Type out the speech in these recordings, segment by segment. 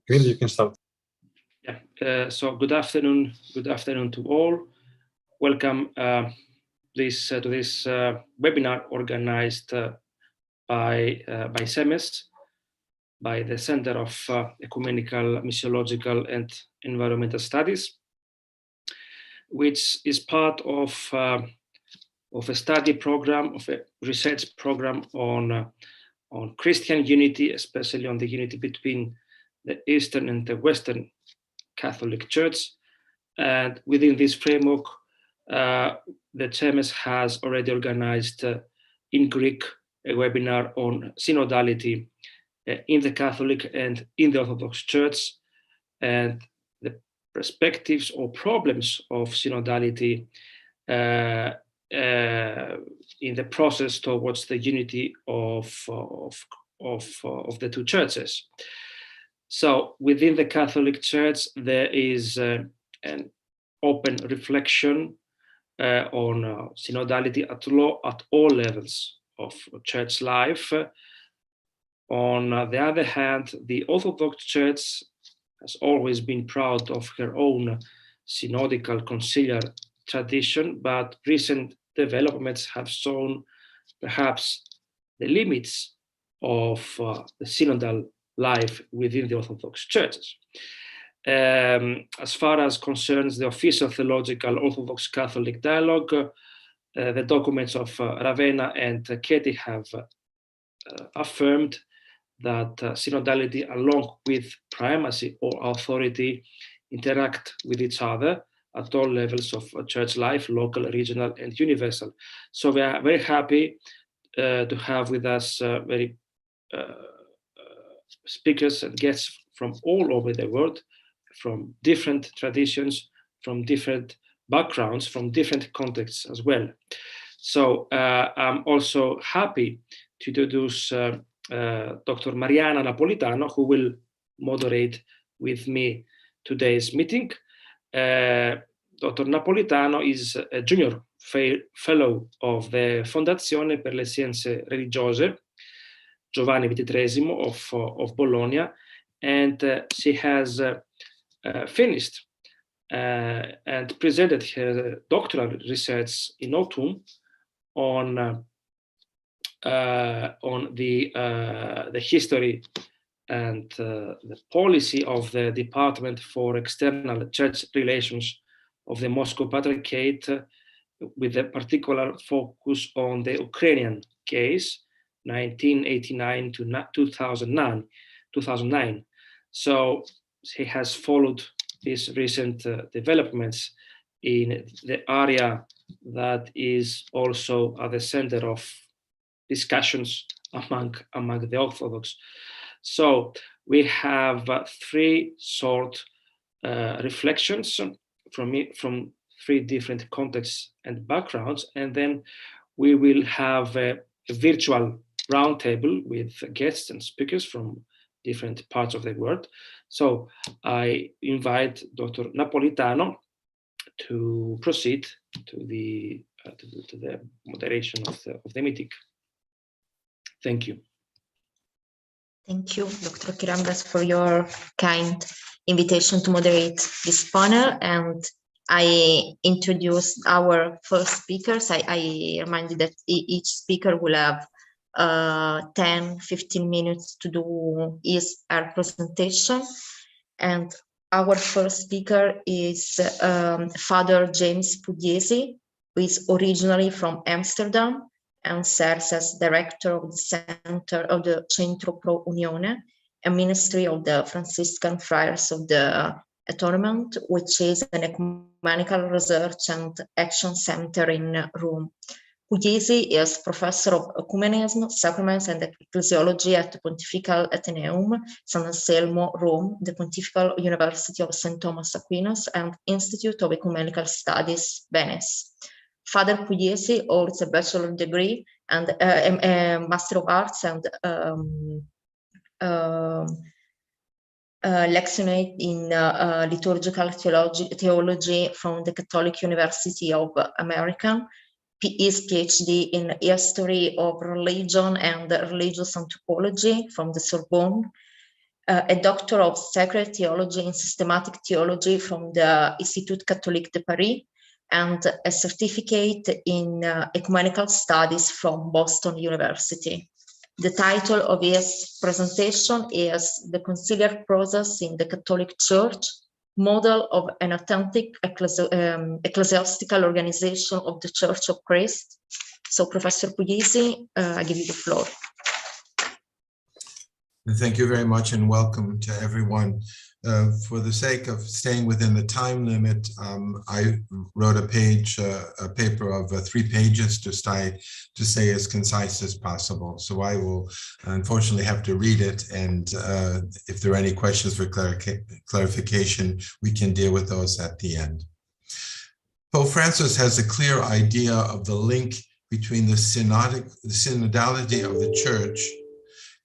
Quindi you can start. Yeah. So good afternoon to all. Welcome to this webinar organized by CEMES, by the Center of Ecumenical, Missiological and Environmental Studies, which is part of a study program, of a research program on Christian unity, especially on the unity between the Eastern and the Western Catholic Church. And within this framework, the CEMES has already organized in Greek a webinar on synodality in the Catholic and in the Orthodox Church, and the perspectives or problems of synodality in the process towards the unity of the two churches. So within the Catholic Church, there is an open reflection on synodality at all levels of church life. On the other hand, the Orthodox Church has always been proud of her own synodical conciliar tradition, but recent developments have shown perhaps the limits of the synodal life within the Orthodox churches. As far as concerns the official theological Orthodox Catholic dialogue, the documents of Ravenna and Katie have affirmed that synodality, along with primacy or authority, interact with each other at all levels of church life, local, regional, and universal. So we are very happy to have with us very speakers and guests from all over the world, from different traditions, from different backgrounds, from different contexts as well. So I'm also happy to introduce Dr. Marianna Napolitano, who will moderate with me today's meeting. Dr. Napolitano is a junior fellow of the Fondazione per le Scienze Religiose, Giovanni XXIII of Bologna, and she has finished and presented her doctoral research in autumn on the history and the policy of the Department for External Church Relations of the Moscow Patriarchate, with a particular focus on the Ukrainian case, 1989 to 2009. So he has followed these recent developments in the area that is also at the center of discussions among the Orthodox. So we have three short reflections from three different contexts and backgrounds, and then we will have a virtual roundtable with guests and speakers from different parts of the world. So I invite Dr. Napolitano to proceed to the moderation of the meeting. Thank you. Thank you, Dr. Keramidas, for your kind invitation to moderate this panel. And I introduced our first speakers. I remind you that each speaker will have 10-15 minutes to do her presentation. And our first speaker is Father James Puglisi, who is originally from Amsterdam and serves as director of the Center of the Centro Unione, a ministry of the Franciscan Friars of the Atonement, which is an ecumenical research and action center in Rome. Puglisi is professor of ecumenism, sacraments, and ecclesiology at the Pontifical Athenaeum, San Anselmo, Rome, the Pontifical University of St. Thomas Aquinas, and Institute of Ecumenical Studies, Venice. Father Puglisi holds a bachelor degree and a Master of Arts and lectionate in liturgical theology from the Catholic University of America. His PhD in history of religion and religious anthropology from the Sorbonne, a doctor of sacred theology and systematic theology from the Institut Catholique de Paris, and a certificate in ecumenical studies from Boston University. The title of his presentation is The Conciliar Process in the Catholic Church, Model of an Authentic Ecclesiastical Organization of the Church of Christ. So, Professor Puglisi, I give you the floor. Thank you very much and welcome to everyone. For the sake of staying within the time limit, I wrote a paper of 3 pages to stay as concise as possible. So I will unfortunately have to read it, and if there are any questions for clarification, we can deal with those at the end. Pope Francis has a clear idea of the link between the synodality of the Church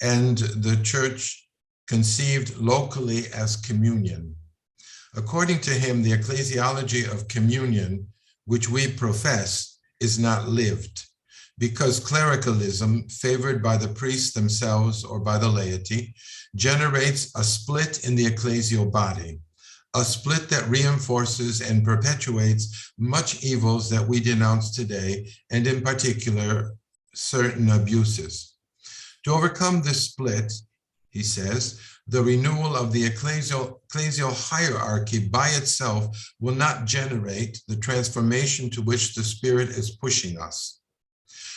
and the Church conceived locally as communion. According to him, the ecclesiology of communion, which we profess, is not lived, because clericalism, favored by the priests themselves or by the laity, generates a split in the ecclesial body, a split that reinforces and perpetuates much evils that we denounce today, and in particular, certain abuses. To overcome this split, he says, the renewal of the ecclesial hierarchy by itself will not generate the transformation to which the Spirit is pushing us.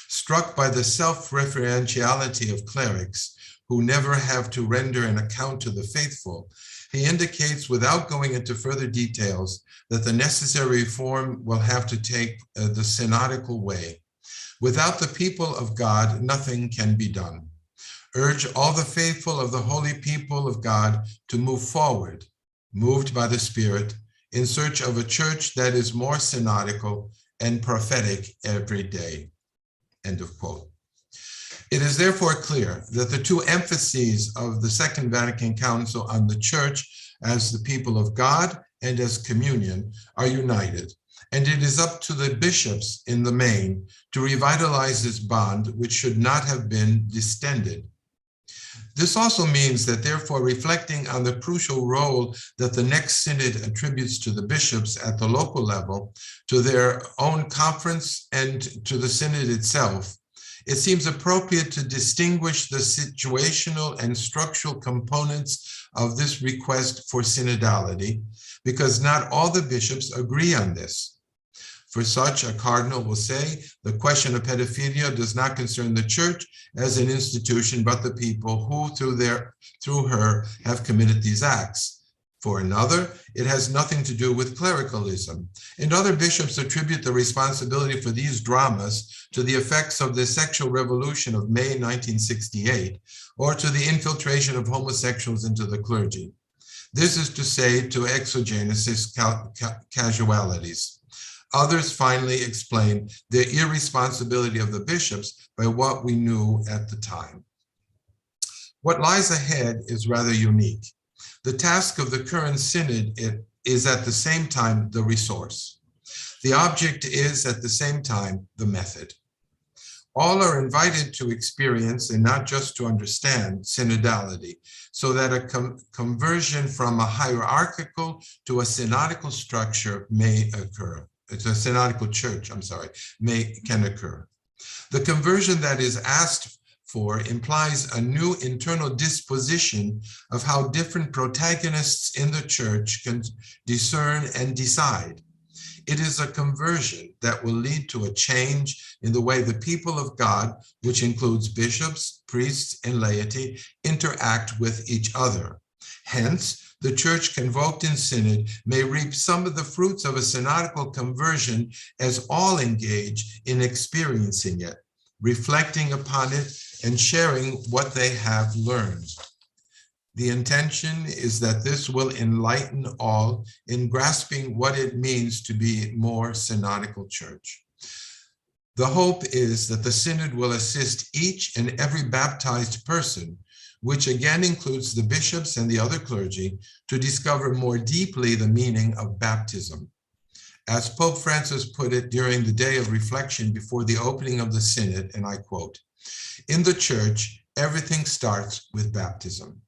Struck by the self-referentiality of clerics, who never have to render an account to the faithful, he indicates, without going into further details, that the necessary reform will have to take the synodical way. Without the people of God, nothing can be done. Urge all the faithful of the holy people of God to move forward, moved by the Spirit, in search of a church that is more synodical and prophetic every day. End of quote. It is therefore clear that the 2 emphases of the Second Vatican Council on the Church as the people of God and as communion are united, and it is up to the bishops in the main to revitalize this bond, which should not have been distended. This also means that, therefore, reflecting on the crucial role that the next synod attributes to the bishops at the local level, to their own conference and to the synod itself, it seems appropriate to distinguish the situational and structural components of this request for synodality, because not all the bishops agree on this. For such, a cardinal will say, the question of pedophilia does not concern the Church as an institution, but the people who, through her, have committed these acts. For another, it has nothing to do with clericalism. And other bishops attribute the responsibility for these dramas to the effects of the sexual revolution of May 1968, or to the infiltration of homosexuals into the clergy. This is to say, to exogenous casualities. Others finally explain the irresponsibility of the bishops by what we knew at the time. What lies ahead is rather unique. The task of the current synod is at the same time the resource. The object is at the same time the method. All are invited to experience, and not just to understand, synodality, so that a conversion from a hierarchical to a synodical structure may occur. It's a synodical church, can occur. The conversion that is asked for implies a new internal disposition of how different protagonists in the church can discern and decide. It is a conversion that will lead to a change in the way the people of God, which includes bishops, priests, and laity, interact with each other. Hence, the Church convoked in synod may reap some of the fruits of a synodical conversion as all engage in experiencing it, reflecting upon it, and sharing what they have learned. The intention is that this will enlighten all in grasping what it means to be more synodical church. The hope is that the synod will assist each and every baptized person, which again includes the bishops and the other clergy, to discover more deeply the meaning of baptism. As Pope Francis put it during the day of reflection before the opening of the synod, and I quote, "In the church, everything starts with baptism.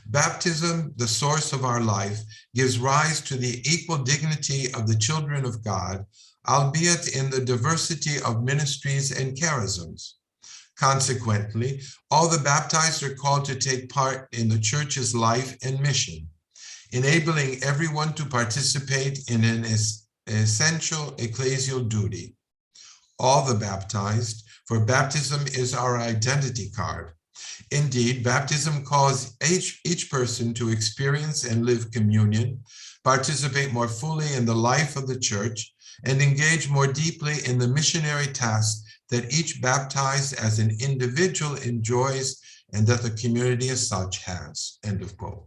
Baptism, the source of our life, gives rise to the equal dignity of the children of God, albeit in the diversity of ministries and charisms. Consequently, all the baptized are called to take part in the church's life and mission, enabling everyone to participate in an essential ecclesial duty. All the baptized, for baptism is our identity card. Indeed, baptism calls each person to experience and live communion, participate more fully in the life of the church, and engage more deeply in the missionary task that each baptized as an individual enjoys and that the community as such has. End of quote.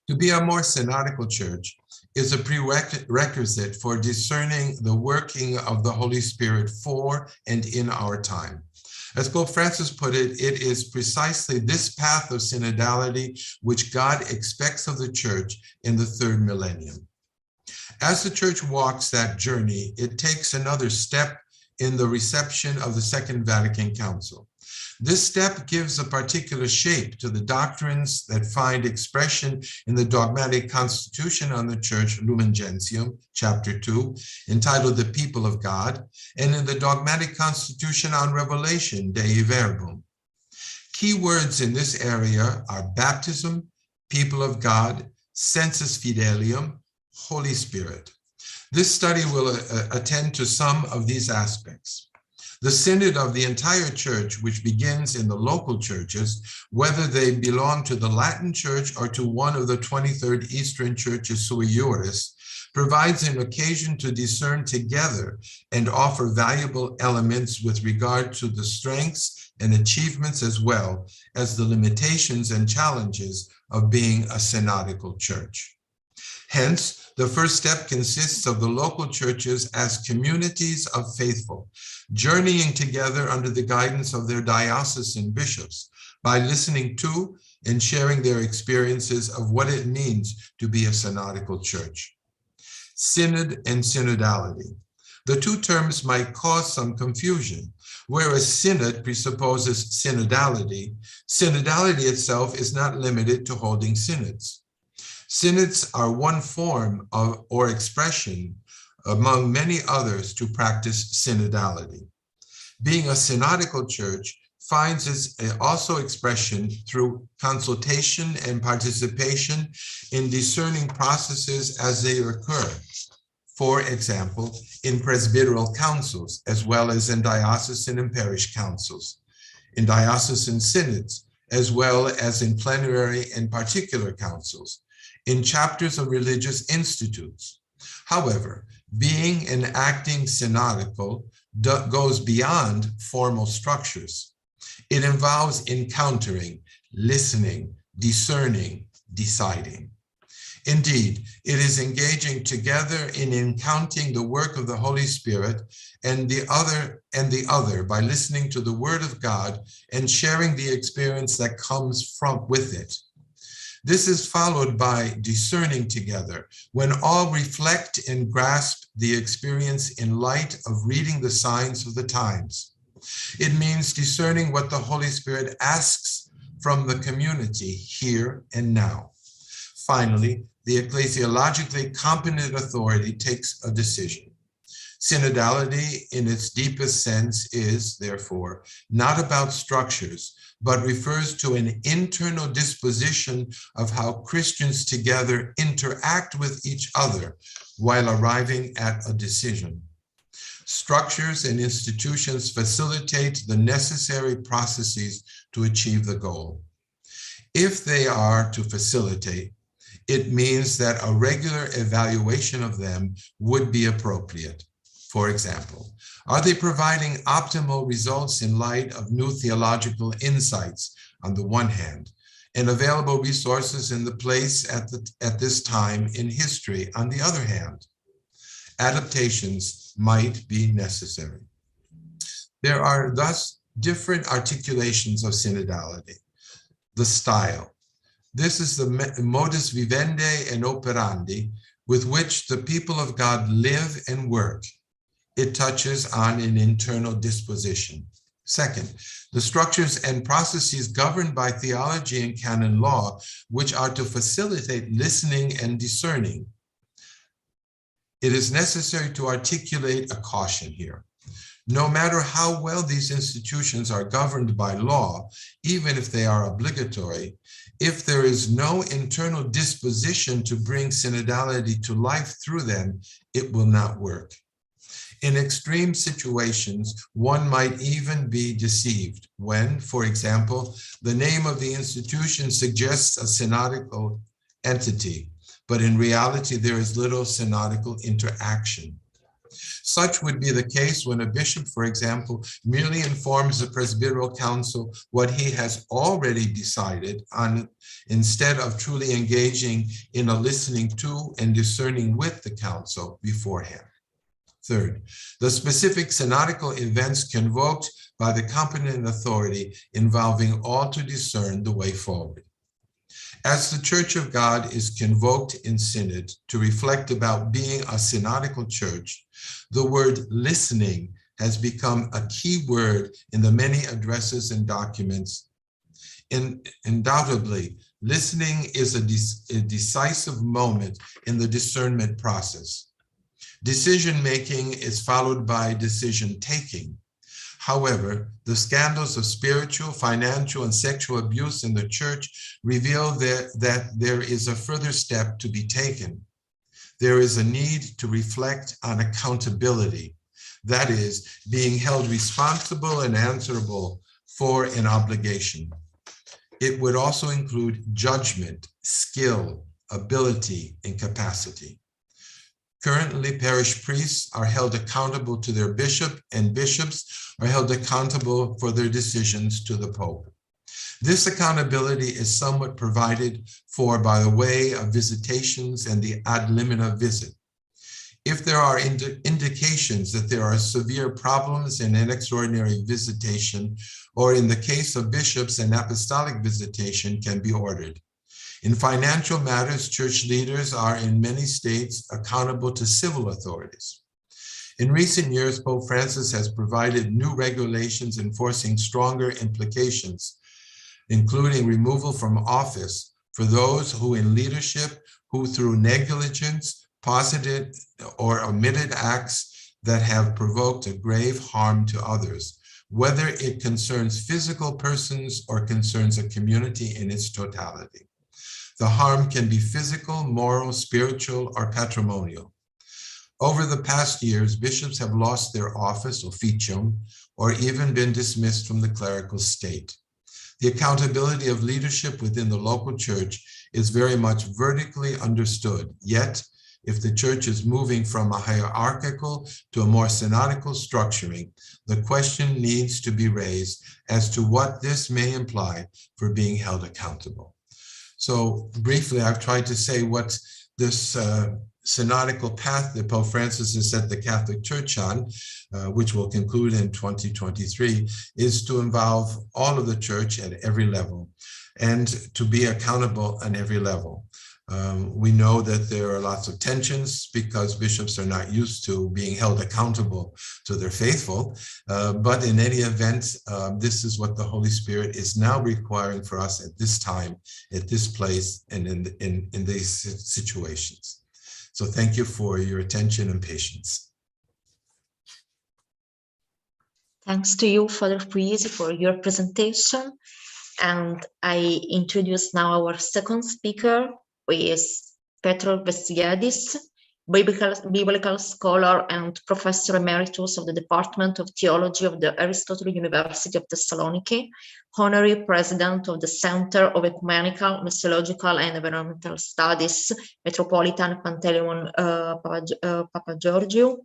To be a more synodical church is a prerequisite for discerning the working of the Holy Spirit for and in our time. As Pope Francis put it, it is precisely this path of synodality which God expects of the church in the third millennium. As the church walks that journey, it takes another step in the reception of the Second Vatican Council. This step gives a particular shape to the doctrines that find expression in the dogmatic constitution on the Church, Lumen Gentium, chapter 2, entitled The People of God, and in the dogmatic constitution on Revelation, Dei Verbum. Key words in this area are baptism, people of God, sensus fidelium, Holy Spirit. This study will attend to some of these aspects. The synod of the entire church, which begins in the local churches, whether they belong to the Latin Church or to one of the 23rd Eastern churches sui juris, provides an occasion to discern together and offer valuable elements with regard to the strengths and achievements as well as the limitations and challenges of being a synodical church. Hence, the first step consists of the local churches as communities of faithful, journeying together under the guidance of their diocesan bishops by listening to and sharing their experiences of what it means to be a synodical church. Synod and synodality. The two terms might cause some confusion. Whereas synod presupposes synodality, synodality itself is not limited to holding synods. Synods are one form of or expression among many others to practice synodality. Being a synodical church finds its also expression through consultation and participation in discerning processes as they occur. For example, in presbyteral councils, as well as in diocesan and parish councils, in diocesan synods, as well as in plenary and particular councils, in chapters of religious institutes. However, being and acting synodical goes beyond formal structures. It involves encountering, listening, discerning, deciding. Indeed, it is engaging together in encountering the work of the Holy Spirit and the other by listening to the Word of God and sharing the experience that comes with it. This is followed by discerning together, when all reflect and grasp the experience in light of reading the signs of the times. It means discerning what the Holy Spirit asks from the community here and now. Finally, the ecclesiologically competent authority takes a decision. Synodality in its deepest sense is, therefore, not about structures, but refers to an internal disposition of how Christians together interact with each other while arriving at a decision. Structures and institutions facilitate the necessary processes to achieve the goal. If they are to facilitate, it means that a regular evaluation of them would be appropriate. For example, are they providing optimal results in light of new theological insights on the one hand, and available resources in the place at this time in history on the other hand? Adaptations might be necessary. There are thus different articulations of synodality. The style. This is the modus vivendi and operandi with which the people of God live and work. It touches on an internal disposition, Second, the structures and processes governed by theology and canon law, which are to facilitate listening and discerning. It is necessary to articulate a caution here. No matter how well these institutions are governed by law, even if they are obligatory, if there is no internal disposition to bring synodality to life through them, it will not work. In extreme situations, one might even be deceived when, for example, the name of the institution suggests a synodical entity, but in reality, there is little synodical interaction. Such would be the case when a bishop, for example, merely informs the presbyteral council what he has already decided on, instead of truly engaging in a listening to and discerning with the council beforehand. Third, the specific synodical events convoked by the competent authority involving all to discern the way forward. As the Church of God is convoked in synod to reflect about being a synodical church, the word listening has become a key word in the many addresses and documents. Undoubtedly, listening is a decisive moment in the discernment process. Decision-making is followed by decision-taking. However, the scandals of spiritual, financial, and sexual abuse in the church reveal that there is a further step to be taken. There is a need to reflect on accountability, that is, being held responsible and answerable for an obligation. It would also include judgment, skill, ability, and capacity. Currently, parish priests are held accountable to their bishop, and bishops are held accountable for their decisions to the Pope. This accountability is somewhat provided for by the way of visitations and the ad limina visit. If there are indications that there are severe problems in an extraordinary visitation, or in the case of bishops, an apostolic visitation can be ordered. In financial matters, church leaders are in many states accountable to civil authorities. In recent years, Pope Francis has provided new regulations enforcing stronger implications, including removal from office for those who in leadership, who through negligence, posited or omitted acts that have provoked a grave harm to others, whether it concerns physical persons or concerns a community in its totality. The harm can be physical, moral, spiritual, or patrimonial. Over the past years, bishops have lost their office, officium, or even been dismissed from the clerical state. The accountability of leadership within the local church is very much vertically understood. Yet, if the church is moving from a hierarchical to a more synodical structuring, the question needs to be raised as to what this may imply for being held accountable. So briefly, I've tried to say what this synodical path that Pope Francis has set the Catholic Church on, which will conclude in 2023, is to involve all of the church at every level and to be accountable on every level. We know that there are lots of tensions because bishops are not used to being held accountable to their faithful, but in any event, this is what the Holy Spirit is now requiring for us at this time, at this place, and in these situations. So thank you for your attention and patience. Thanks to you, Father Puglisi, for your presentation. And I introduce now our second speaker, who is Petros Vassiliadis, biblical scholar and professor emeritus of the Department of Theology of the Aristotle University of Thessaloniki, honorary president of the Center of Ecumenical, Missiological and Environmental Studies, Metropolitan Panteleimon Papageorgiou,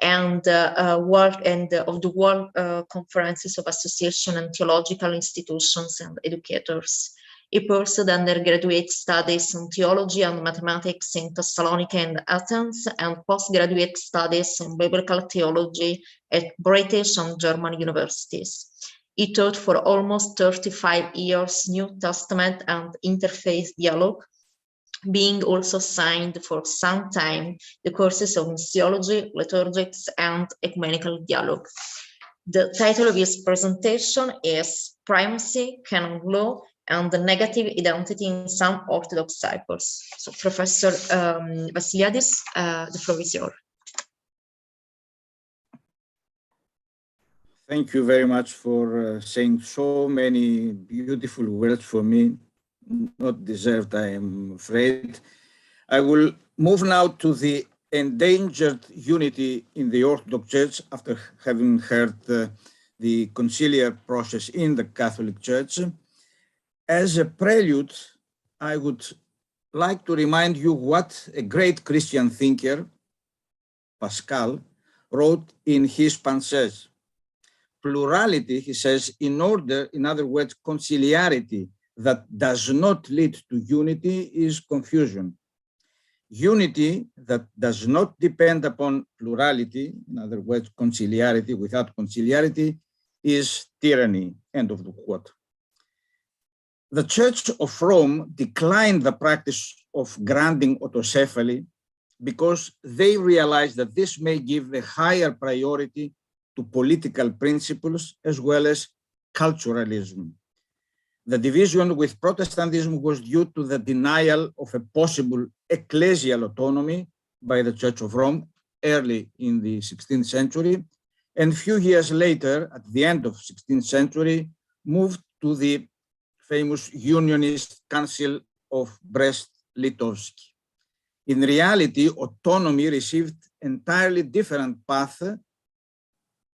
and of the World Conferences of Association and Theological Institutions and Educators. He pursued undergraduate studies in theology and mathematics in Thessaloniki and Athens, and postgraduate studies in biblical theology at British and German universities. He taught for almost 35 years New Testament and interfaith dialogue, being also assigned for some time the courses of missiology, liturgics, and ecumenical dialogue. The title of his presentation is Primacy, Canon Law, and the Negative Identity in Some Orthodox Circles. So, Professor Vassiliadis, the floor is yours. Thank you very much for saying so many beautiful words for me. Not deserved, I am afraid. I will move now to the endangered unity in the Orthodox Church after having heard the conciliar process in the Catholic Church. As a prelude, I would like to remind you what a great Christian thinker, Pascal, wrote in his Pensées. Plurality, he says, in other words, conciliarity that does not lead to unity is confusion. Unity that does not depend upon plurality, in other words, conciliarity without conciliarity, is tyranny, end of the quote. The Church of Rome declined the practice of granting autocephaly because they realized that this may give a higher priority to political principles as well as culturalism. The division with Protestantism was due to the denial of a possible ecclesial autonomy by the Church of Rome early in the 16th century, and a few years later, at the end of the 16th century, moved to the famous Unionist Council of Brest-Litovsk. In reality, autonomy received entirely different path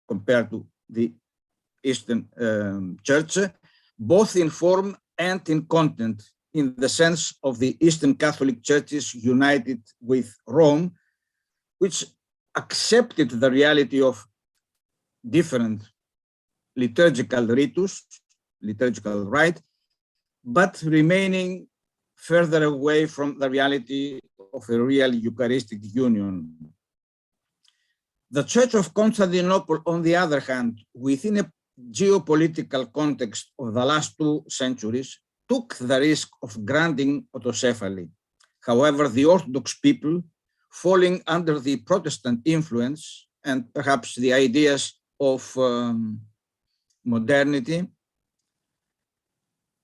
compared to the Eastern Church, both in form and in content, in the sense of the Eastern Catholic churches united with Rome, which accepted the reality of different liturgical ritus, liturgical rite, but remaining further away from the reality of a real Eucharistic union. The Church of Constantinople, on the other hand, within a geopolitical context of the last 2 centuries, took the risk of granting autocephaly. However, the Orthodox people, falling under the Protestant influence and perhaps the ideas of modernity,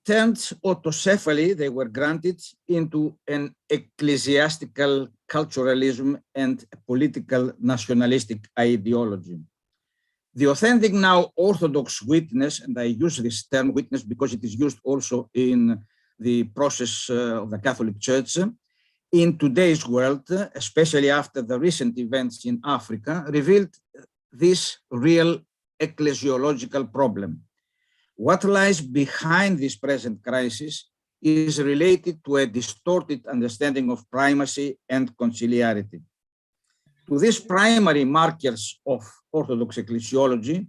turned autocephaly, they were granted, into an ecclesiastical culturalism and a political nationalistic ideology. The authentic now Orthodox witness, and I use this term witness because it is used also in the process of the Catholic Church, in today's world, especially after the recent events in Africa, revealed this real ecclesiological problem. What lies behind this present crisis is related to a distorted understanding of primacy and conciliarity. To these primary markers of Orthodox ecclesiology,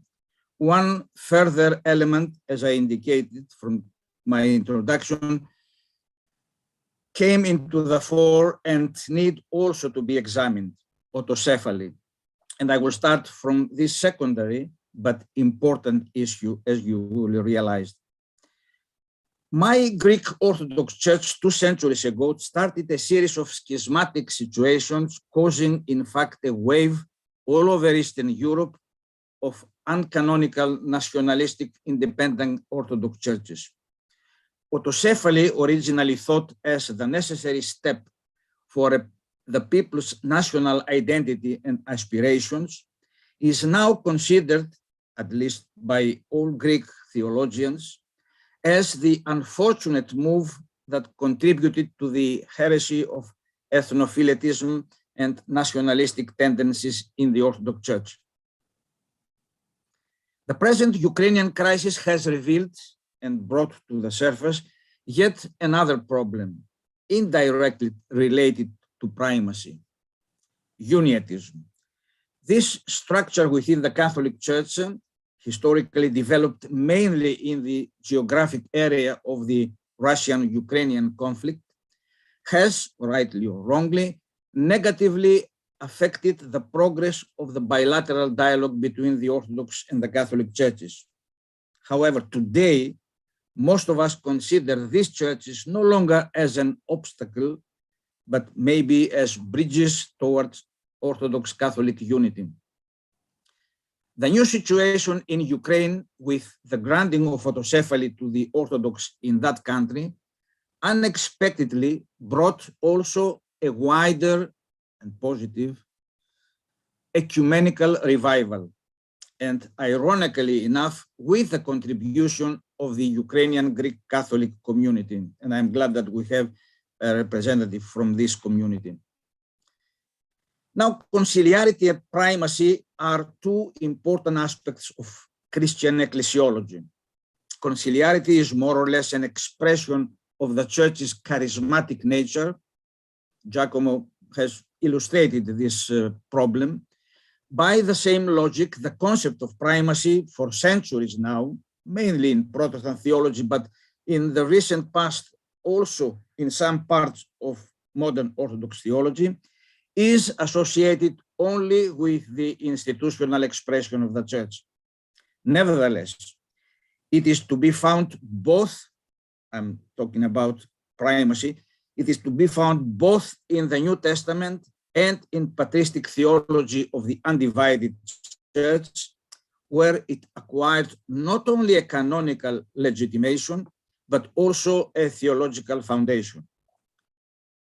one further element, as I indicated from my introduction, came into the fore and need also to be examined, autocephaly. And I will start from this secondary but important issue, as you will realize. My Greek Orthodox Church 2 centuries ago started a series of schismatic situations, causing in fact a wave all over Eastern Europe of uncanonical nationalistic independent Orthodox churches. Autocephaly, originally thought as the necessary step for the people's national identity and aspirations, is now considered, at least by all Greek theologians, as the unfortunate move that contributed to the heresy of ethnophilitism and nationalistic tendencies in the Orthodox Church. The present Ukrainian crisis has revealed and brought to the surface yet another problem, indirectly related to primacy: unionism. This structure within the Catholic Church, historically developed mainly in the geographic area of the Russian-Ukrainian conflict, has, rightly or wrongly, negatively affected the progress of the bilateral dialogue between the Orthodox and the Catholic churches. However, today, most of us consider these churches no longer as an obstacle, but maybe as bridges towards Orthodox Catholic unity. The new situation in Ukraine with the granting of autocephaly to the Orthodox in that country unexpectedly brought also a wider and positive ecumenical revival, and ironically enough, with the contribution of the Ukrainian Greek Catholic community. And I'm glad that we have a representative from this community. Now, conciliarity and primacy are two important aspects of Christian ecclesiology. Conciliarity is more or less an expression of the Church's charismatic nature. Giacomo has illustrated this problem. By the same logic, the concept of primacy for centuries now, mainly in Protestant theology, but in the recent past also in some parts of modern Orthodox theology, is associated only with the institutional expression of the Church. Nevertheless, it is to be found both, I'm talking about primacy, it is to be found both in the New Testament and in patristic theology of the undivided Church, where it acquired not only a canonical legitimation, but also a theological foundation.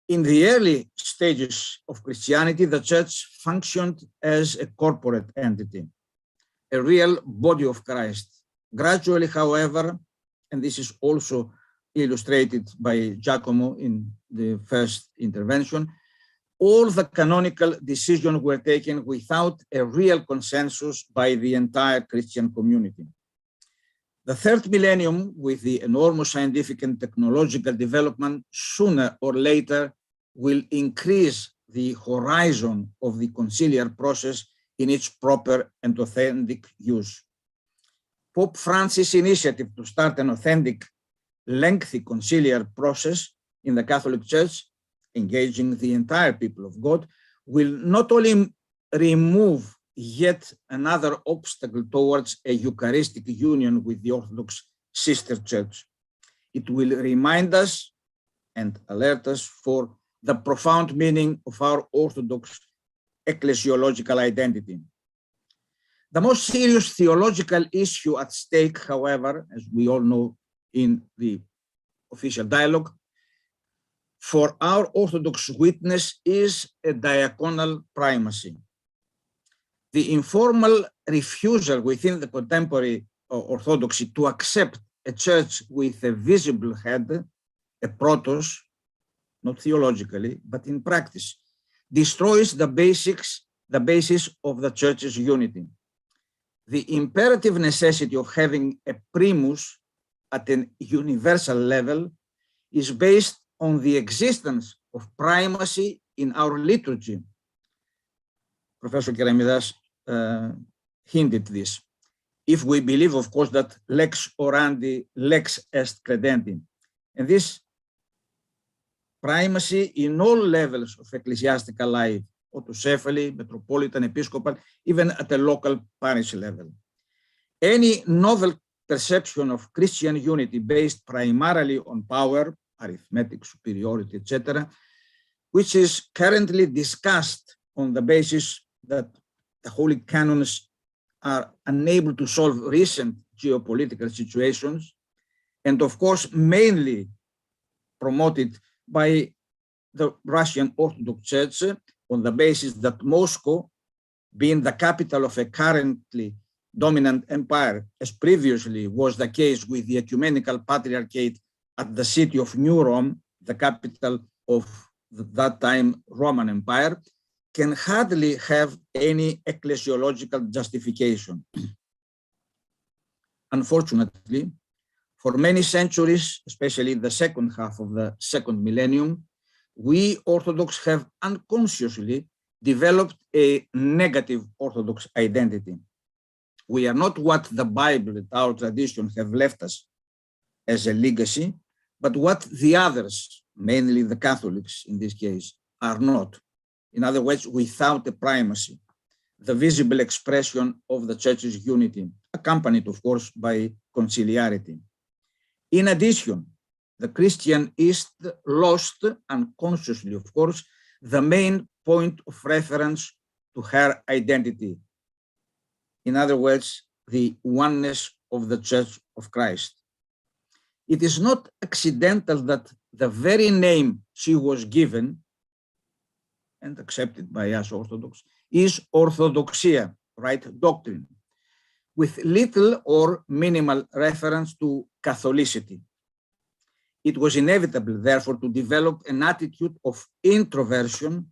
In the early stages of Christianity, the Church functioned as a corporate entity, a real body of Christ. Gradually, however, and this is also illustrated by Giacomo in the first intervention, all the canonical decisions were taken without a real consensus by the entire Christian community. The third millennium, with the enormous scientific and technological development, sooner or later will increase the horizon of the conciliar process in its proper and authentic use. Pope Francis' initiative to start an authentic, lengthy conciliar process in the Catholic Church, engaging the entire people of God, will not only remove yet another obstacle towards a Eucharistic union with the Orthodox sister church. It will remind us and alert us for the profound meaning of our Orthodox ecclesiological identity. The most serious theological issue at stake, however, as we all know in the official dialogue, for our Orthodox witness is a diaconal primacy. The informal refusal within the contemporary Orthodoxy to accept a church with a visible head, a protos, not theologically, but in practice, destroys the basis of the Church's unity. The imperative necessity of having a primus at an universal level is based on the existence of primacy in our liturgy. Professor Keramidas hinted this. If we believe, of course, that lex orandi, lex est credendi, and this primacy in all levels of ecclesiastical life, autocephaly, metropolitan, episcopal, even at a local parish level. Any novel perception of Christian unity based primarily on power, arithmetic superiority, etc., which is currently discussed on the basis that the Holy Canons are unable to solve recent geopolitical situations, and of course, mainly promoted by the Russian Orthodox Church on the basis that Moscow, being the capital of a currently dominant empire, as previously was the case with the ecumenical patriarchate at the city of New Rome, the capital of that time Roman Empire, can hardly have any ecclesiological justification. Unfortunately, for many centuries, especially in the second half of the second millennium, we Orthodox have unconsciously developed a negative Orthodox identity. We are not what the Bible and our tradition have left us as a legacy, but what the others, mainly the Catholics in this case, are not. In other words, without a primacy, the visible expression of the Church's unity, accompanied, of course, by conciliarity. In addition, the Christian East lost, unconsciously, of course, the main point of reference to her identity. In other words, the oneness of the Church of Christ. It is not accidental that the very name she was given and accepted by us Orthodox is Orthodoxia, right doctrine, with little or minimal reference to Catholicity. It was inevitable, therefore, to develop an attitude of introversion,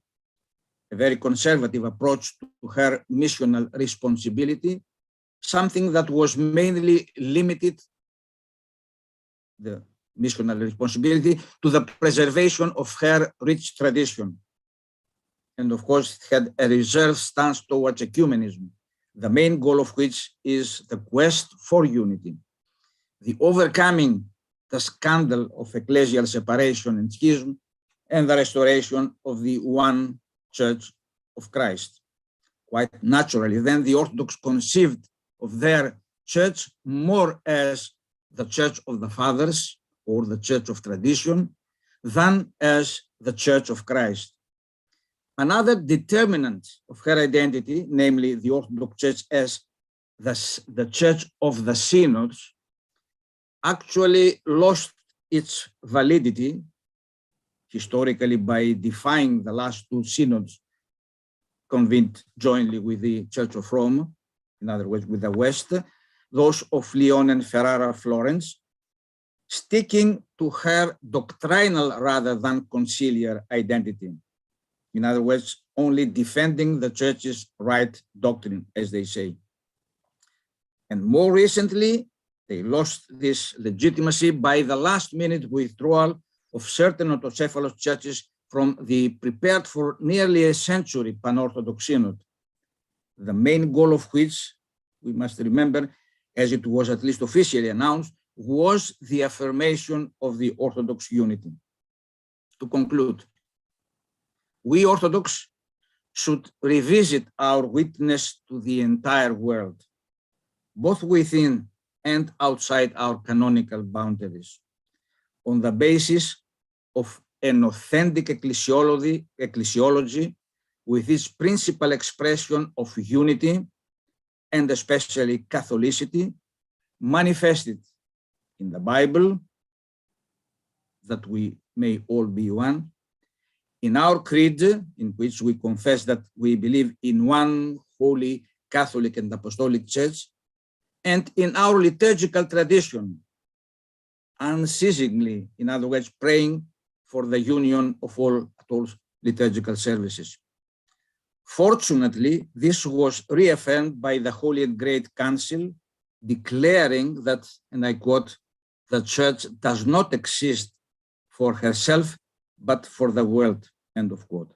a very conservative approach to her missional responsibility, something that was mainly limited, the missional responsibility, to the preservation of her rich tradition. And of course, it had a reserved stance towards ecumenism, the main goal of which is the quest for unity, the overcoming the scandal of ecclesial separation and schism, and the restoration of the one Church of Christ. Quite naturally, then the Orthodox conceived of their church more as the Church of the Fathers or the Church of tradition than as the Church of Christ. Another determinant of her identity, namely the Orthodox Church as the Church of the Synods, actually lost its validity historically by defying the last two synods convened jointly with the Church of Rome, in other words, with the West, those of Lyon and Ferrara, Florence, sticking to her doctrinal rather than conciliar identity. In other words, only defending the Church's right doctrine, as they say. And more recently, they lost this legitimacy by the last-minute withdrawal of certain autocephalous churches from the prepared for nearly a century Pan-Orthodox Synod, the main goal of which, we must remember, as it was at least officially announced, was the affirmation of the Orthodox unity. To conclude, we Orthodox should revisit our witness to the entire world, both within and outside our canonical boundaries, on the basis of an authentic ecclesiology with its principal expression of unity and especially Catholicity, manifested in the Bible, that we may all be one, in our creed, in which we confess that we believe in one holy Catholic and Apostolic Church, and in our liturgical tradition, unceasingly, in other words, praying for the union of all liturgical services. Fortunately, this was reaffirmed by the Holy and Great Council, declaring that, and I quote, the Church does not exist for herself, but for the world, end of quote.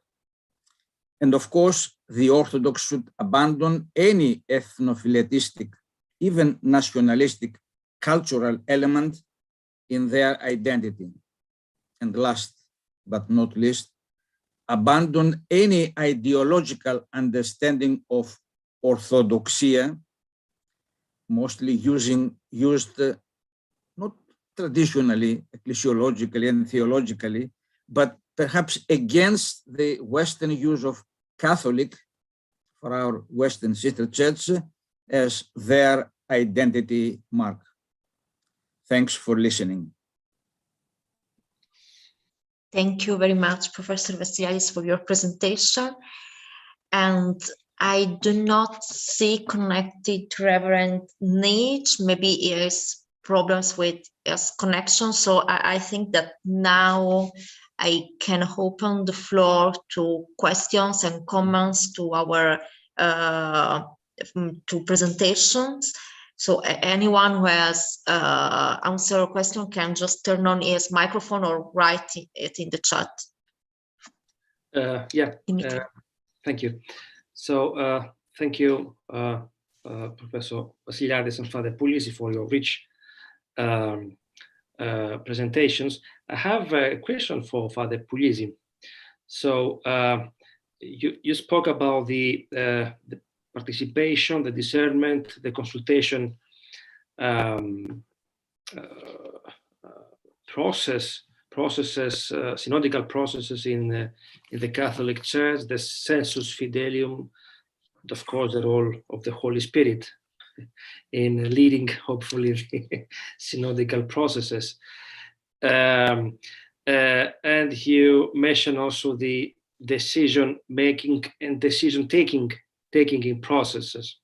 And of course, the Orthodox should abandon any ethnophiletistic, even nationalistic, cultural element in their identity. And last but not least, abandon any ideological understanding of orthodoxia, mostly used not traditionally, ecclesiologically and theologically, but perhaps against the Western use of Catholic for our Western sister church as their identity mark. Thanks for listening. Thank you very much, Professor Vassiliadis, for your presentation. And I do not see connected to Reverend Ngige. Maybe he has problems with his connection. So I think that now I can open the floor to questions and comments to our to presentations. So anyone who has answer a question can just turn on his microphone or write it in the chat. Thank you. So thank you, Professor Vassiliadis and Father Puglisi, for your rich presentations. I have a question for Father Puglisi. So you spoke about the participation, the discernment, the consultation processes, synodical processes in the Catholic Church, the sensus fidelium, of course, the role of the Holy Spirit in leading, hopefully, the synodical processes. And you mentioned also the decision making and decision taking in processes.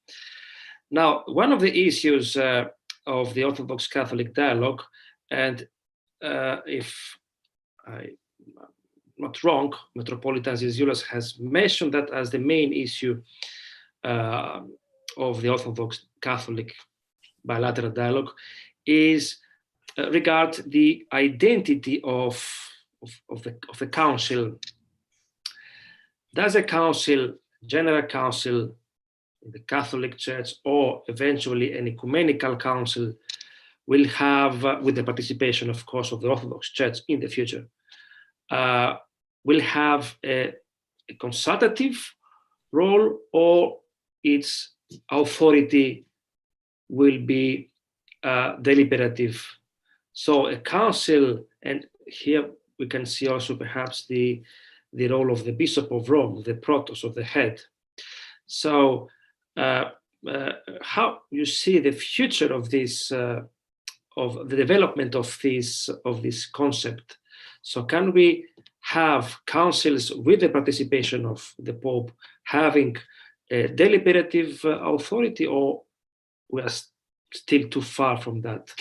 Now, one of the issues of the Orthodox Catholic dialogue, and if I'm not wrong, Metropolitan Zizoulas has mentioned that as the main issue of the Orthodox Catholic bilateral dialogue, is regard the identity of the council. Does a council, general council, the Catholic Church, or eventually an ecumenical council, will have, with the participation, of course, of the Orthodox Church in the future, will have a consultative role, or its authority will be deliberative? So a council, and here we can see also perhaps the role of the Bishop of Rome, the protos, of the head. So how you see the future of this, of the development of this concept? So can we have councils with the participation of the Pope having a deliberative authority, or we are still too far from that?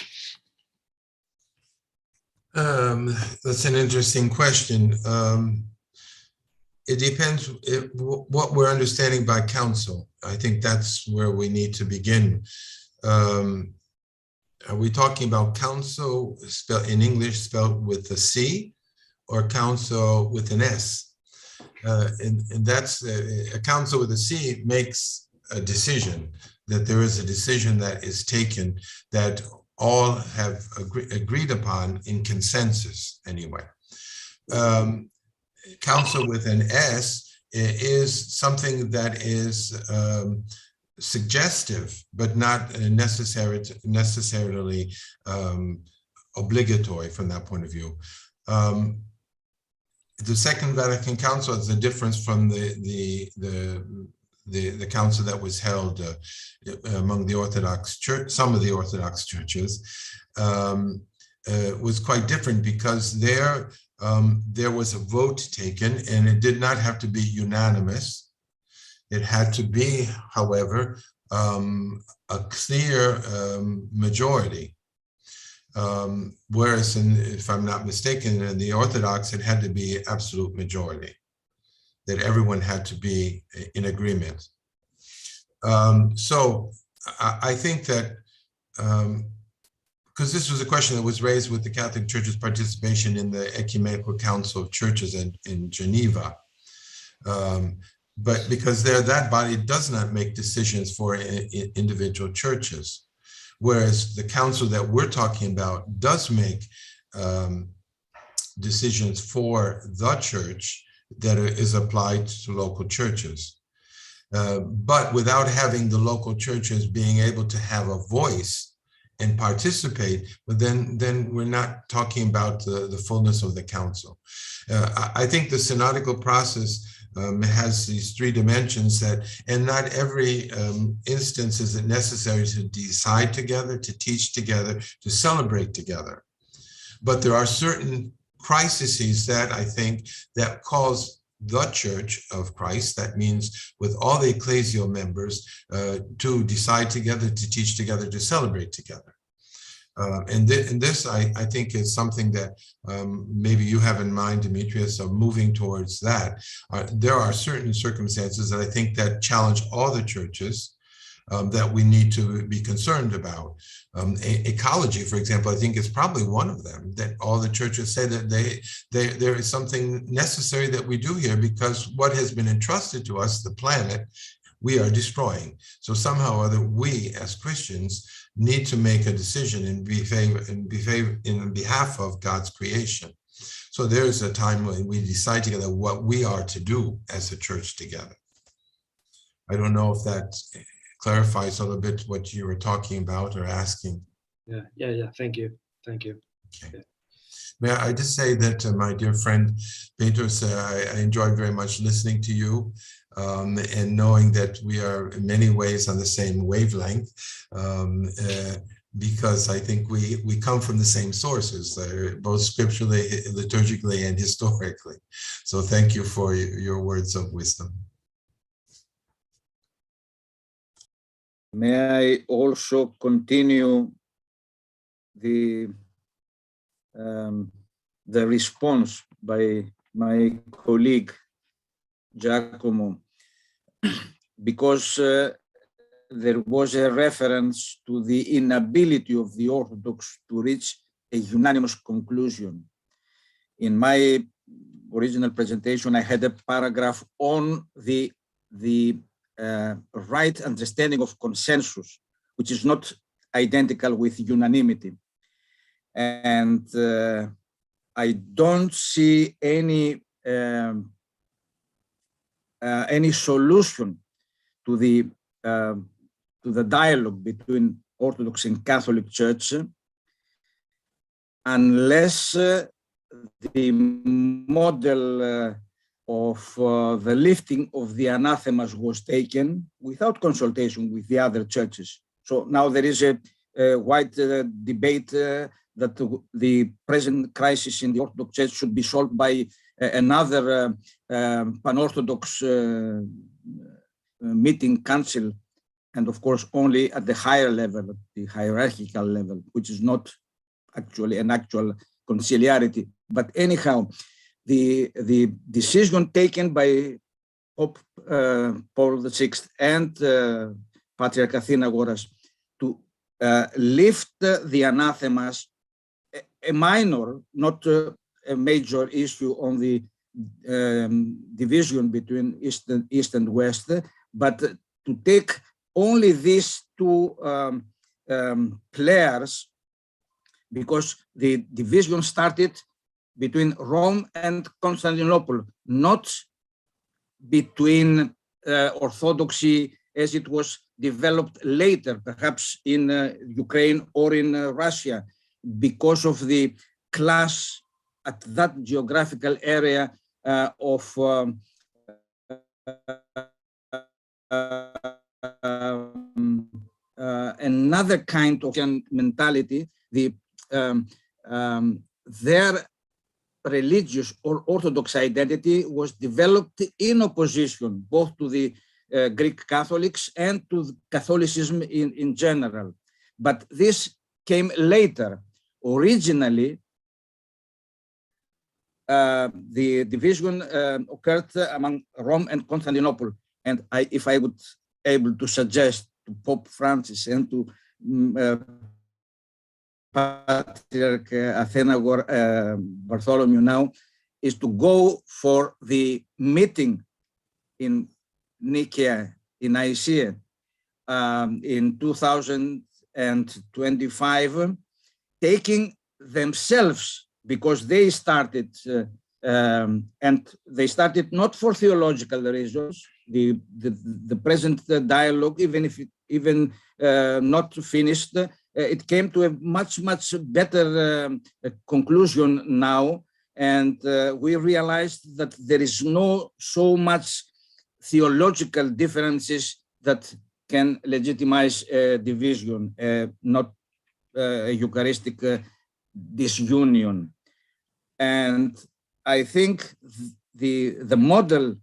That's an interesting question. It depends what we're understanding by council. I think that's where we need to begin. Are we talking about council spelled in English, spelled with a C, or council with an S? And that's a council with a C makes a decision, that there is a decision that is taken that all have agreed upon in consensus anyway. Council with an S is something that is suggestive, but not necessarily obligatory from that point of view. The Second Vatican Council is a difference from the council that was held among the Orthodox Church, some of the Orthodox churches, was quite different, because there was a vote taken, and it did not have to be unanimous. It had to be, however, a clear majority. Whereas, if I'm not mistaken, in the Orthodox, it had to be absolute majority, that everyone had to be in agreement. So I think that, because this was a question that was raised with the Catholic Church's participation in the Ecumenical Council of Churches in Geneva, but because that body does not make decisions for individual churches, whereas the council that we're talking about does make decisions for the church that is applied to local churches. But without having the local churches being able to have a voice and participate, but then we're not talking about the fullness of the council. I think the synodical process has these three dimensions, and not every instance is it necessary to decide together, to teach together, to celebrate together. But there are certain crises that I think that calls the Church of Christ, that means with all the ecclesial members, to decide together, to teach together, to celebrate together. And this, I think, is something that maybe you have in mind, Dimitrios, of moving towards that. There are certain circumstances that I think that challenge all the churches that we need to be concerned about. Ecology, for example, I think is probably one of them, that all the churches say that there is something necessary that we do here, because what has been entrusted to us, the planet, we are destroying. So somehow or other, we as Christians need to make a decision in behalf of God's creation. So there is a time when we decide together what we are to do as a church together. I don't know if that clarifies a little bit what you were talking about or asking. Yeah. Thank you. Okay. Yeah. May I just say that, my dear friend Petros, I enjoyed very much listening to you. and knowing that we are in many ways on the same wavelength, because I think we come from the same sources, both scripturally, liturgically, and historically. So thank you for your words of wisdom. May I also continue the response by my colleague Giacomo, because there was a reference to the inability of the Orthodox to reach a unanimous conclusion. In my original presentation, I had a paragraph on the right understanding of consensus, which is not identical with unanimity. And I don't see any solution to the dialogue between Orthodox and Catholic Church unless the model of the lifting of the anathemas was taken without consultation with the other churches. So now there is a wide debate that the present crisis in the Orthodox Church should be solved by another pan-Orthodox meeting council, and of course only at the higher level, the hierarchical level, which is not actually an actual conciliarity. But anyhow, the decision taken by Pope Paul VI and Patriarch Athenagoras to lift the anathemas, a minor, not a major issue on the division between East and West, but to take only these two players, because the division started between Rome and Constantinople, not between Orthodoxy as it was developed later, perhaps in Ukraine or in Russia, because of the clash at that geographical area of another kind of mentality. Their religious or Orthodox identity was developed in opposition both to the Greek Catholics and to Catholicism in general. But this came later. Originally, the division occurred among Rome and Constantinople. And if I would able to suggest to Pope Francis and to Patriarch Athenagor Bartholomew now, is to go for the meeting in Nicaea, in Nicaea, in 2025, taking themselves, because they started, and they started not for theological reasons. The present dialogue, even if not finished, it came to a much better conclusion now, and we realized that there is no so much theological differences that can legitimize a division, not a Eucharistic disunion. And I think the model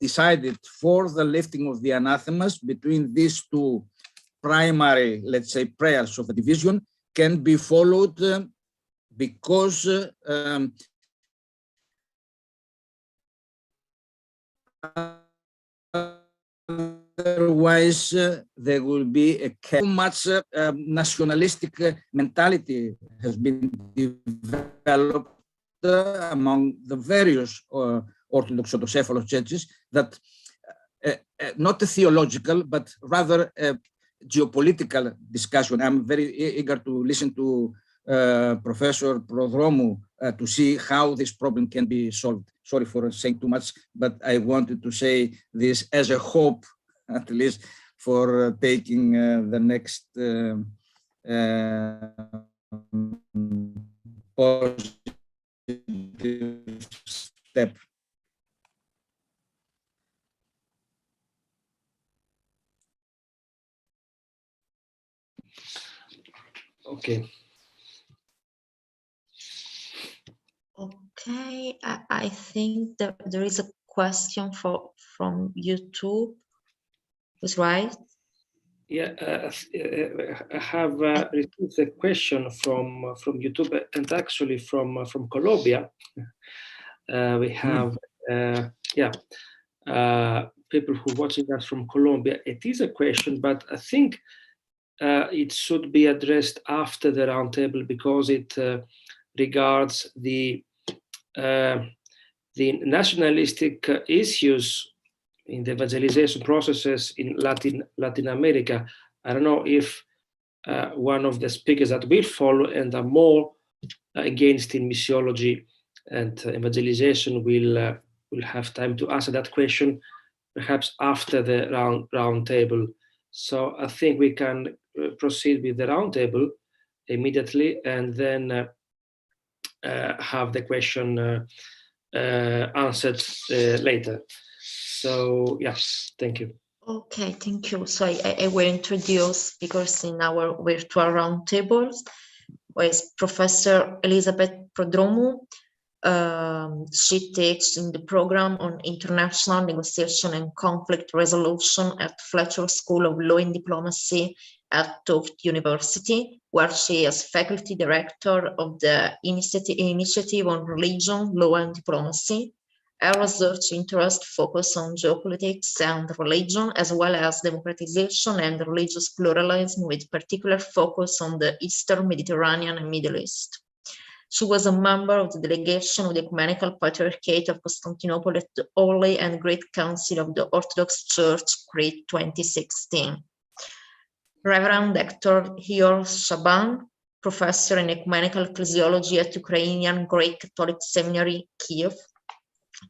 decided for the lifting of the anathemas between these two primary, let's say, prayers of the division can be followed because otherwise there will be too much nationalistic mentality has been developed among the various Orthodox Autocephaly churches, that not a theological, but rather a geopolitical discussion. I'm very eager to listen to Professor Prodromou to see how this problem can be solved. Sorry for saying too much, but I wanted to say this as a hope, at least, for taking the next positive step. Okay. Okay, I think there is a question from YouTube. Was right? Yeah, I have received a question from YouTube and actually from Colombia. We have people who are watching us from Colombia. It is a question, but I think it should be addressed after the roundtable because it regards the nationalistic issues in the evangelization processes in Latin America. I don't know if one of the speakers that will follow and are more engaged in missiology and evangelization will have time to answer that question, perhaps after the round table. So I think we can proceed with the round table immediately and then have the question answered later. So yes, thank you. Okay, thank you. So I will introduce speakers in our virtual roundtables with Professor Elizabeth Prodromou. She teaches in the program on international negotiation and conflict resolution at Fletcher School of Law and Diplomacy at Tufts University, where she is faculty director of the Initiative on Religion, Law and Diplomacy. Her research interests focus on geopolitics and religion, as well as democratization and religious pluralism, with particular focus on the Eastern Mediterranean and Middle East. She was a member of the delegation of the Ecumenical Patriarchate of Constantinople at the Holy and Great Council of the Orthodox Church, Crete 2016. Reverend Dr. Ihor Shaban, professor in ecumenical ecclesiology at Ukrainian Greek Catholic Seminary, Kiev,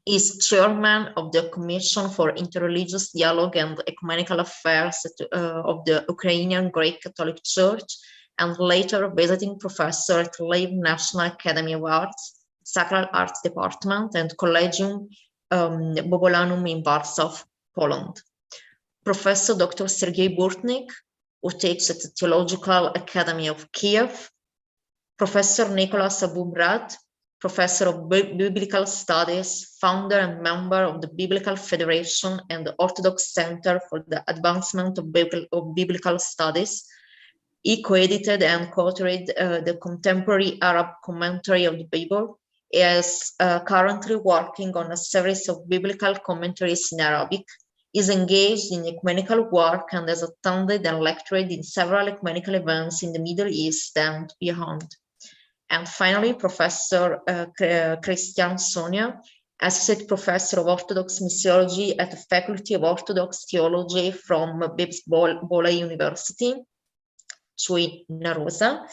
is chairman of the Commission for Interreligious Dialogue and Ecumenical Affairs of the Ukrainian Greek Catholic Church, and later visiting professor at Lviv National Academy of Arts, Sacral Arts Department, and Collegium Bobolanum in Warsaw, Poland. Professor Dr. Sergii Bortnyk, who teaches at the Theological Academy of Kiev. Professor Nicolas Abou Mrad, Professor of Biblical Studies, founder and member of the Biblical Federation and the Orthodox Center for the Advancement of Biblical Studies. He co-edited and co-authored the Contemporary Arab Commentary of the Bible. He is currently working on a series of biblical commentaries in Arabic. He is engaged in ecumenical work and has attended and lectured in several ecumenical events in the Middle East and beyond. And finally, Professor Cristian Sonea, Associate Professor of Orthodox Missiology at the Faculty of Orthodox Theology from Bologna University, Cui Narosa,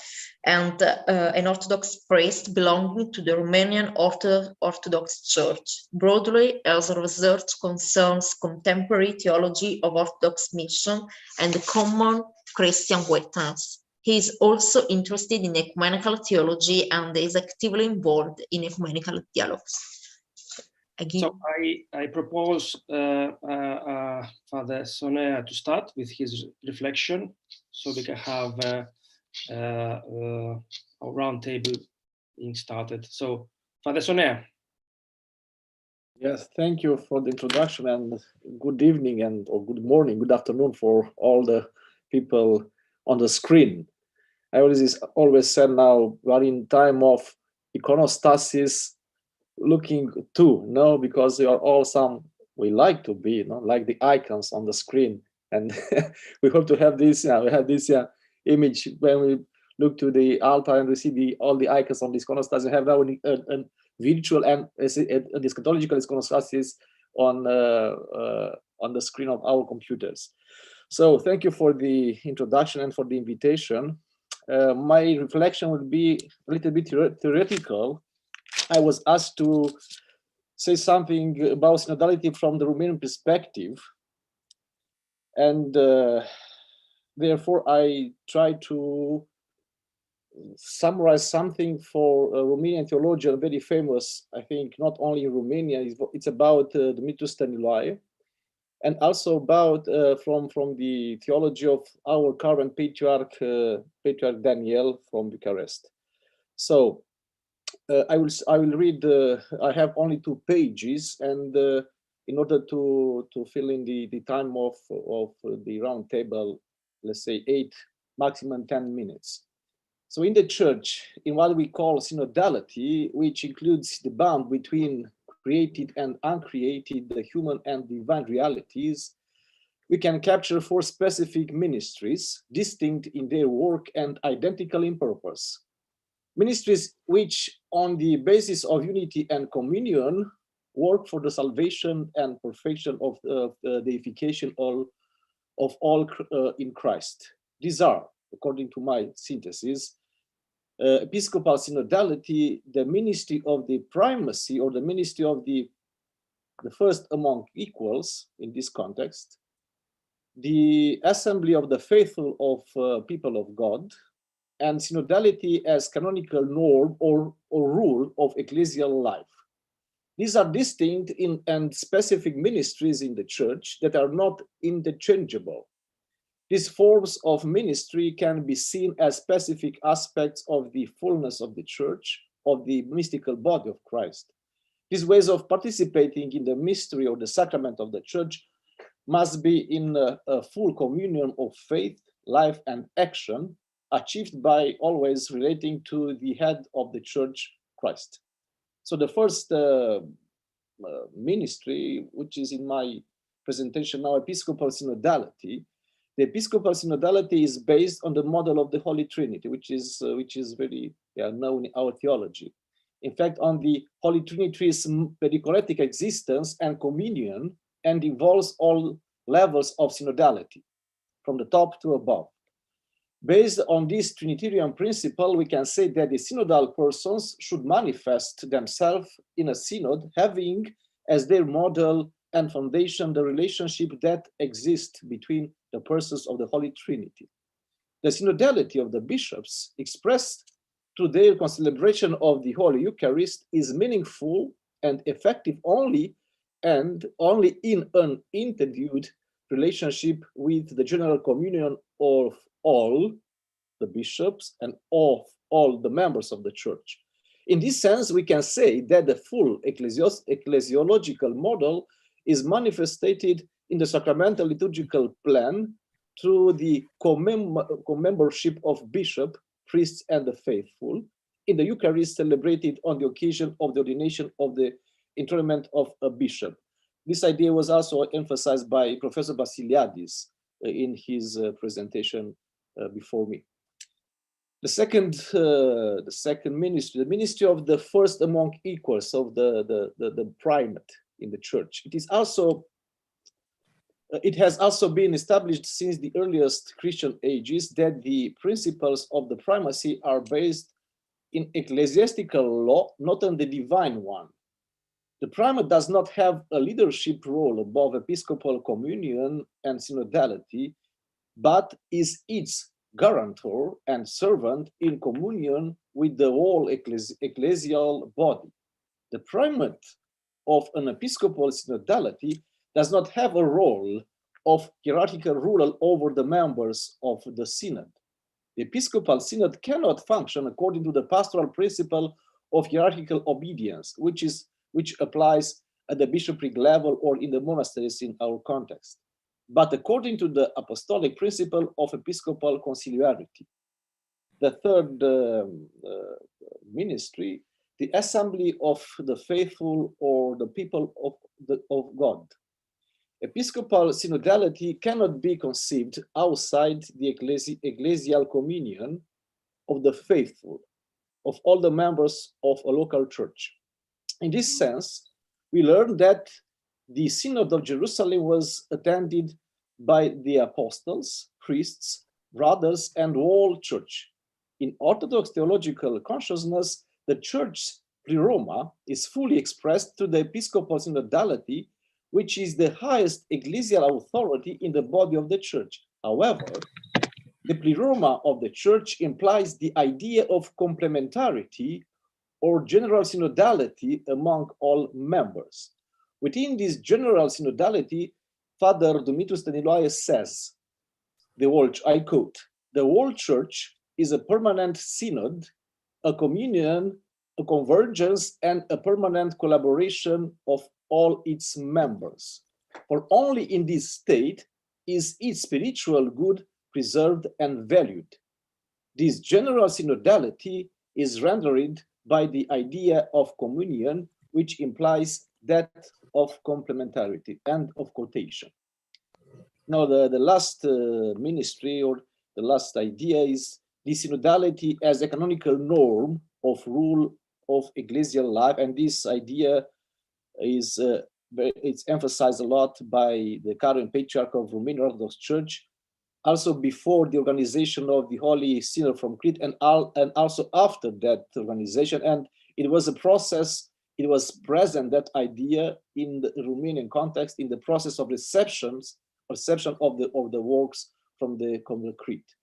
and an Orthodox priest belonging to the Romanian Orthodox Church. Broadly, his research concerns contemporary theology of Orthodox mission and the common Christian witness. He is also interested in ecumenical theology and is actively involved in ecumenical dialogues. So I propose Father Sonea to start with his reflection, so we can have a round table being started. So, Father Sonea. Yes, thank you for the introduction, and good evening or good morning, good afternoon for all the people on the screen. I always said now we are in time of iconostasis, looking to, no, because we are all we like to be, like the icons on the screen, and we hope to have this. We have this image when we look to the altar and we see all the icons on this iconostasis. We have now a virtual and this eschatological iconostasis on the screen of our computers. So thank you for the introduction and for the invitation. My reflection would be a little bit theoretical. I was asked to say something about synodality from the Romanian perspective, and therefore I try to summarize something for a Romanian theologian, very famous, I think, not only in Romania. It's about Dimitrios. and also about from the theology of our current patriarch, Patriarch Daniel from Bucharest. So I will read. I have only 2 pages, and in order to fill in the time of the round table, let's say 8, maximum 10 minutes. So in the church, in what we call synodality, which includes the bond between created and uncreated, the human and divine realities, we can capture 4 specific ministries, distinct in their work and identical in purpose. Ministries which, on the basis of unity and communion, work for the salvation and perfection of the deification of all in Christ. These are, according to my synthesis, Episcopal synodality, the ministry of the primacy, or the ministry of the first among equals in this context, the assembly of the faithful of people of God, and synodality as canonical norm or rule of ecclesial life. These are distinct and specific ministries in the church that are not interchangeable. These forms of ministry can be seen as specific aspects of the fullness of the church, of the mystical body of Christ. These ways of participating in the mystery or the sacrament of the church must be in a full communion of faith, life, and action, achieved by always relating to the head of the church, Christ. So the first ministry, which is in my presentation now, Episcopal synodality. The Episcopal synodality is based on the model of the Holy Trinity, which is very known in our theology. In fact, on the Holy Trinity's perichoretic existence and communion, and involves all levels of synodality, from the top to above. Based on this Trinitarian principle, we can say that the synodal persons should manifest themselves in a synod, having as their model and foundation the relationship that exists between the persons of the Holy Trinity. The synodality of the bishops, expressed through their concelebration of the Holy Eucharist, is meaningful and effective only in an interviewed relationship with the general communion of all the bishops and of all the members of the church. In this sense, we can say that the full ecclesiological model is manifested in the sacramental liturgical plan through the commembership of bishop, priests, and the faithful in the Eucharist celebrated on the occasion of the ordination of the enthronement of a bishop. This idea was also emphasized by Professor Vassiliadis in his presentation before me. The second ministry, the ministry of the first among equals, of the primate in the church. It has also been established since the earliest Christian ages that the principles of the primacy are based in ecclesiastical law, not on the divine one. The primate does not have a leadership role above episcopal communion and synodality, but is its guarantor and servant in communion with the whole ecclesial body. The primate of an episcopal synodality does not have a role of hierarchical rule over the members of the synod. The episcopal synod cannot function according to the pastoral principle of hierarchical obedience, which applies at the bishopric level or in the monasteries in our context, but according to the apostolic principle of episcopal conciliarity. The third ministry, the assembly of the faithful or the people of God. Episcopal synodality cannot be conceived outside the ecclesial communion of the faithful, of all the members of a local church. In this sense, we learn that the Synod of Jerusalem was attended by the apostles, priests, brothers, and whole church. In Orthodox theological consciousness, the church's pleroma is fully expressed through the episcopal synodality, which is the highest ecclesial authority in the body of the church. However, the pleroma of the church implies the idea of complementarity or general synodality among all members. Within this general synodality, Father Dimitrios says, I quote, "The world church is a permanent synod, a communion, a convergence, and a permanent collaboration of all its members. For only in this state is its spiritual good preserved and valued. This general synodality is rendered by the idea of communion, which implies that of complementarity." End of quotation. Now, the last ministry or the last idea is the synodality as a canonical norm of rule of ecclesial life, and this idea is it's emphasized a lot by the current Patriarch of Romanian Orthodox Church, also before the organization of the Holy Synod from Crete, and also after that organization. And it was a process. It was present, that idea, in the Romanian context, in the process of reception of the works from the Crete.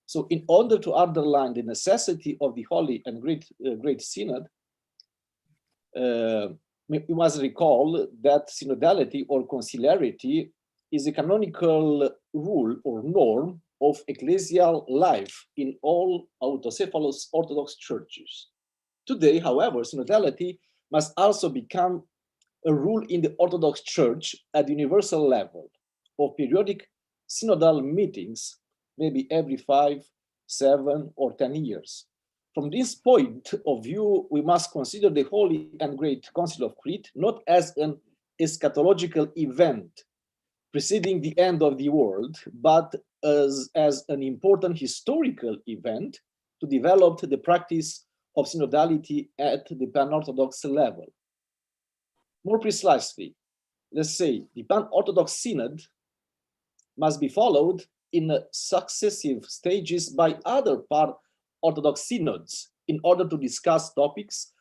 So, in order to underline the necessity of the Holy and Great Synod, we must recall that synodality or conciliarity is a canonical rule or norm of ecclesial life in all autocephalous Orthodox churches. Today, however, synodality must also become a rule in the Orthodox Church at the universal level of periodic synodal meetings, maybe every 5, 7, or 10 years. From this point of view, we must consider the Holy and Great Council of Crete not as an eschatological event preceding the end of the world, but as an important historical event to develop the practice of synodality at the pan-Orthodox level. More precisely, let's say the pan-Orthodox synod must be followed in successive stages by other pan-Orthodox synods in order to discuss topics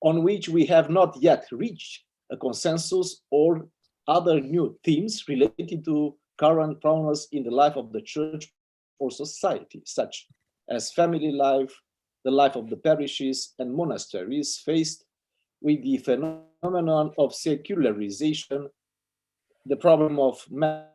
on which we have not yet reached a consensus, or other new themes related to current problems in the life of the church or society, such as family life, the life of the parishes and monasteries faced with the phenomenon of secularization, the problem of migration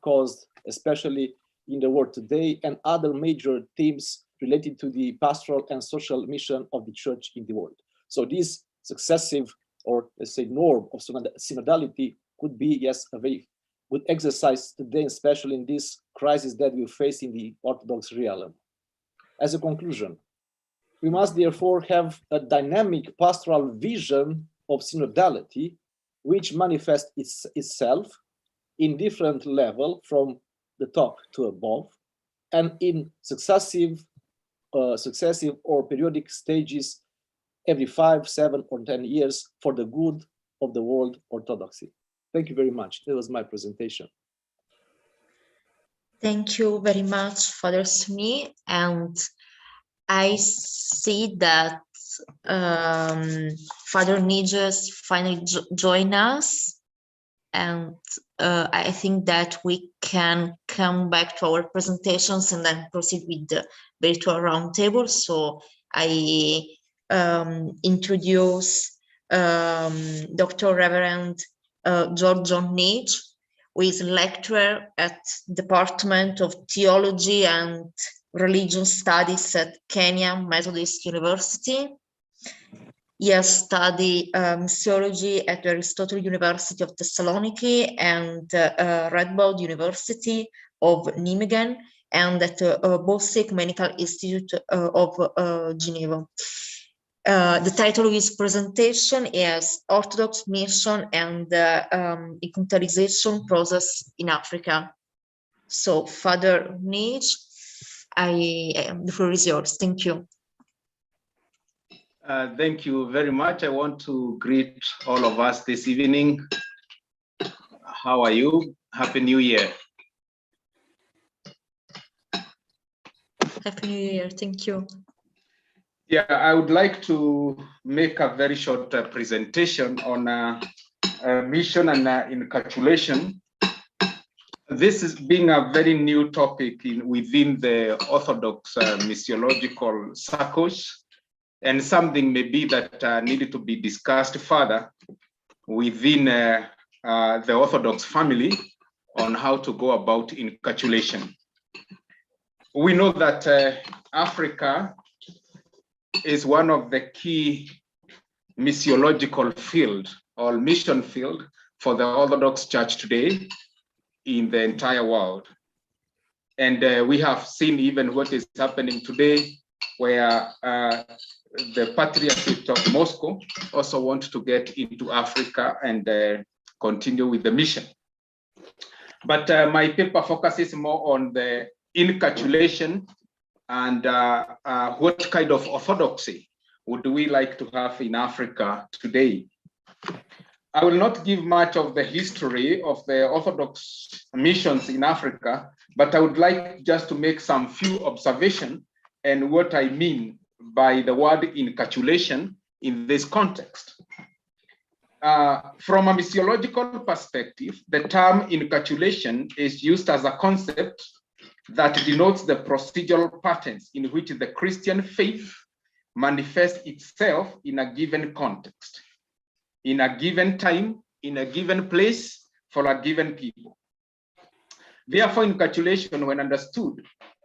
caused especially in the world today, and other major themes related to the pastoral and social mission of the church in the world. So this successive, or let's say, norm of synodality could be, yes, a very good exercise today, especially in this crisis that we face in the Orthodox realm. As a conclusion, we must therefore have a dynamic pastoral vision of synodality, which manifests itself in different levels from the top to above, and in successive or periodic stages every 5, 7, or 10 years for the good of the world orthodoxy. Thank you very much. That was my presentation. Thank you very much, Father Sonea. And I see that Father Ngige finally joined us. And I think that we can come back to our presentations and then proceed with the virtual roundtable. So I introduce Dr. Reverend Ngige John Njoroge, who is a lecturer at Department of Theology and Religious Studies at Kenya Methodist University. He has studied missiology at the Aristotle University of Thessaloniki and Radboud University of Nijmegen, and at Bosek Medical Institute of Geneva. The title of his presentation is Orthodox Mission and Inculturization Process in Africa. So, Father Ngige, the floor is yours. Thank you. Thank you very much. I want to greet all of us this evening. How are you? Happy New Year. Happy New Year. Thank you. Yeah, I would like to make a very short presentation on mission and inculturation. This is being a very new topic within the Orthodox missiological circles, and something maybe that needed to be discussed further within the Orthodox family on how to go about inculturation. We know that Africa is one of the key missiological field or mission field for the Orthodox Church today in the entire world. And we have seen even what is happening today, where the Patriarchate of Moscow also want to get into Africa and continue with the mission. But my paper focuses more on the inculturation and what kind of orthodoxy would we like to have in Africa today. I will not give much of the history of the Orthodox missions in Africa, but I would like just to make some few observations and what I mean by the word inculturation in this context. From a missiological perspective, the term inculturation is used as a concept that denotes the procedural patterns in which the Christian faith manifests itself in a given context, in a given time, in a given place, for a given people. Therefore, inculturation, when understood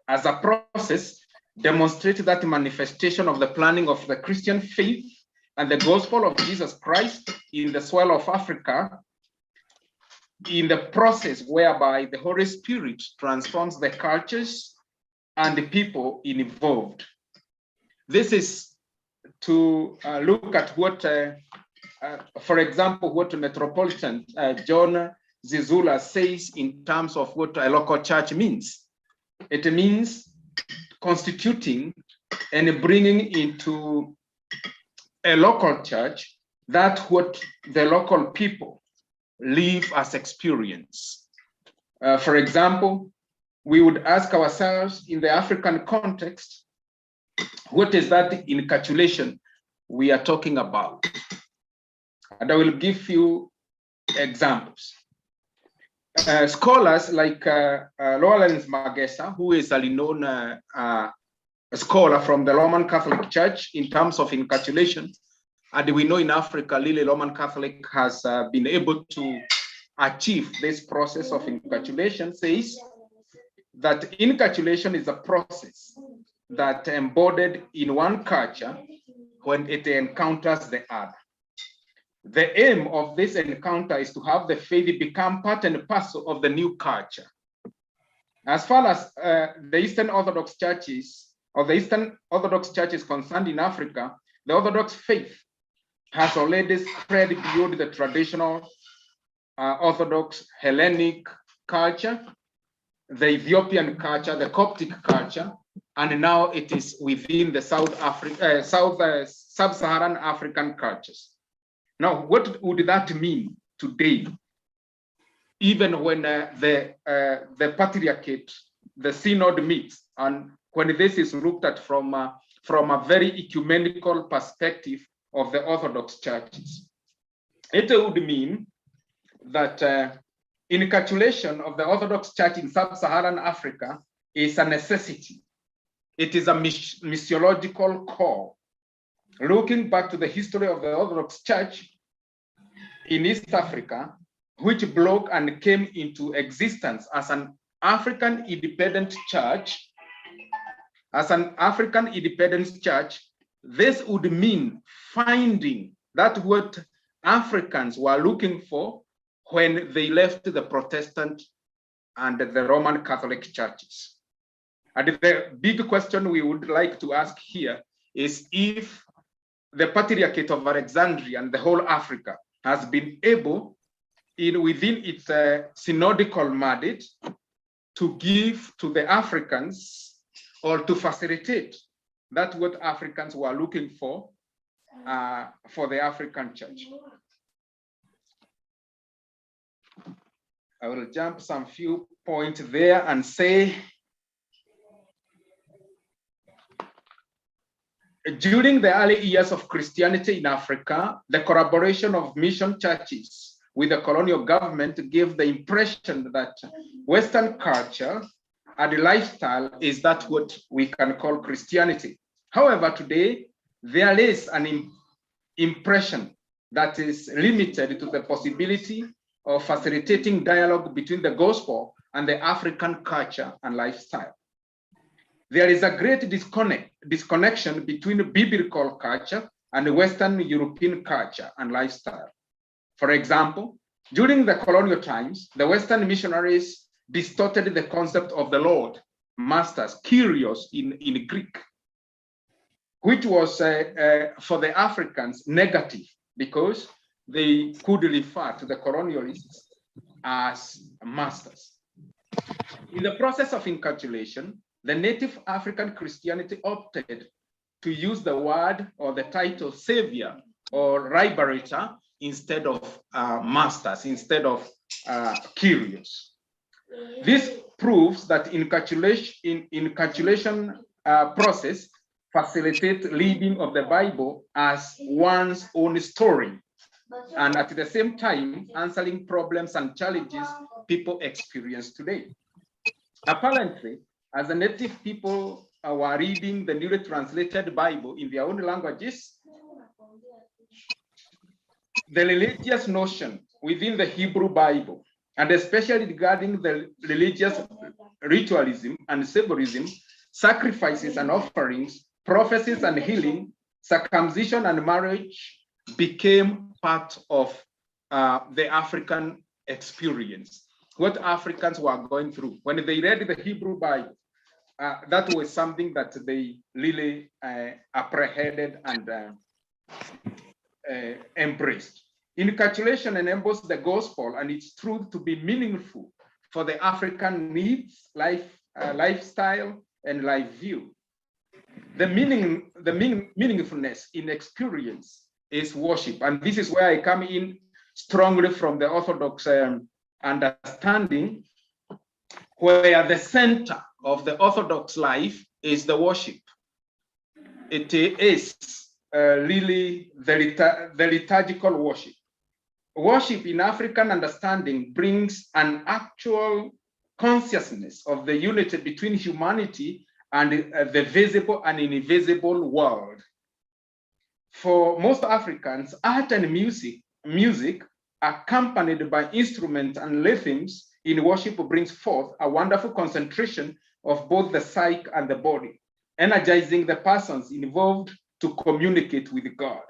as a process, demonstrates that manifestation of the planning of the Christian faith and the gospel of Jesus Christ in the soil of Africa, in the process whereby the Holy Spirit transforms the cultures and the people involved. This is to look at what, for example, what Metropolitan John Zizula says in terms of what a local church means. It means constituting and bringing into a local church that what the local people live as experience. For example, we would ask ourselves in the African context, what is that inculturation we are talking about? And I will give you examples. Scholars like Lawrence Magesa, who is a renowned scholar from the Roman Catholic Church in terms of inculturation, and we know in Africa, really Roman Catholic has been able to achieve this process of inculturation, says that inculturation is a process that embodied in one culture when it encounters the other. The aim of this encounter is to have the faith become part and parcel of the new culture. As far as the Eastern Orthodox churches, or the Eastern Orthodox Church is concerned in Africa, the Orthodox faith has already spread beyond the traditional Orthodox Hellenic culture, the Ethiopian culture, the Coptic culture, and now it is within the Sub-Saharan African cultures. Now, what would that mean today? Even when the Patriarchate, the Synod meets, and when this is looked at from a very ecumenical perspective of the Orthodox churches, it would mean that inculturation of the Orthodox Church in Sub-Saharan Africa is a necessity. It is a missiological call. Looking back to the history of the Orthodox Church in East Africa, which broke and came into existence as an African independent church, this would mean finding that what Africans were looking for when they left the Protestant and the Roman Catholic churches. And the big question we would like to ask here is if the Patriarchate of Alexandria and the whole Africa has been able, within its synodical mandate, to give to the Africans or to facilitate that what Africans were looking for the African church. I will jump some few points there and say, during the early years of Christianity in Africa, the collaboration of mission churches with the colonial government gave the impression that Western culture and lifestyle is that what we can call Christianity. However, today, there is an impression that is limited to the possibility of facilitating dialogue between the gospel and the African culture and lifestyle. There is a great disconnection between biblical culture and Western European culture and lifestyle. For example, during the colonial times, the Western missionaries distorted the concept of the Lord, masters, Kyrios in Greek, which was for the Africans negative because they could refer to the colonialists as masters. In the process of enculturation, the native African Christianity opted to use the word or the title savior or liberator instead of masters, instead of Kyrios. This proves that enculturation process facilitates reading of the Bible as one's own story, and at the same time answering problems and challenges people experience today. Apparently, as the native people were reading the newly translated Bible in their own languages, the religious notion within the Hebrew Bible, and especially regarding the religious ritualism and symbolism, sacrifices and offerings, prophecies and healing, circumcision and marriage became part of the African experience. What Africans were going through. When they read the Hebrew Bible, that was something that they really apprehended and embraced. Enculturation enables the gospel and its truth to be meaningful for the African needs, lifestyle, and life view. The meaningfulness in experience is worship, and this is where I come in strongly from the Orthodox understanding, where the center of the Orthodox life is the worship. It is really the liturgical worship. Worship in African understanding brings an actual consciousness of the unity between humanity and the visible and invisible world. For most Africans, art and music accompanied by instruments and rhythms in worship brings forth a wonderful concentration of both the psyche and the body, energizing the persons involved to communicate with God.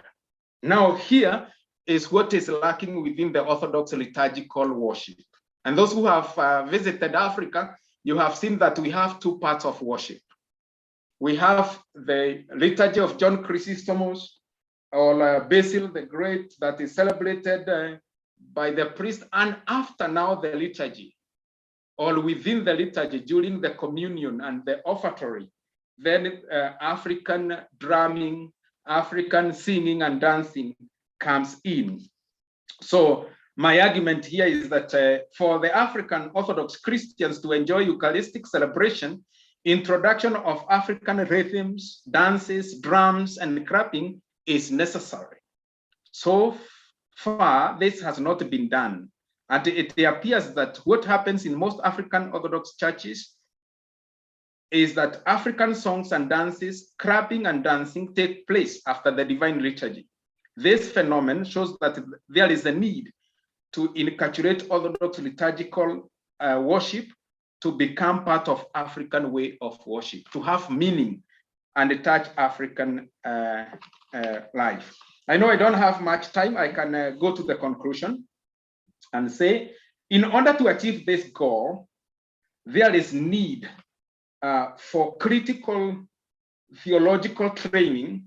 Now, here is what is lacking within the Orthodox liturgical worship. And those who have visited Africa, you have seen that we have two parts of worship. We have the liturgy of John Chrysostomos, or Basil the Great, that is celebrated by the priest, and after now the liturgy, or within the liturgy during the communion and the offertory, then African drumming, African singing and dancing comes in. So my argument here is that for the African Orthodox Christians to enjoy Eucharistic celebration, introduction of African rhythms, dances, drums, and clapping is necessary. So far, this has not been done. And it appears that what happens in most African Orthodox churches is that African songs and dances, clapping and dancing take place after the divine liturgy. This phenomenon shows that there is a need to inculturate Orthodox liturgical worship to become part of African way of worship, to have meaning and touch African life. I know I don't have much time. I can go to the conclusion and say, in order to achieve this goal, there is need for critical theological training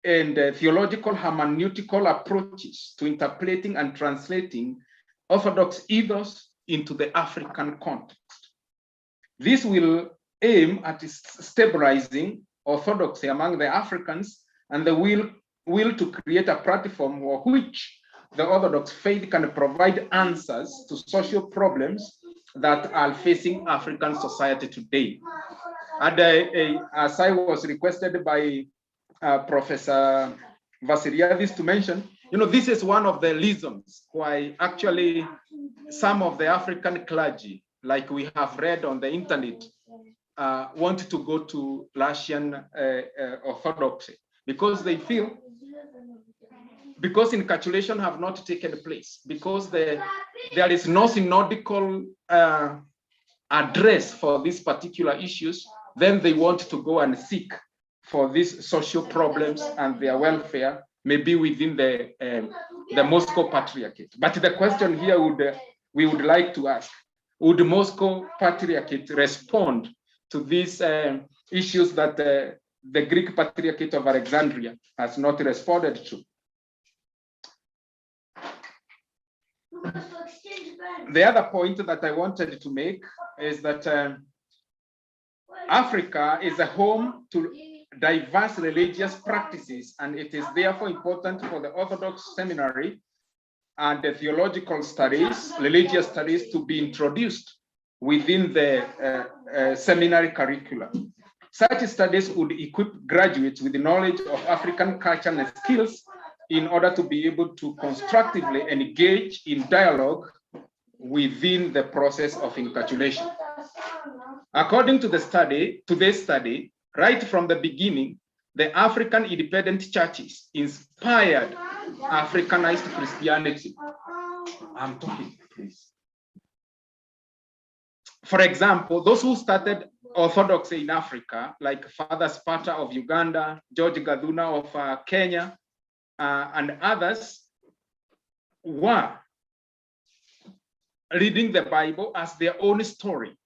and theological hermeneutical approaches to interpreting and translating Orthodox ethos into the African context. This will aim at stabilizing orthodoxy among the Africans and the will to create a platform for which the Orthodox faith can provide answers to social problems that are facing African society today. And as I was requested by Professor Vassiliadis to mention, this is one of the reasons why actually some of the African clergy, like we have read on the internet, want to go to Russian Orthodoxy, because they feel because encapsulation have not taken place, because there is no synodical address for these particular issues, then they want to go and seek for these social problems and their welfare, maybe within the Moscow Patriarchate. But the question here we would like to ask, would the Moscow Patriarchate respond to these issues that the Greek Patriarchate of Alexandria has not responded to? The other point that I wanted to make is that Africa is a home to diverse religious practices, and it is therefore important for the Orthodox seminary and the theological studies, religious studies, to be introduced within the seminary curriculum. Such studies would equip graduates with the knowledge of African culture and skills in order to be able to constructively engage in dialogue within the process of encapsulation. According to today's study, right from the beginning, the African independent churches inspired Africanized Christianity. I'm talking, please. For example, those who started Orthodoxy in Africa, like Father Sparta of Uganda, George Gaduna of Kenya, and others, were reading the Bible as their own story,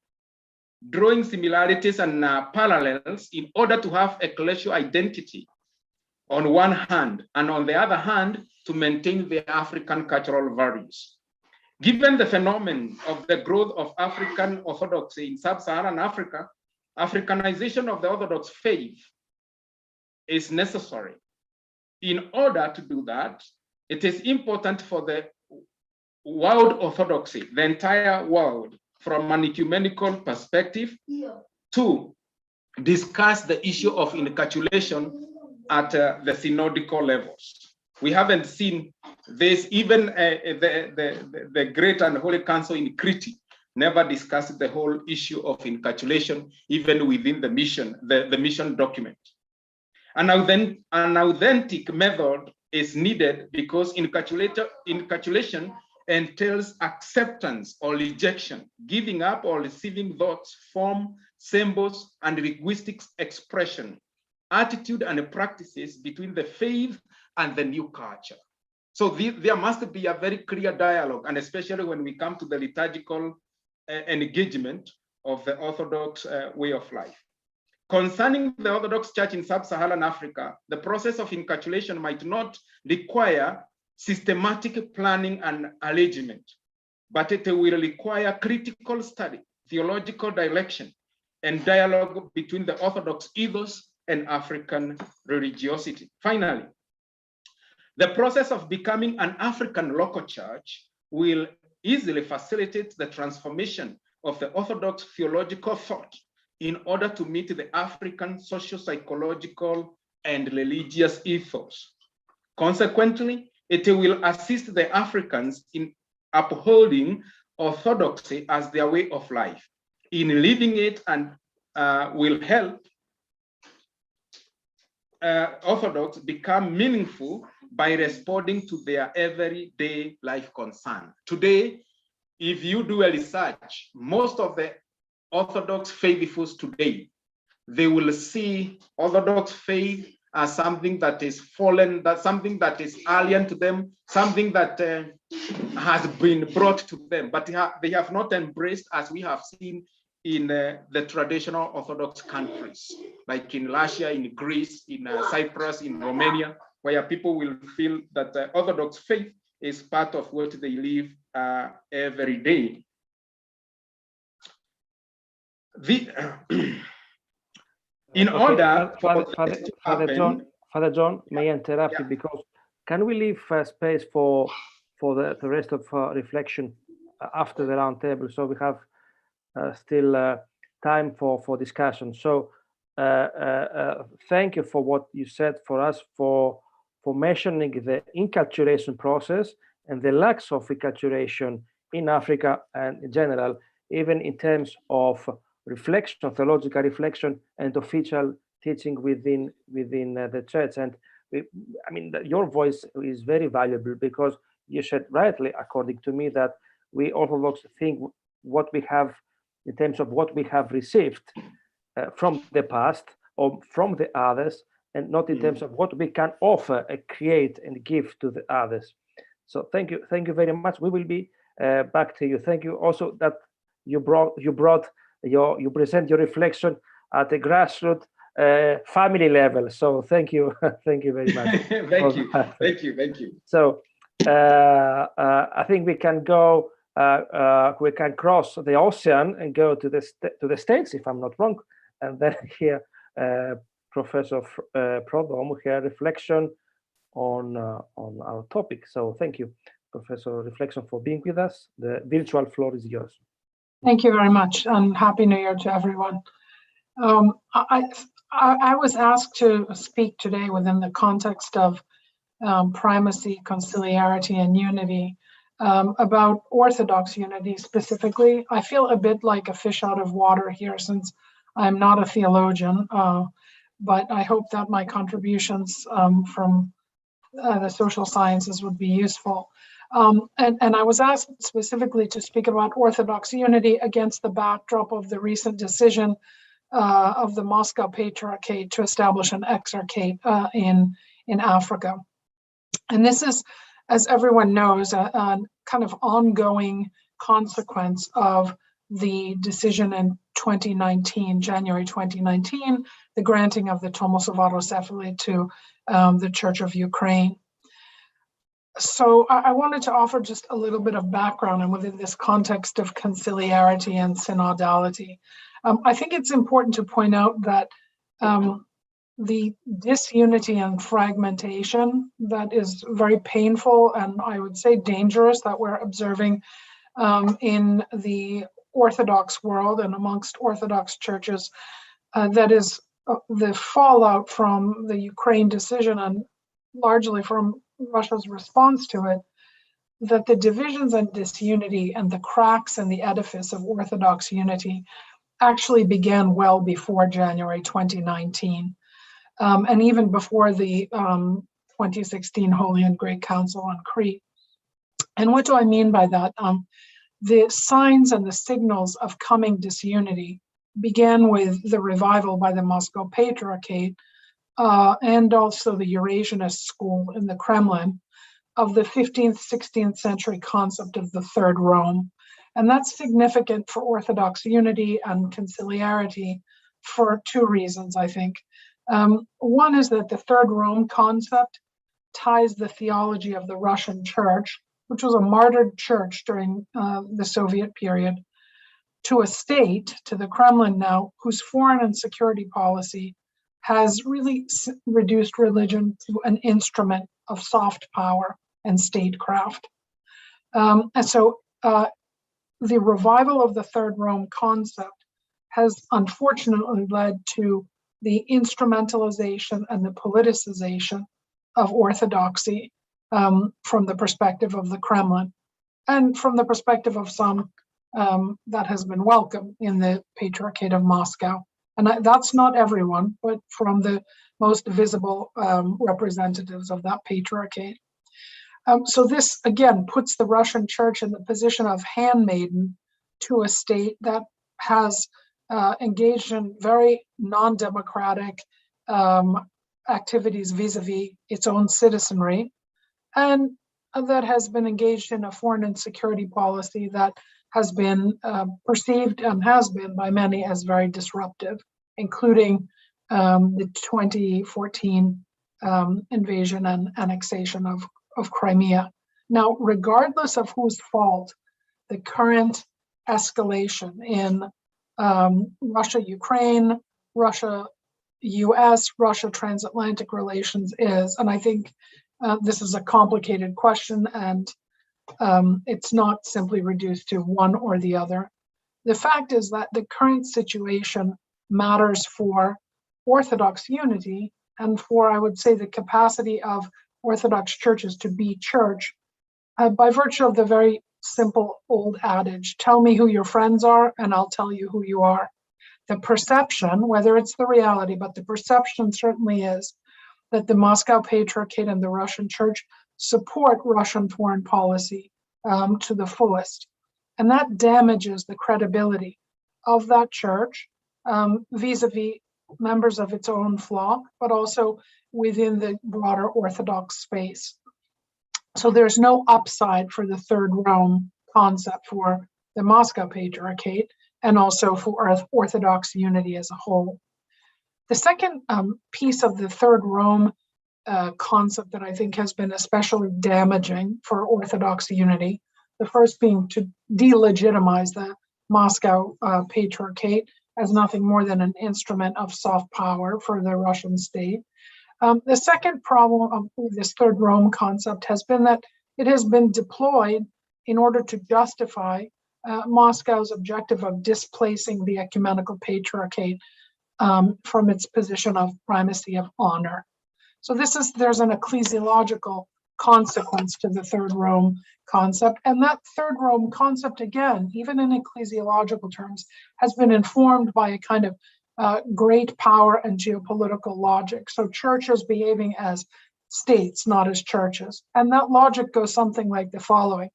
drawing similarities and parallels in order to have ecclesial identity on one hand, and on the other hand, to maintain their African cultural values. Given the phenomenon of the growth of African Orthodoxy in sub-Saharan Africa, Africanization of the Orthodox faith is necessary. In order to do that, it is important for the world Orthodoxy, the entire world, from an ecumenical perspective, to discuss the issue of encapsulation at the synodical levels. We haven't seen this, even the Great and Holy Council in Crete never discussed the whole issue of encapsulation, even within the mission, the mission document. An authentic method is needed because encapsulation entails acceptance or rejection, giving up or receiving thoughts, form, symbols, and linguistic expression, attitude and practices between the faith and the new culture. So there must be a very clear dialogue, and especially when we come to the liturgical engagement of the Orthodox way of life. Concerning the Orthodox Church in sub-Saharan Africa, the process of encapsulation might not require systematic planning and arrangement, but it will require critical study, theological direction, and dialogue between the Orthodox ethos and African religiosity. Finally, the process of becoming an African local church will easily facilitate the transformation of the Orthodox theological thought in order to meet the African socio-psychological and religious ethos. Consequently, it will assist the Africans in upholding orthodoxy as their way of life, in living it, and will help Orthodox become meaningful by responding to their everyday life concern. Today, if you do a research, most of the Orthodox faithfuls today, they will see Orthodox faith as something that is fallen, that something that is alien to them, something that has been brought to them, but they have not embraced, as we have seen in the traditional Orthodox countries, like in Russia, in Greece, in Cyprus, in Romania, where people will feel that Orthodox faith is part of what they live every day. In order for Father John, may I interrupt you, because can we leave space for the rest of reflection after the roundtable? So we have still time for discussion. So thank you for what you said for us, for mentioning the enculturation process and the lack of enculturation in Africa and in general, even in terms of reflection, theological reflection, and official teaching within the church. And I mean, your voice is very valuable, because you said rightly, according to me, that we Orthodox think what we have in terms of what we have received from the past or from the others, and not in terms of what we can offer and create and give to the others. So thank you very much. We will be back to you. Thank you also that you present your reflection at a grassroots family level. So thank you very much. Thank you. So I think we can go. We can cross the ocean and go to the States, if I'm not wrong, and then hear Professor Prodom her reflection on our topic. So thank you, Professor Reflection, for being with us. The virtual floor is yours. Thank you very much, and Happy New Year to everyone. I was asked to speak today within the context of primacy, conciliarity, and unity, about Orthodox unity specifically. I feel a bit like a fish out of water here, since I'm not a theologian, but I hope that my contributions from the social sciences would be useful. And I was asked specifically to speak about Orthodox unity against the backdrop of the recent decision of the Moscow Patriarchate to establish an exarchate in Africa. And this is, as everyone knows, a kind of ongoing consequence of the decision in 2019, January 2019, the granting of the Tomos of Autocephaly to the Church of Ukraine. So I wanted to offer just a little bit of background, and within this context of conciliarity and synodality. I think it's important to point out that the disunity and fragmentation that is very painful and I would say dangerous that we're observing in the Orthodox world and amongst Orthodox churches, that is the fallout from the Ukraine decision and largely from Russia's response to it, that the divisions and disunity and the cracks in the edifice of Orthodox unity actually began well before January 2019, and even before the 2016 Holy and Great Council on Crete. And what do I mean by that? The signs and the signals of coming disunity began with the revival by the Moscow Patriarchate and also the Eurasianist school in the Kremlin of the 15th, 16th century concept of the Third Rome. And that's significant for Orthodox unity and conciliarity for two reasons, I think. One is that the Third Rome concept ties the theology of the Russian Church, which was a martyred church during the Soviet period, to a state, to the Kremlin now, whose foreign and security policy has really reduced religion to an instrument of soft power and statecraft. And so the revival of the Third Rome concept has unfortunately led to the instrumentalization and the politicization of orthodoxy from the perspective of the Kremlin, and from the perspective of some that has been welcome in the Patriarchate of Moscow. And that's not everyone, but from the most visible representatives of that Patriarchate. So this, again, puts the Russian Church in the position of handmaiden to a state that has engaged in very non-democratic activities vis-a-vis its own citizenry, and that has been engaged in a foreign and security policy that has been perceived and has been by many as very disruptive, including the 2014 invasion and annexation of Crimea. Now, regardless of whose fault, the current escalation in Russia-Ukraine, Russia-US, Russia-transatlantic relations is, and I think this is a complicated question, and it's not simply reduced to one or the other. The fact is that the current situation matters for Orthodox unity and for, I would say, the capacity of Orthodox churches to be church by virtue of the very simple old adage, tell me who your friends are and I'll tell you who you are. The perception, whether it's the reality, but the perception certainly is that the Moscow Patriarchate and the Russian Church support Russian foreign policy to the fullest. And that damages the credibility of that church vis-a-vis members of its own flock, but also within the broader Orthodox space. So there's no upside for the Third Rome concept for the Moscow Patriarchate and also for Orthodox unity as a whole. The second piece of the Third Rome concept that I think has been especially damaging for Orthodox unity, the first being to delegitimize the Moscow Patriarchate as nothing more than an instrument of soft power for the Russian state. The second problem of this Third Rome concept has been that it has been deployed in order to justify Moscow's objective of displacing the ecumenical patriarchate from its position of primacy of honor. So there's an ecclesiological consequence to the Third Rome concept. And that Third Rome concept, again, even in ecclesiological terms, has been informed by a kind of great power and geopolitical logic. So churches behaving as states, not as churches. And that logic goes something like the following.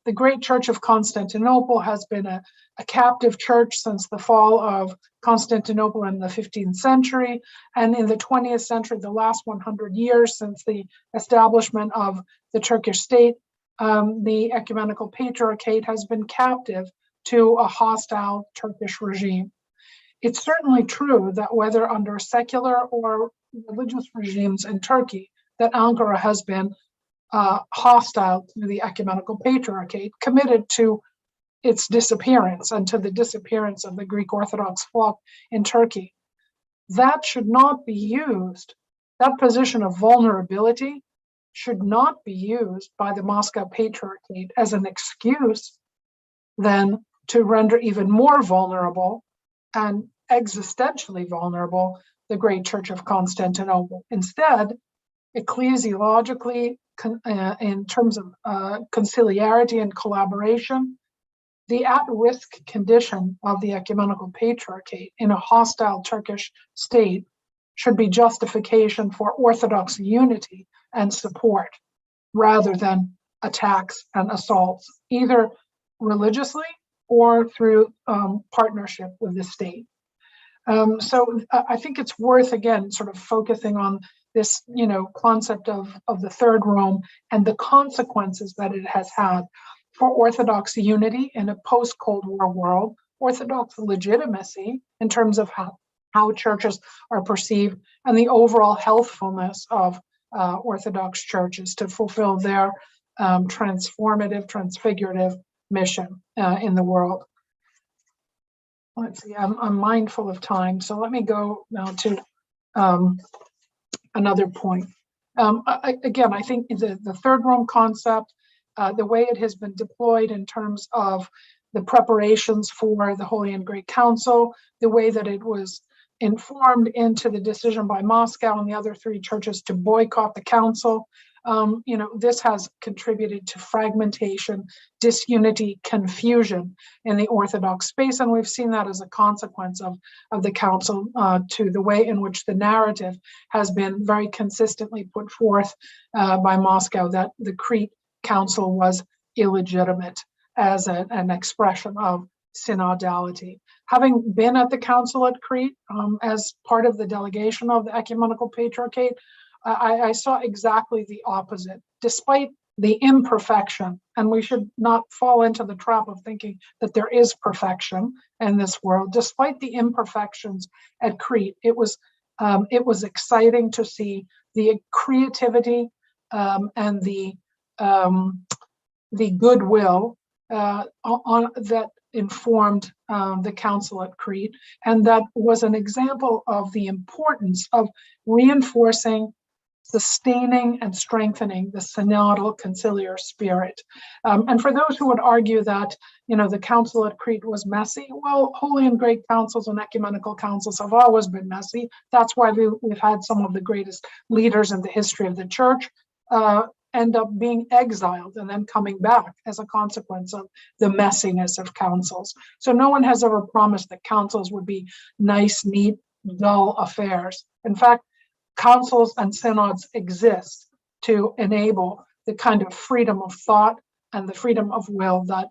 The great Church of Constantinople has been a captive church since the fall of Constantinople in the 15th century. And in the 20th century, the last 100 years since the establishment of the Turkish state, the ecumenical patriarchate has been captive to a hostile Turkish regime. It's certainly true that whether under secular or religious regimes in Turkey, that Ankara has been hostile to the ecumenical patriarchate, committed to its disappearance and to the disappearance of the Greek Orthodox flock in Turkey. That should not be used, that position of vulnerability should not be used by the Moscow Patriarchate as an excuse then to render even more vulnerable and existentially vulnerable the great Church of Constantinople. Instead, ecclesiologically, in terms of conciliarity and collaboration, the at-risk condition of the ecumenical patriarchate in a hostile Turkish state should be justification for Orthodox unity and support, rather than attacks and assaults, either religiously or through partnership with the state. So I think it's worth, again, sort of focusing on this, concept of the Third Rome and the consequences that it has had for Orthodox unity in a post-Cold War world, Orthodox legitimacy in terms of how churches are perceived, and the overall healthfulness of Orthodox churches to fulfill their transformative, transfigurative mission in the world. Let's see, I'm mindful of time, so let me go now to another point. Again, I think the Third Rome concept, the way it has been deployed in terms of the preparations for the Holy and Great Council, the way that it was informed into the decision by Moscow and the other three churches to boycott the council, this has contributed to fragmentation, disunity, confusion in the Orthodox space. And we've seen that as a consequence of the council to the way in which the narrative has been very consistently put forth by Moscow that the Crete Council was illegitimate as an expression of synodality. Having been at the council at Crete as part of the delegation of the Ecumenical Patriarchate, I saw exactly the opposite. Despite the imperfection, and we should not fall into the trap of thinking that there is perfection in this world, despite the imperfections at Crete, it was exciting to see the creativity and the goodwill that informed the council at Crete, and that was an example of the importance of reinforcing, sustaining, and strengthening the synodal conciliar spirit. And for those who would argue that, the council at Crete was messy, well, holy and great councils and ecumenical councils have always been messy. That's why we've had some of the greatest leaders in the history of the church end up being exiled and then coming back as a consequence of the messiness of councils. So no one has ever promised that councils would be nice, neat, dull affairs. In fact, councils and synods exist to enable the kind of freedom of thought and the freedom of will that,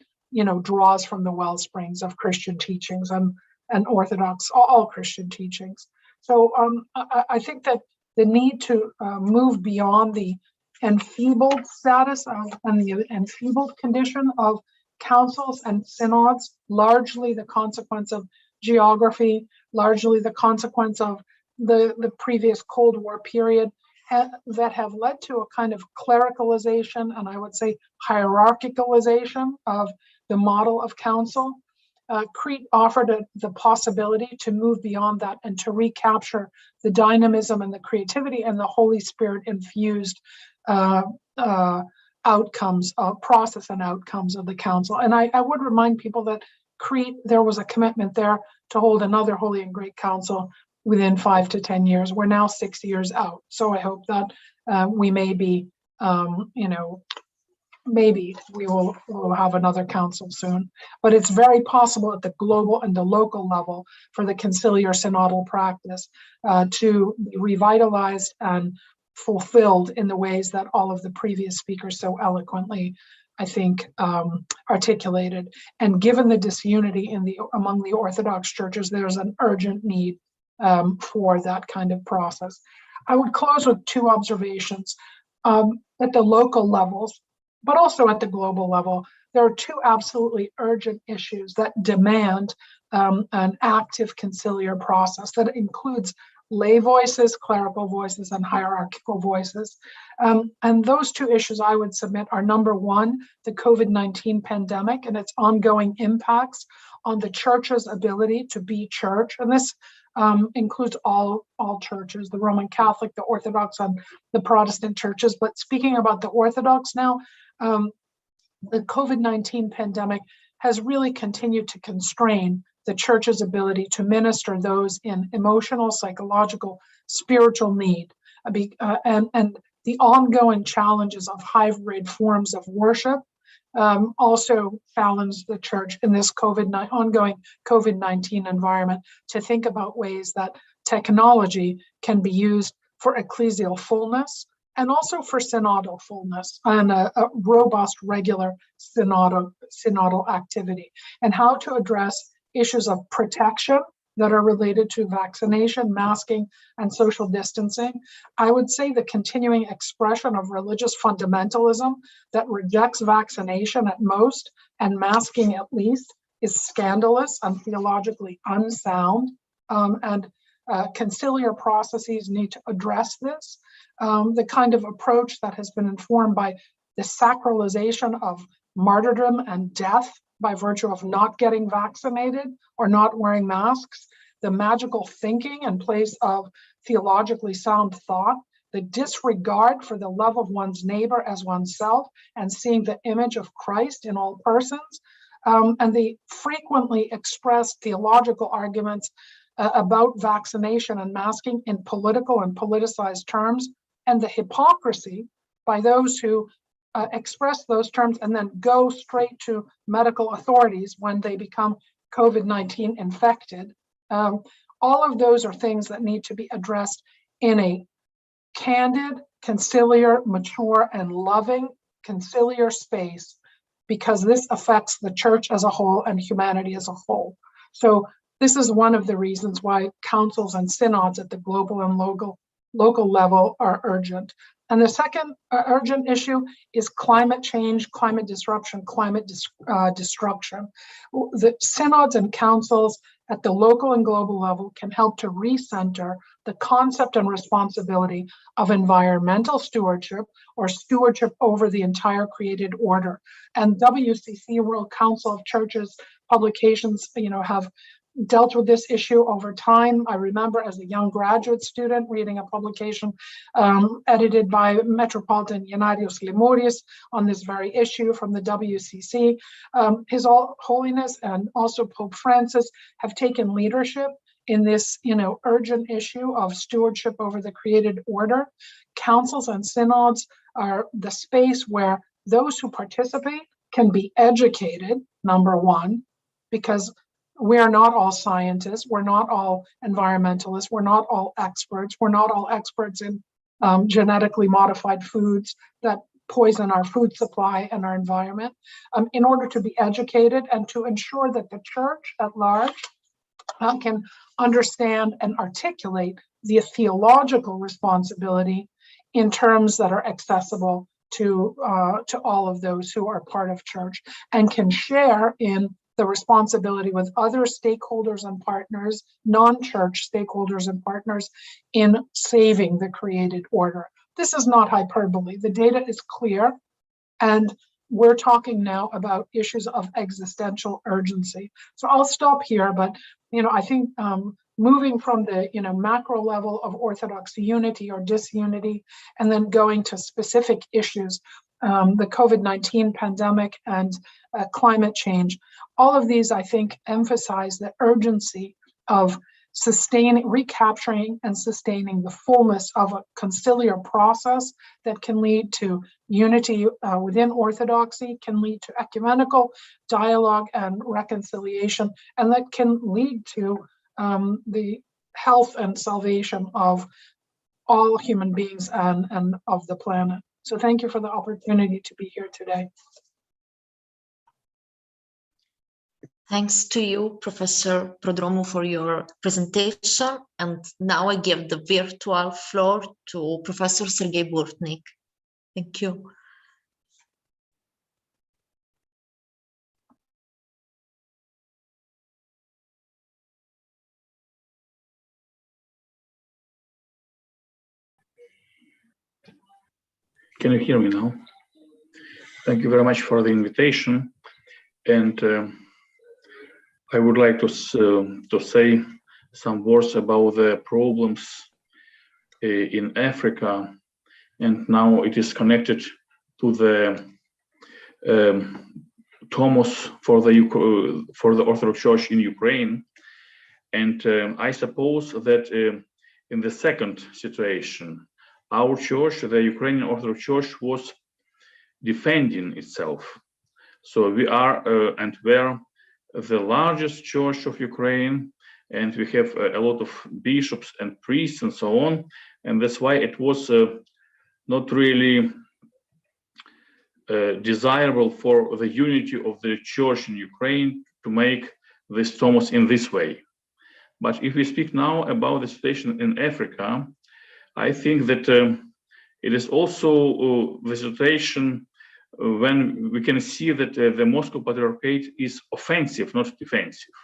draws from the wellsprings of Christian teachings and Orthodox, all Christian teachings. So I think that the need to move beyond the enfeebled status and the enfeebled condition of councils and synods, largely the consequence of geography, largely the consequence of the previous Cold War period, that have led to a kind of clericalization and I would say hierarchicalization of the model of council. Crete offered the possibility to move beyond that and to recapture the dynamism and the creativity and the Holy Spirit infused outcomes, process and outcomes of the council. And I would remind people that Crete, there was a commitment there to hold another Holy and Great Council within 5 to 10 years. We're now 6 years out. So I hope that we may be, maybe we'll have another council soon. But it's very possible at the global and the local level for the conciliar synodal practice to be revitalized and fulfilled in the ways that all of the previous speakers so eloquently, I think, articulated. And given the disunity among the Orthodox churches, there's an urgent need for that kind of process. I would close with 2 observations. At the local levels, but also at the global level, there are 2 absolutely urgent issues that demand an active conciliar process that includes lay voices, clerical voices, and hierarchical voices. And those 2 issues I would submit are, number 1, the COVID-19 pandemic and its ongoing impacts on the church's ability to be church. And this includes all churches, the Roman Catholic, the Orthodox, and the Protestant churches. But speaking about the Orthodox now, the COVID-19 pandemic has really continued to constrain the church's ability to minister those in emotional, psychological, spiritual need, and the ongoing challenges of hybrid forms of worship also challenge the church in this ongoing COVID-19 environment to think about ways that technology can be used for ecclesial fullness and also for synodal fullness and a robust, regular synodal activity, and how to address issues of protection that are related to vaccination, masking, and social distancing. I would say the continuing expression of religious fundamentalism that rejects vaccination at most and masking at least is scandalous and theologically unsound. And conciliar processes need to address this. The kind of approach that has been informed by the sacralization of martyrdom and death by virtue of not getting vaccinated or not wearing masks, the magical thinking in place of theologically sound thought, the disregard for the love of one's neighbor as oneself and seeing the image of Christ in all persons, and the frequently expressed theological arguments about vaccination and masking in political and politicized terms, and the hypocrisy by those who express those terms and then go straight to medical authorities when they become COVID-19 infected. All of those are things that need to be addressed in a candid, conciliar, mature, and loving conciliar space, because this affects the church as a whole and humanity as a whole. So this is one of the reasons why councils and synods at the global and local level are urgent. And the second urgent issue is climate change, climate disruption, climate destruction. The synods and councils at the local and global level can help to recenter the concept and responsibility of environmental stewardship or stewardship over the entire created order. And WCC, World Council of Churches publications, have dealt with this issue over time. I remember as a young graduate student reading a publication edited by Metropolitan Ignatius Lemurius on this very issue from the WCC. His Holiness and also Pope Francis have taken leadership in this, urgent issue of stewardship over the created order. Councils and synods are the space where those who participate can be educated, number one, because we are not all scientists. We're not all environmentalists. We're not all experts. We're not all experts in genetically modified foods that poison our food supply and our environment. In order to be educated and to ensure that the church at large can understand and articulate the theological responsibility in terms that are accessible to all of those who are part of church, and can share in the responsibility with other stakeholders and partners, non-church stakeholders and partners, in saving the created order. This is not hyperbole. The data is clear, and we're talking now about issues of existential urgency. So I'll stop here, but I think moving from the macro level of Orthodox unity or disunity, and then going to specific issues, the COVID-19 pandemic and climate change, all of these, I think, emphasize the urgency of recapturing and sustaining the fullness of a conciliar process that can lead to unity within Orthodoxy, can lead to ecumenical dialogue and reconciliation, and that can lead to the health and salvation of all human beings and of the planet. So thank you for the opportunity to be here today. Thanks to you, Professor Prodromou, for your presentation. And now I give the virtual floor to Professor Sergii Bortnyk. Thank you. Can you hear me now? Thank you very much for the invitation. And I would like to say some words about the problems in Africa, and now it is connected to the Tomos for the Orthodox Church in Ukraine. And I suppose that in the second situation, our church, the Ukrainian Orthodox Church, was defending itself. So we are and were the largest church of Ukraine, and we have a lot of bishops and priests and so on, and that's why it was not really desirable for the unity of the church in Ukraine to make this Tomos in this way. But if we speak now about the situation in Africa, I think that it is also the situation when we can see that the Moscow Patriarchate is offensive, not defensive.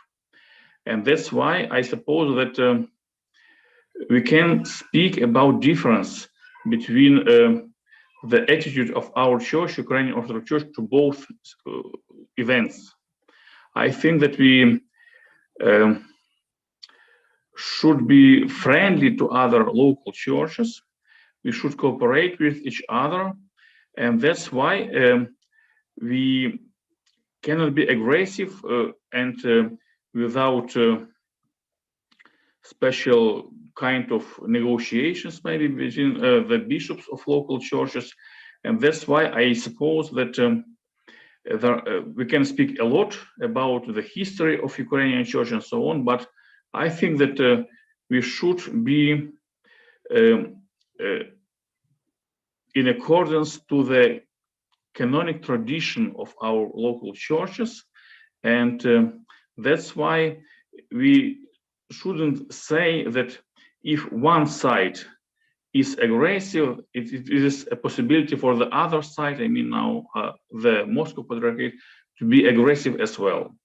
And that's why I suppose that we can speak about difference between the attitude of our church, Ukrainian Orthodox Church, to both events. I think that we should be friendly to other local churches. We should cooperate with each other. And that's why we cannot be aggressive and without special kind of negotiations maybe between the bishops of local churches. And that's why I suppose that we can speak a lot about the history of Ukrainian church and so on, but I think that we should be in accordance to the canonic tradition of our local churches. And that's why we shouldn't say that if one side is aggressive, it is a possibility for the other side, I mean now the Moscow Patriarchate, to be aggressive as well.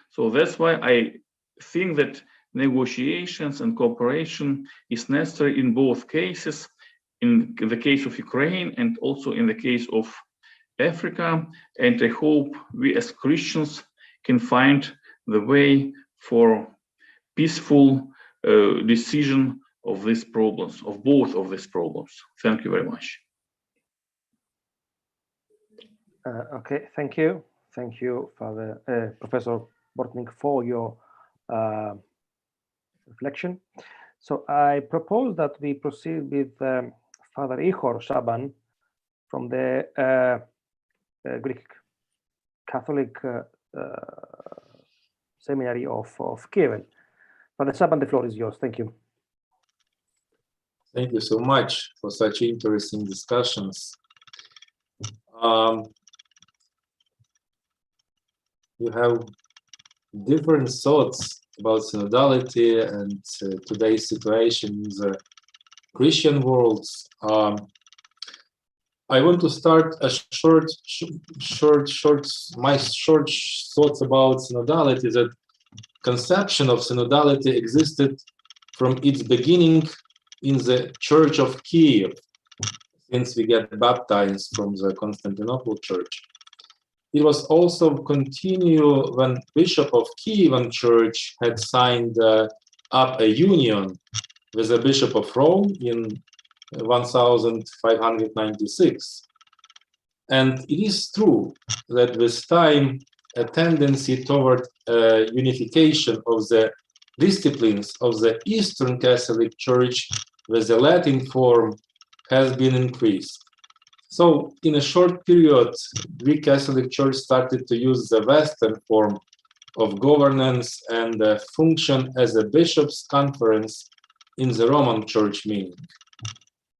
So that's why I think that negotiations and cooperation is necessary in both cases, in the case of Ukraine and also in the case of Africa. And I hope we as Christians can find the way for peaceful decision of these problems, of both of these problems. Thank you very much. Okay, thank you. Thank you, Father Professor Bortnyk, for your reflection. So I propose that we proceed with Father Ihor Shaban from the Greek Catholic Seminary of Kiev. Father Shaban, the floor is yours. Thank you. Thank you so much for such interesting discussions. You have different thoughts about synodality and today's situation in the Christian world. I want to start a short thoughts about synodality. That conception of synodality existed from its beginning in the Church of Kiev, since we get baptized from the Constantinople Church. It was also continued when Bishop of Kievan Church had signed up a union with the Bishop of Rome in 1596. And it is true that with time, a tendency toward unification of the disciplines of the Eastern Catholic Church with the Latin form has been increased. So in a short period, Greek Catholic Church started to use the Western form of governance and function as a bishops' conference in the Roman Church meaning.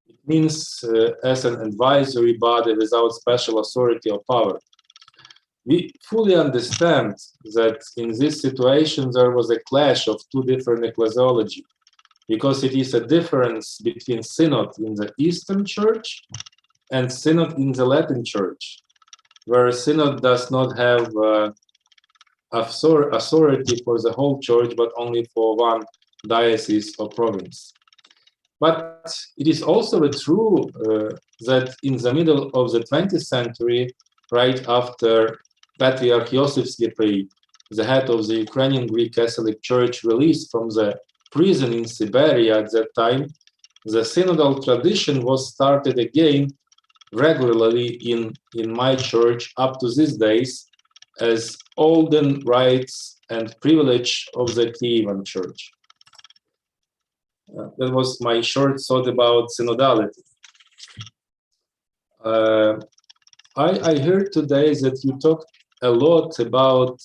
It means as an advisory body without special authority or power. We fully understand that in this situation there was a clash of two different ecclesiology, because it is a difference between synod in the Eastern Church and synod in the Latin Church, where synod does not have authority for the whole church, but only for one diocese or province. But it is also true that in the middle of the 20th century, right after Patriarch Joseph Slepy, the head of the Ukrainian Greek Catholic Church, released from the prison in Siberia at that time, the synodal tradition was started again regularly in my church up to these days as olden rights and privilege of the Kievan Church. That was my short thought about synodality. I heard today that you talked a lot about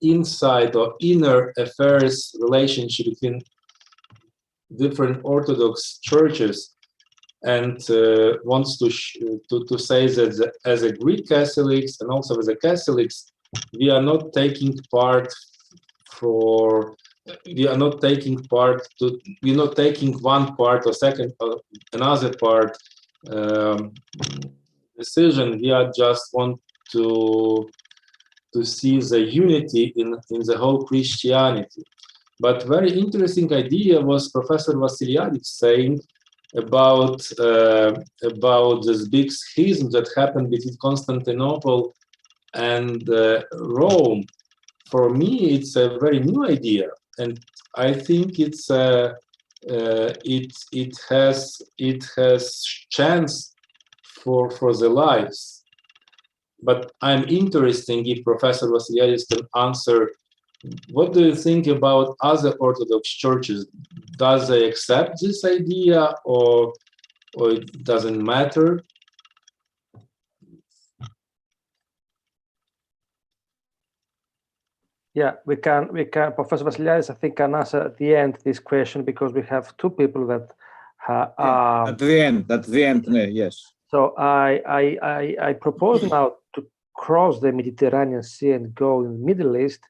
inside or inner affairs relationship between different Orthodox churches, and wants to say that as a Greek Catholics and also as a Catholics, we are not taking part one part or second or another part decision. We are just want to see the unity in the whole Christianity. But very interesting idea was Professor Vassiliadis saying about this big schism that happened between Constantinople and Rome. For me, it's a very new idea, and I think it has chance for the lives. But I'm interested if Professor Vassiliadis can answer, what do you think about other Orthodox churches? Does they accept this idea, or it doesn't matter? Yeah, we can. Professor Vassiliadis, I think, can answer at the end this question, because we have two people that at the end, yes. So I propose now to cross the Mediterranean Sea and go in the Middle East.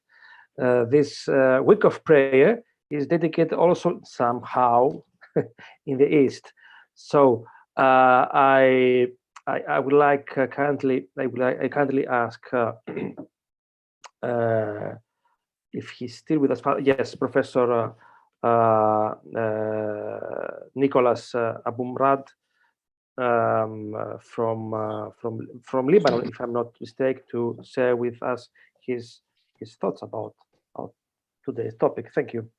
This week of prayer is dedicated also somehow in the East. So I would like kindly ask if he's still with us. Yes, Professor Nicolas Abou Mrad from Lebanon, if I'm not mistaken, to share with us his thoughts about today's topic. Thank you.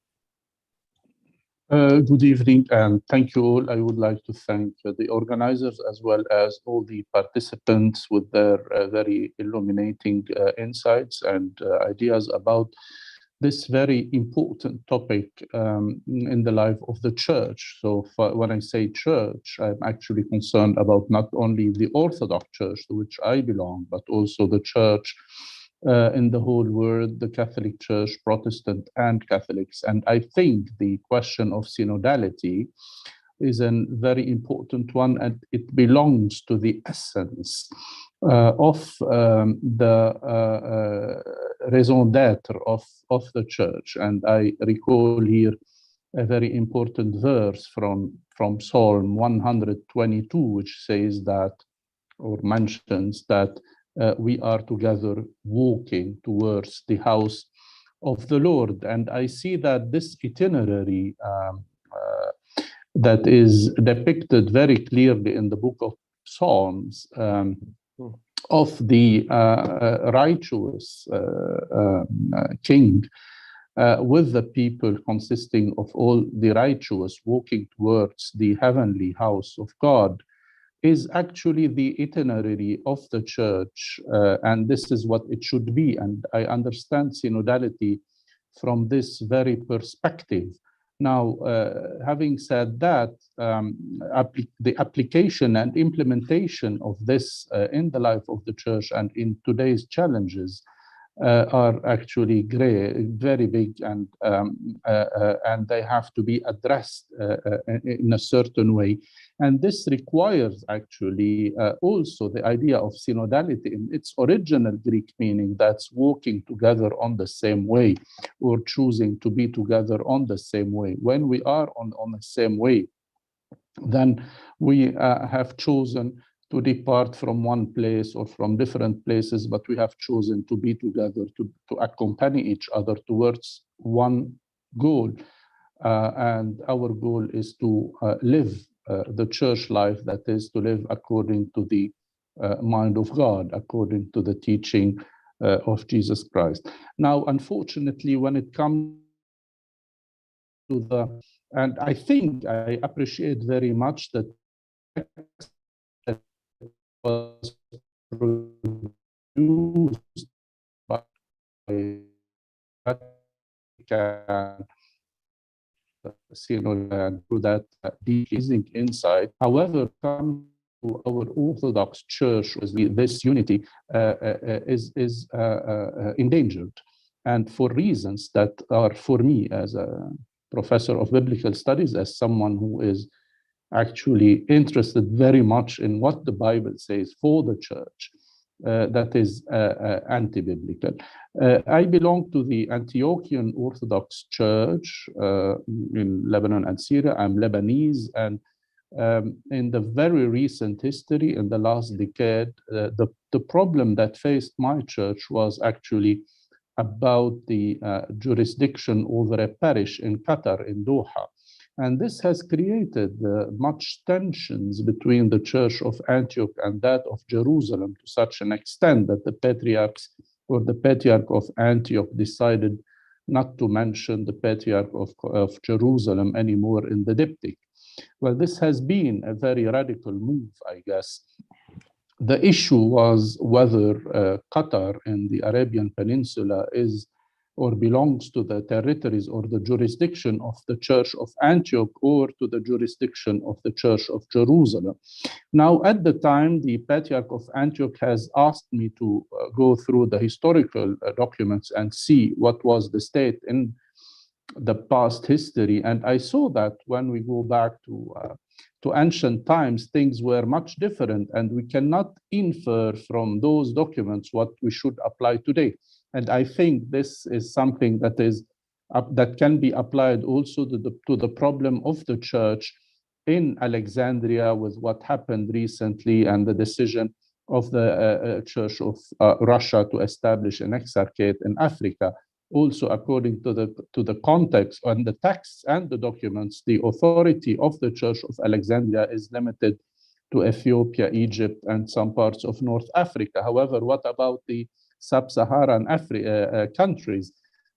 Good evening, and thank you all. I would like to thank the organizers as well as all the participants with their very illuminating insights and ideas about this very important topic in the life of the church. So when I say church, I'm actually concerned about not only the Orthodox Church to which I belong, but also the church in the whole world, the Catholic Church, Protestant and Catholics. And I think the question of synodality is a very important one, and it belongs to the essence of the raison d'etre of the Church. And I recall here a very important verse from Psalm 122, which says that, or mentions that, we are together walking towards the house of the Lord. And I see that this itinerary that is depicted very clearly in the book of Psalms of the righteous king with the people consisting of all the righteous walking towards the heavenly house of God is actually the itinerary of the Church, and this is what it should be. And I understand synodality from this very perspective. Now, having said that, the application and implementation of this in the life of the Church and in today's challenges are actually very big, and they have to be addressed in a certain way. And this requires actually also the idea of synodality in its original Greek meaning, that's walking together on the same way, or choosing to be together on the same way. When we are on the same way, then we have chosen to depart from one place or from different places, but we have chosen to be together, to accompany each other towards one goal. And our goal is to live the church life, that is, to live according to the mind of God, according to the teaching of Jesus Christ. Now, unfortunately, when it comes to the, and I think I appreciate very much that was produced by Vatican and through that decreasing insight. However, come to our Orthodox Church, this unity is endangered, and for reasons that are, for me as a professor of biblical studies, as someone who is actually interested very much in what the Bible says for the Church, that is anti-biblical. I belong to the Antiochian Orthodox Church in Lebanon and Syria. I'm Lebanese, and in the very recent history, in the last decade, the problem that faced my church was actually about the jurisdiction over a parish in Qatar, in Doha. And this has created much tensions between the Church of Antioch and that of Jerusalem, to such an extent that the patriarchs, or the Patriarch of Antioch, decided not to mention the Patriarch of Jerusalem anymore in the diptych. Well, this has been a very radical move, I guess. The issue was whether Qatar in the Arabian Peninsula is or belongs to the territories or the jurisdiction of the Church of Antioch, or to the jurisdiction of the Church of Jerusalem. Now, at the time, the Patriarch of Antioch has asked me to go through the historical documents and see what was the state in the past history. And I saw that when we go back to ancient times, things were much different, and we cannot infer from those documents what we should apply today. And I think this is something that is that can be applied also to the problem of the Church in Alexandria, with what happened recently and the decision of the Church of Russia to establish an exarchate in Africa. Also, according to the context and the texts and the documents, the authority of the Church of Alexandria is limited to Ethiopia, Egypt, and some parts of North Africa. However, what about the sub-Saharan countries?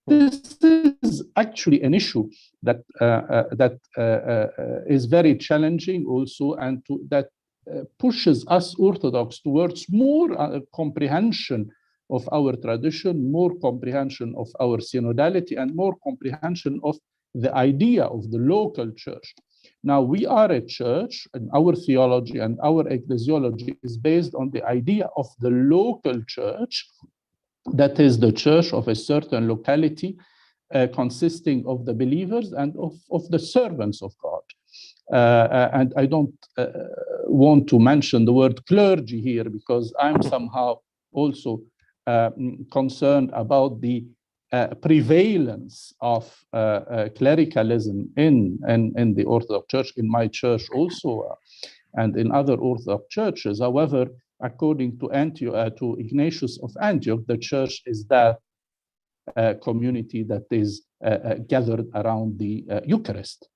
This is actually an issue that is very challenging also, and that pushes us Orthodox towards more comprehension of our tradition, more comprehension of our synodality, and more comprehension of the idea of the local church. Now, we are a church, and our theology and our ecclesiology is based on the idea of the local church, that is the church of a certain locality, consisting of the believers and of the servants of God. And I don't want to mention the word clergy here, because I'm somehow also concerned about the prevalence of clericalism in the Orthodox Church, in my church also, and in other Orthodox churches. However, according to to Ignatius of Antioch, the church is that community that is gathered around the Eucharist.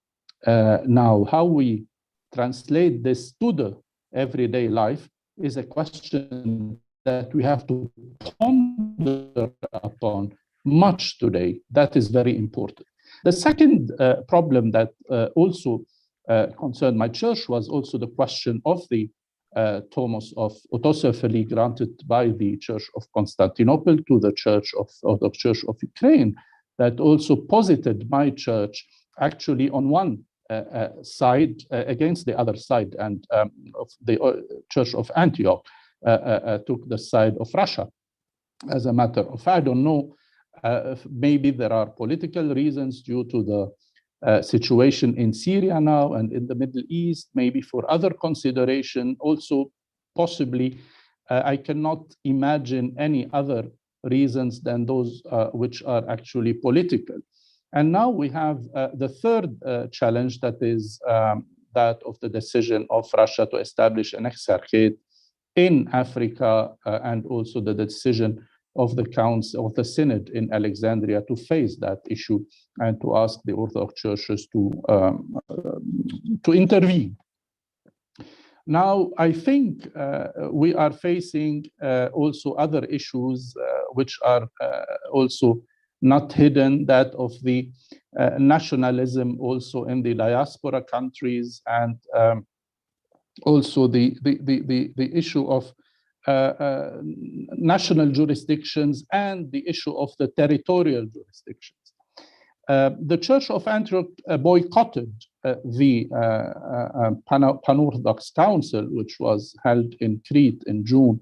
Now, how we translate this to the everyday life is a question that we have to ponder upon much today. That is very important. The second problem that also concerned my church was also the question of the Thomas of Autocephaly granted by the Church of Constantinople to the Church of Orthodox Church of Ukraine, that also posited my church actually on one side against the other side, and of the Church of Antioch took the side of Russia. As a matter of, I don't know, maybe there are political reasons due to the situation in Syria now and in the Middle East, maybe for other consideration, also possibly. I cannot imagine any other reasons than those which are actually political. And now we have the third challenge, that is that of the decision of Russia to establish an exarchate in Africa, and also the decision of the Council of the Synod in Alexandria to face that issue and to ask the Orthodox churches to intervene. Now, I think we are facing also other issues which are also not hidden, that of the nationalism also in the diaspora countries, and also the issue of national jurisdictions and the issue of the territorial jurisdictions. The Church of Antioch boycotted the Pan-Orthodox Council, which was held in Crete in June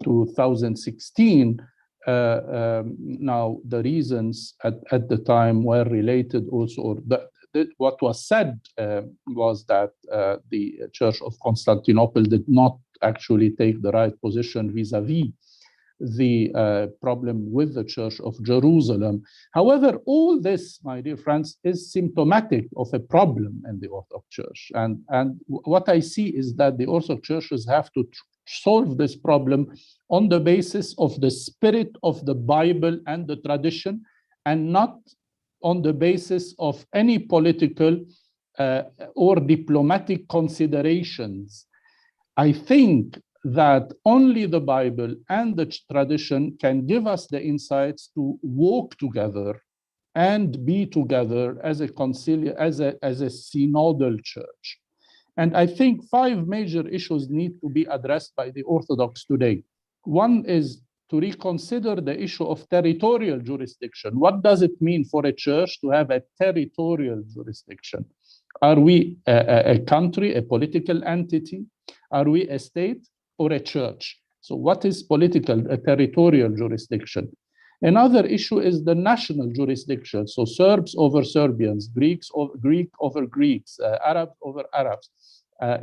2016. Now, the reasons at the time were related also, or what was said was that the Church of Constantinople did not actually take the right position vis-a-vis the problem with the Church of Jerusalem. However, all this, my dear friends, is symptomatic of a problem in the Orthodox Church. And what I see is that the Orthodox churches have to solve this problem on the basis of the spirit of the Bible and the tradition, and not on the basis of any political or diplomatic considerations. I think that only the Bible and the tradition can give us the insights to walk together and be together as a conciliar, as a synodal church. And I think 5 major issues need to be addressed by the Orthodox today. One is to reconsider the issue of territorial jurisdiction. What does it mean for a church to have a territorial jurisdiction? Are we a country, a political entity? Are we a state or a church? So what is a territorial jurisdiction? Another issue is the national jurisdiction. So Serbs over Serbians, Greek over Greeks, Arabs over Arabs.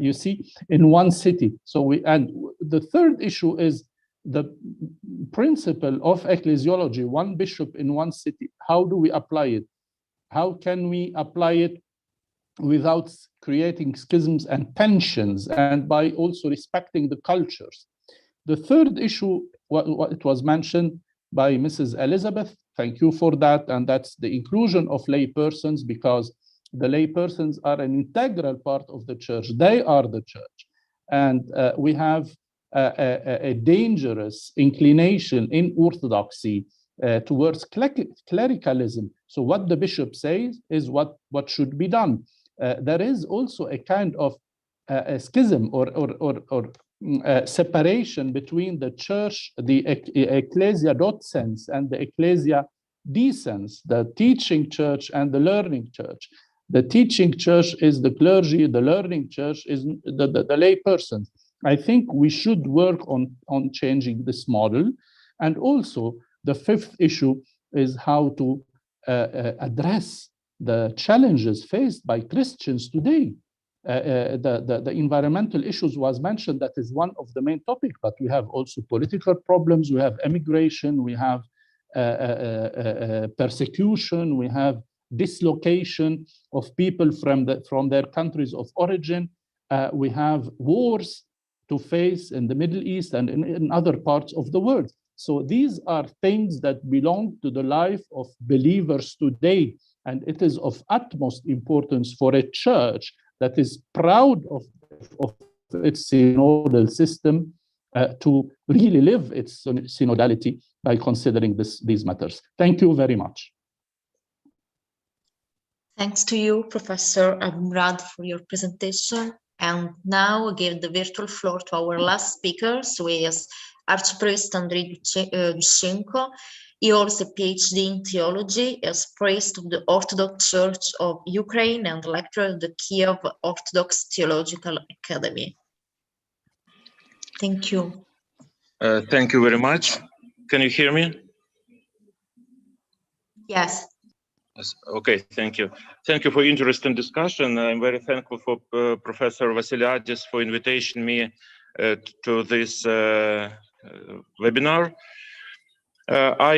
You see, in one city. And the third issue is the principle of ecclesiology, one bishop in one city. How do we apply it? How can we apply it without creating schisms and tensions, and by also respecting the cultures? The third issue, what it was mentioned by Mrs. Elizabeth, thank you for that, and that's the inclusion of lay persons, because the lay persons are an integral part of the church. They are the church. And we have a dangerous inclination in Orthodoxy towards clericalism. So what the bishop says is what should be done. There is also a kind of a schism or separation between the church, the ecclesia docens and the ecclesia decens, the teaching church and the learning church. The teaching church is the clergy, the learning church is the lay persons. I think we should work on changing this model. And also, The fifth issue is how to address the challenges faced by Christians today. The environmental issues was mentioned, that is one of the main topics, but we have also political problems, we have immigration, we have persecution, we have dislocation of people from their countries of origin, we have wars to face in the Middle East and in other parts of the world. So these are things that belong to the life of believers today, and it is of utmost importance for a church that is proud of its synodal system to really live its synodality by considering these matters. Thank you very much. Thanks to you, Professor Abou Mrad, for your presentation. And now I give the virtual floor to our last speaker, who is Archpriest Andriy Dudchenko. He holds a PhD in theology as priest of the Orthodox Church of Ukraine and lecturer at the Kiev Orthodox Theological Academy. Thank you. Thank you very much. Can you hear me? Yes. Yes. Okay, thank you. Thank you for interesting discussion. I'm very thankful for Professor Vassiliadis for inviting me to this webinar. I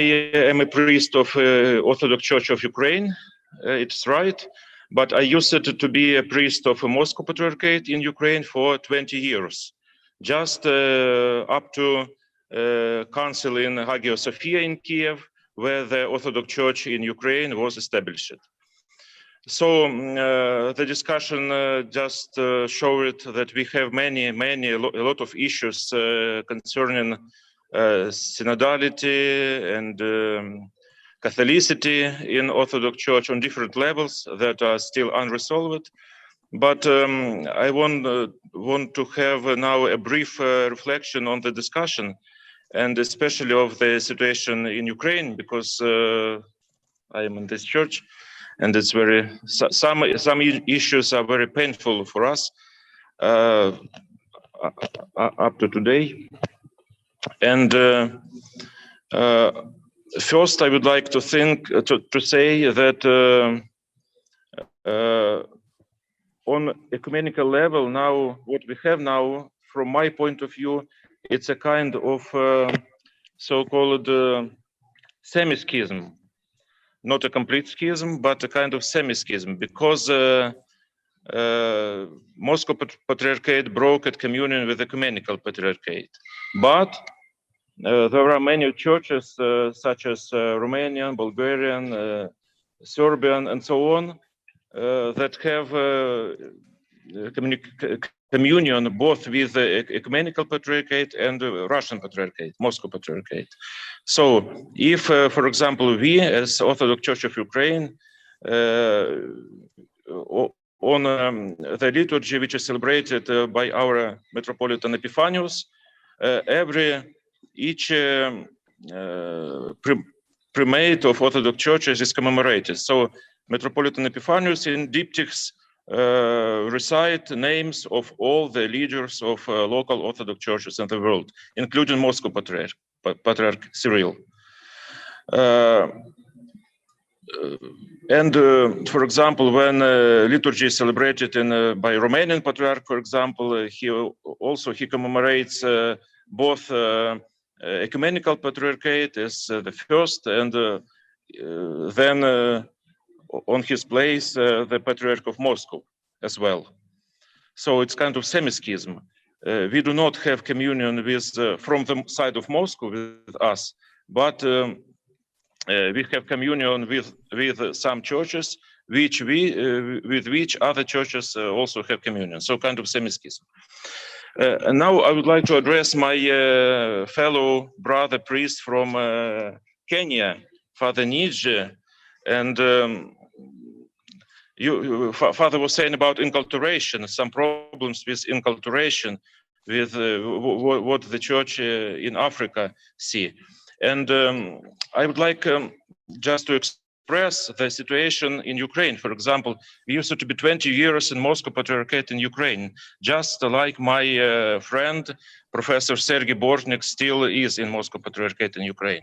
am a priest of Orthodox Church of Ukraine, it's right, but I used to be a priest of a Moscow Patriarchate in Ukraine for 20 years, just up to Council in Hagia Sophia in Kiev, where the Orthodox Church in Ukraine was established. So the discussion just showed that we have a lot of issues concerning synodality and Catholicity in Orthodox Church on different levels that are still unresolved. But I want to have now a brief reflection on the discussion, and especially of the situation in Ukraine, because I am in this church, and it's some issues are very painful for us up to today. And first, I would like to say that on ecumenical level, now what we have now, from my point of view, it's a kind of so-called semi-schism, not a complete schism, but a kind of semi-schism, because Moscow Patriarchate broke at communion with Ecumenical Patriarchate. But there are many churches, such as Romanian, Bulgarian, Serbian, and so on, that have communion both with the Ecumenical Patriarchate and the Russian Patriarchate, Moscow Patriarchate. So if, for example, we as Orthodox Church of Ukraine, on the liturgy which is celebrated by our Metropolitan Epiphanius, each primate of Orthodox churches is commemorated. So Metropolitan Epiphanius in diptychs recite names of all the leaders of local Orthodox churches in the world, including Moscow Patriarch Cyril. And for example, when liturgy is celebrated by Romanian Patriarch, for example, he commemorates both Ecumenical Patriarchate as the first, and then on his place the Patriarch of Moscow as well. So it's kind of semi-schism. We do not have communion with from the side of Moscow with us, but we have communion with some churches, with which other churches also have communion. So kind of semi-schism. And now I would like to address my fellow brother priest from Kenya, Father Ngige, and Father was saying about inculturation, some problems with inculturation, with what the church in Africa see. And I would like just to express the situation in Ukraine. For example, we used to be 20 years in Moscow Patriarchate in Ukraine, just like my friend, Professor Sergii Bortnyk, still is in Moscow Patriarchate in Ukraine.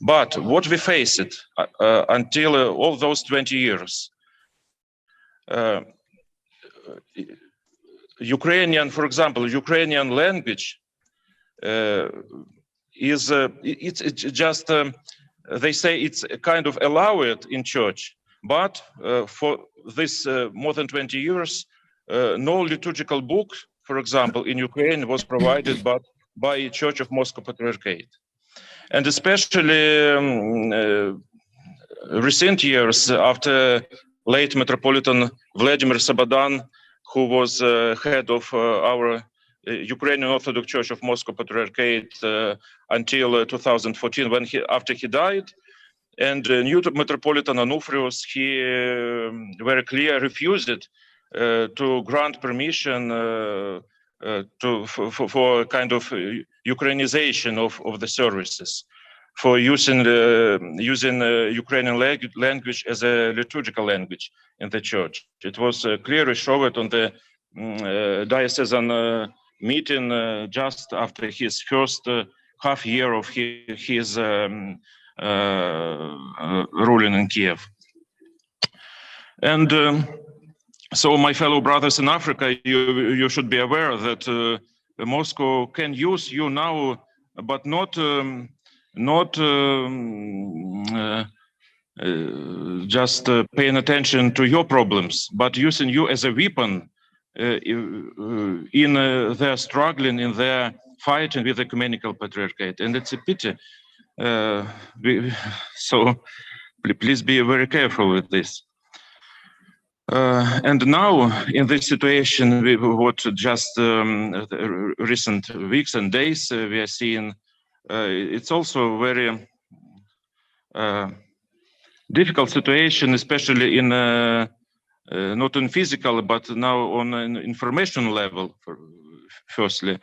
But what we faced until all those 20 years, Ukrainian, for example, Ukrainian language is it's just they say it's kind of allowed in church, but for this more than 20 years, no liturgical book, for example, in Ukraine was provided but by Church of Moscow Patriarchate. And especially recent years after late Metropolitan Vladimir Sabadan, who was head of our Ukrainian Orthodox Church of Moscow Patriarchate until 2014, after he died, and new Metropolitan Onufrios, he very clearly refused to grant permission for kind of Ukrainization of the services, for using Ukrainian language as a liturgical language in the church. It was clearly shown on the diocesan meeting just after his first half year of his ruling in Kiev. And so, my fellow brothers in Africa, you should be aware that Moscow can use you now, but not just paying attention to your problems, but using you as a weapon in their struggling, in their fighting with the ecumenical patriarchate. And it's a pity. So please be very careful with this. And now, in this situation, what just recent weeks and days we are seeing, it's also very difficult situation, especially in not in physical, but now on an information level, firstly,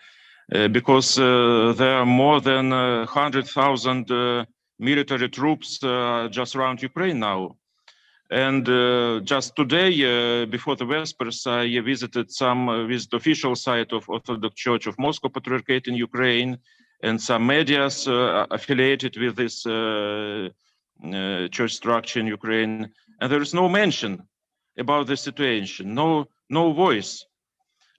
because there are more than 100,000 military troops just around Ukraine now. And just today, before the Vespers, I visited visit official site of Orthodox Church of Moscow Patriarchate in Ukraine, and some medias affiliated with this church structure in Ukraine. And there is no mention about the situation, no voice.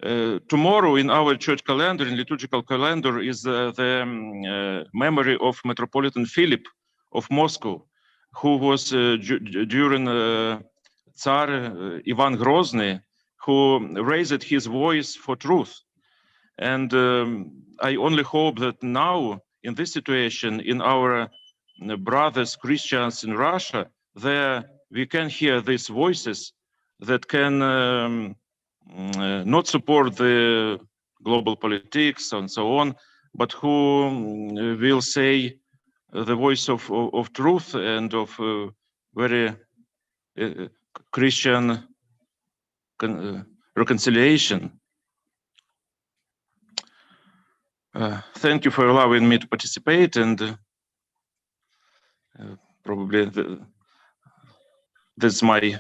Tomorrow in our church calendar, in liturgical calendar, is the memory of Metropolitan Philip of Moscow, who was during Tsar Ivan Grozny, who raised his voice for truth. And I only hope that now, in this situation, in our brothers Christians in Russia, there we can hear these voices that can not support the global politics and so on, but who will say the voice of truth and of very Christian reconciliation. Thank you for allowing me to participate, and probably that's my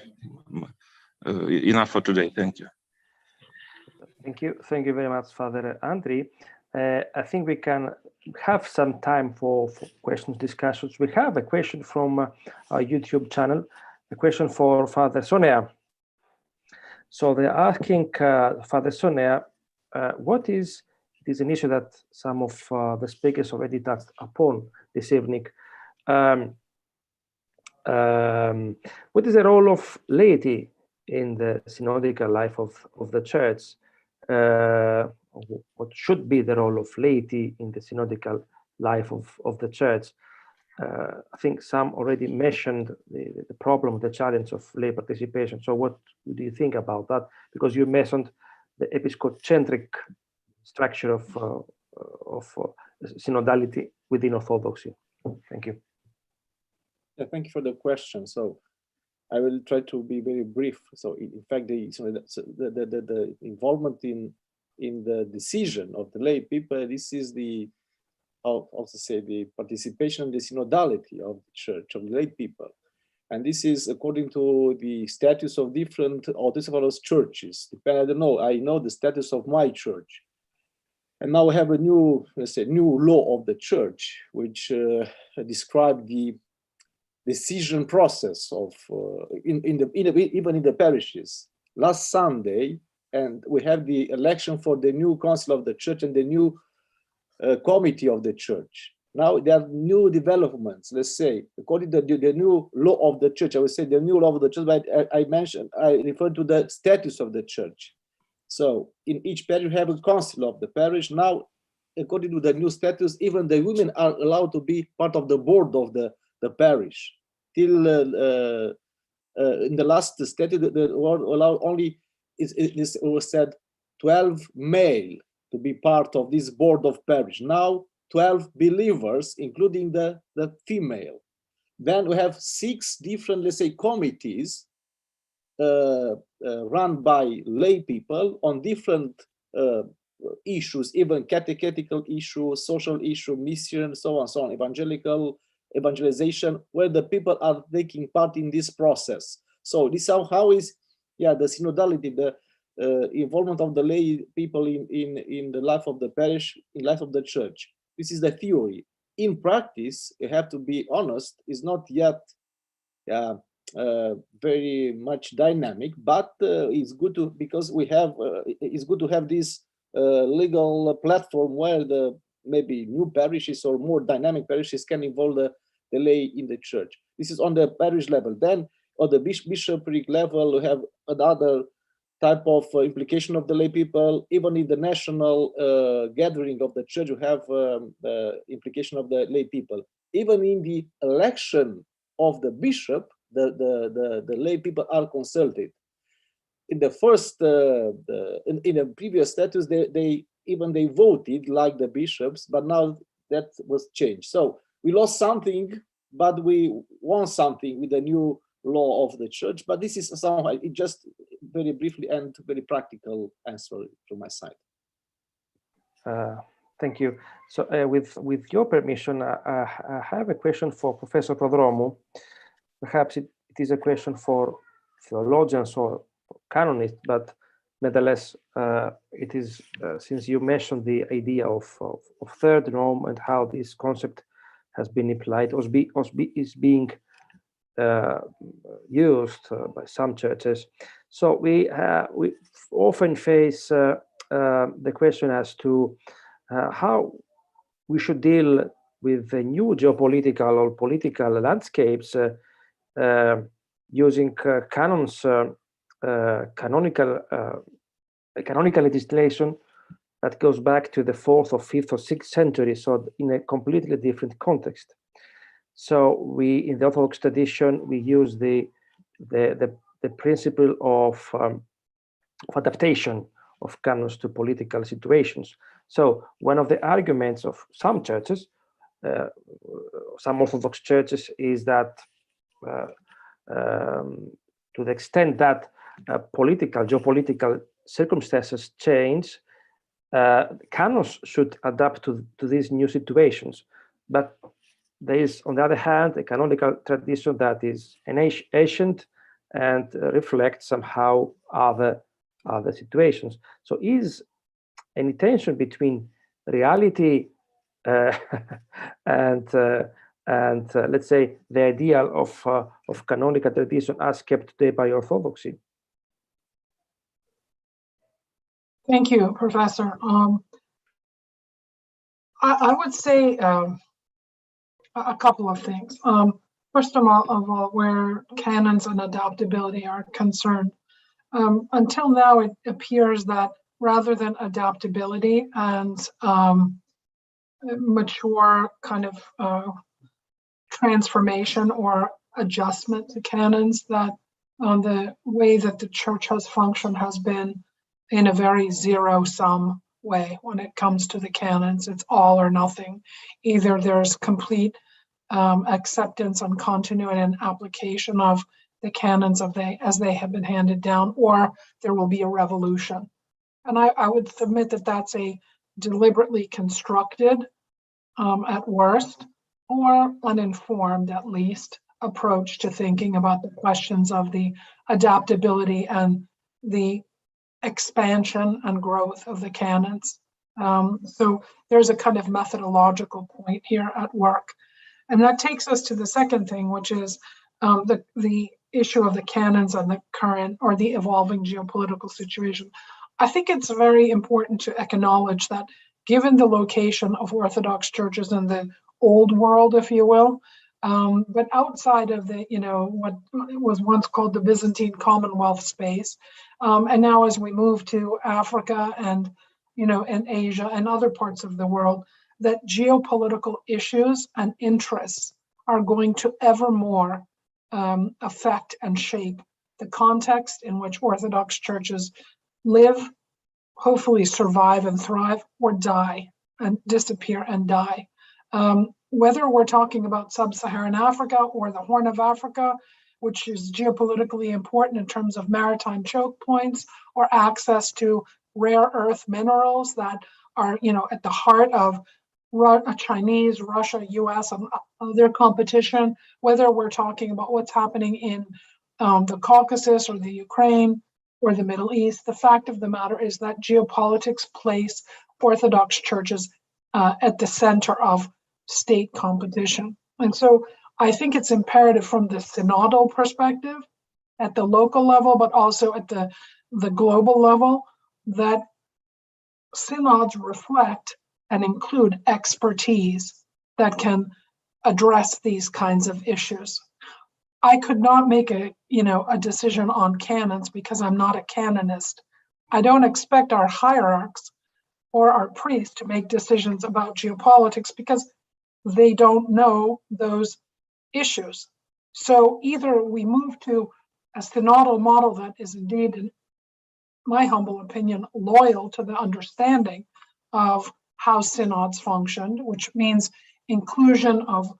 enough for today. Thank you. Thank you very much, Father Andriy. I think we can have some time for questions, discussions. We have a question from our YouTube channel, a question for Father Sonea. So they're asking Father Sonea, what is an issue that some of the speakers already touched upon this evening. What is the role of laity in the synodical life of the church? What should be the role of laity in the synodical life of the church? I think some already mentioned the problem, the challenge of lay participation. So what do you think about that? Because you mentioned the episcopocentric structure of synodality within Orthodoxy. Thank you. Yeah, thank you for the question. So I will try to be very brief. So in fact, the involvement in the decision of the lay people, this is the, I'll also say, the participation in the synodality of the church, of the lay people. And this is according to the status of different Autocephaly churches. I don't know, I know the status of my church. And now we have a new, let's say, new law of the church, which describe the decision process of even in the parishes. Last Sunday, and we have the election for the new council of the church and the new committee of the church. Now there are new developments, let's say, according to the new law of the church. I would say the new law of the church, but I refer to the status of the church. So in each parish, you have a council of the parish. Now, according to the new status, even the women are allowed to be part of the board of the parish. Till in the last statute, the word allowed only, it was said 12 male to be part of this board of parish. Now 12 believers, including the female. Then we have 6 different, let's say, committees run by lay people on different issues, even catechetical issues, social issue, mission, so on, evangelization, where the people are taking part in this process. So this how is, yeah, the synodality, the involvement of the lay people in the life of the parish, in life of the church. This is the theory. In practice, you have to be honest, is not yet very much dynamic, but it's good to, because we have it's good to have this legal platform where the maybe new parishes or more dynamic parishes can involve the lay in the church. This is on the parish level. Then on the bishopric level, we have another type of implication of the lay people. Even in the national gathering of the church, you have the implication of the lay people. Even in the election of the bishop, the lay people are consulted. In the first, in the previous status, they voted like the bishops, but now that was changed. So we lost something, but we won something with the new law of the church. But this is somehow, it just very briefly and very practical answer from my side. Thank you. So with your permission, I have a question for Professor Prodromou. Perhaps it is a question for theologians or canonists, but nevertheless, it is, since you mentioned the idea of third Rome and how this concept has been applied or is being used by some churches. So we often face the question as to how we should deal with the new geopolitical or political landscapes using canons, canonical legislation that goes back to the 4th or 5th or 6th century, so in a completely different context. So we, in the Orthodox tradition, we use the principle of adaptation of canons to political situations. So one of the arguments of some churches, some Orthodox churches, is that to the extent that geopolitical circumstances change, canons should adapt to these new situations. But there is, on the other hand, a canonical tradition that is ancient and reflects somehow other situations. So is any tension between reality and let's say the ideal of canonical tradition as kept today by Orthodoxy? Thank you, Professor. I would say a couple of things. First of all, where canons and adaptability are concerned, until now it appears that rather than adaptability and mature kind of transformation or adjustment to canons, that the way that the church has functioned has been in a very zero-sum way when it comes to the canons. It's all or nothing. Either there's complete acceptance and continuity and application of the canons as they have been handed down, or there will be a revolution. And I would submit that that's a deliberately constructed, at worst, or uninformed at least, approach to thinking about the questions of the adaptability and the expansion and growth of the canons. So there's a kind of methodological point here at work. And that takes us to the second thing, which is the issue of the canons and the current or the evolving geopolitical situation. I think it's very important to acknowledge that given the location of Orthodox churches in the old world, if you will, but outside of the, what was once called the Byzantine Commonwealth space, and now as we move to Africa and, and Asia and other parts of the world, that geopolitical issues and interests are going to ever more affect and shape the context in which Orthodox churches live, hopefully survive and thrive, or die and disappear and die. Whether we're talking about sub-Saharan Africa or the Horn of Africa, which is geopolitically important in terms of maritime choke points or access to rare earth minerals that are, at the heart of Chinese, Russia, US, and other competition, whether we're talking about what's happening in the Caucasus or the Ukraine or the Middle East, the fact of the matter is that geopolitics place Orthodox churches at the center of state competition. And so I think it's imperative from the synodal perspective at the local level, but also at the global level, that synods reflect and include expertise that can address these kinds of issues. I could not make a decision on canons because I'm not a canonist. I don't expect our hierarchs or our priests to make decisions about geopolitics because they don't know those issues. So either we move to a synodal model that is indeed, in my humble opinion, loyal to the understanding of how synods functioned, which means inclusion of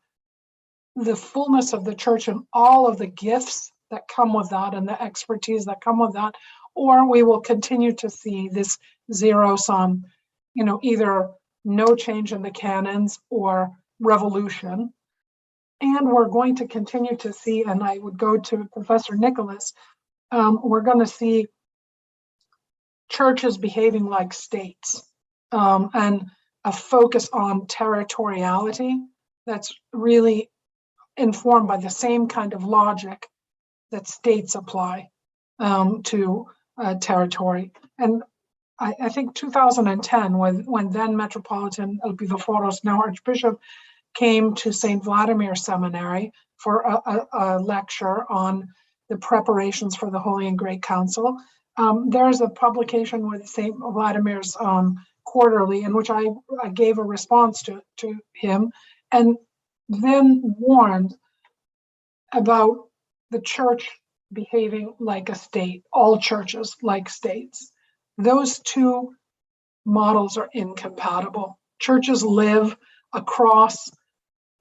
the fullness of the church and all of the gifts that come with that and the expertise that come with that, or we will continue to see this zero-sum, either no change in the canons or revolution. And we're going to continue to see, and I would go to Professor Nicolas, we're going to see churches behaving like states, and a focus on territoriality that's really informed by the same kind of logic that states apply to territory. And I think 2010, when then Metropolitan Elpidophoros, now Archbishop, came to St. Vladimir Seminary for a lecture on the preparations for the Holy and Great Council. There's a publication with St. Vladimir's quarterly in which I gave a response to him, and then warned about the church behaving like a state, all churches like states. Those two models are incompatible. Churches live across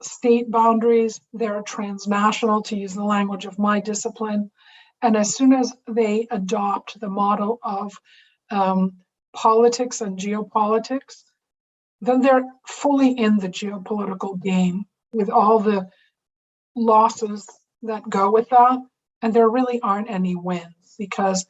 state boundaries. They're transnational, to use the language of my discipline. And as soon as they adopt the model of politics and geopolitics, then they're fully in the geopolitical game with all the losses that go with that. And there really aren't any wins, because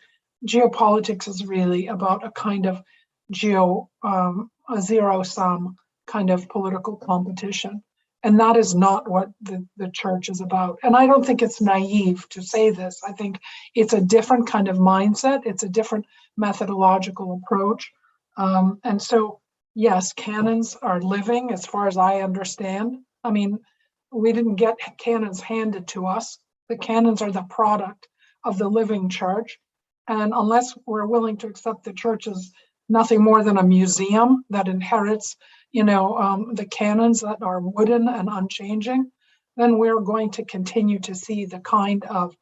geopolitics is really about a kind of a zero-sum kind of political competition. And that is not what the church is about. And I don't think it's naive to say this. I think it's a different kind of mindset. It's a different methodological approach. And so, yes, canons are living as far as I understand. I mean, we didn't get canons handed to us. The canons are the product of the living church. And unless we're willing to accept the church as nothing more than a museum that inherits the canons that are wooden and unchanging, then we're going to continue to see the kind of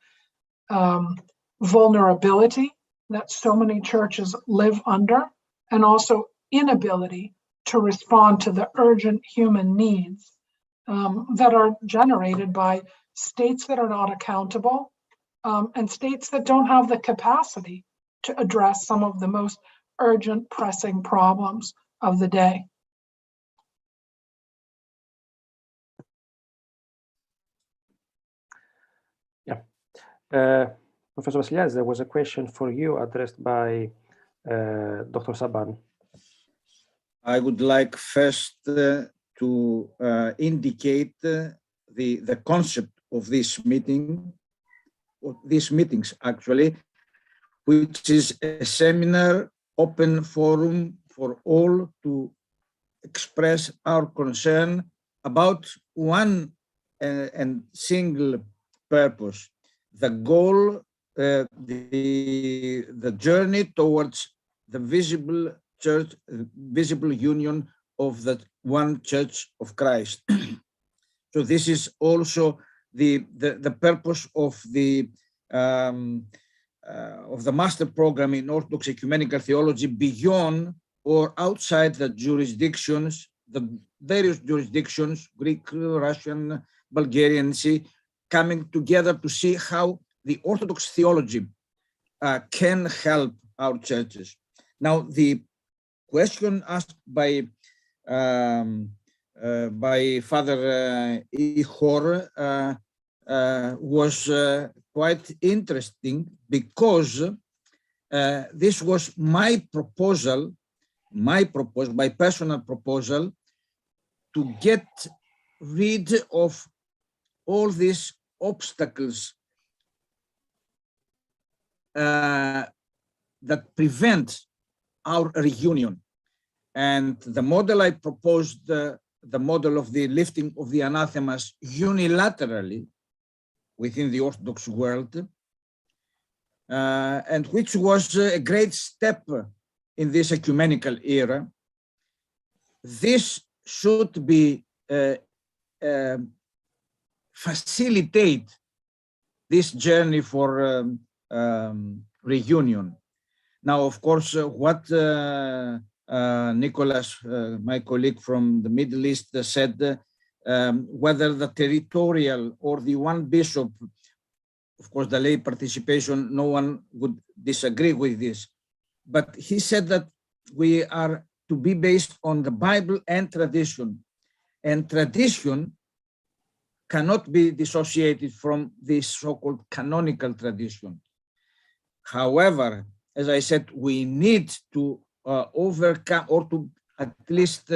vulnerability that so many churches live under, and also inability to respond to the urgent human needs that are generated by states that are not accountable, and states that don't have the capacity to address some of the most urgent, pressing problems of the day. Professor Vassiliadis, there was a question for you addressed by Dr. Shaban. I would like first to indicate the concept of this meeting, or these meetings actually, which is a seminar, open forum for all to express our concern about one and single purpose, the goal, the journey towards the visible church, visible union of the one Church of Christ. So this is also the purpose of the master program in Orthodox ecumenical theology beyond or outside the jurisdictions, the various jurisdictions, Greek, Russian, Bulgarian, coming together to see how the Orthodox theology can help our churches. Now, the question asked by Father Ihor was quite interesting, because this was my personal proposal, to get rid of all these obstacles that prevent our reunion. And the model I proposed, the model of the lifting of the anathemas unilaterally within the Orthodox world, and which was a great step in this ecumenical era. This should be facilitate this journey for reunion. Now, of course, what Nicolas, my colleague from the Middle East, said, whether the territorial or the one bishop, of course, the lay participation, no one would disagree with this. But he said that we are to be based on the Bible and tradition cannot be dissociated from this so-called canonical tradition. However, as I said, we need to overcome, or to at least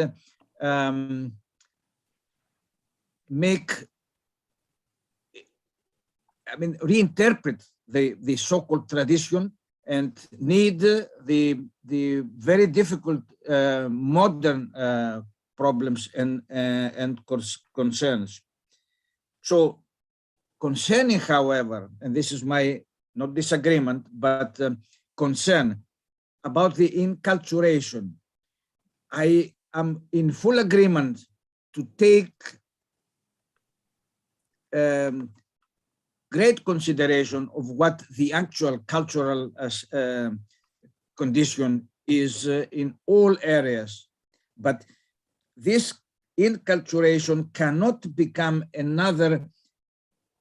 reinterpret the so-called tradition, and need the very difficult modern problems and concerns. So, concerning, however, and this is my not disagreement, but concern about the inculturation, I am in full agreement to take great consideration of what the actual cultural condition is in all areas. But this inculturation cannot become another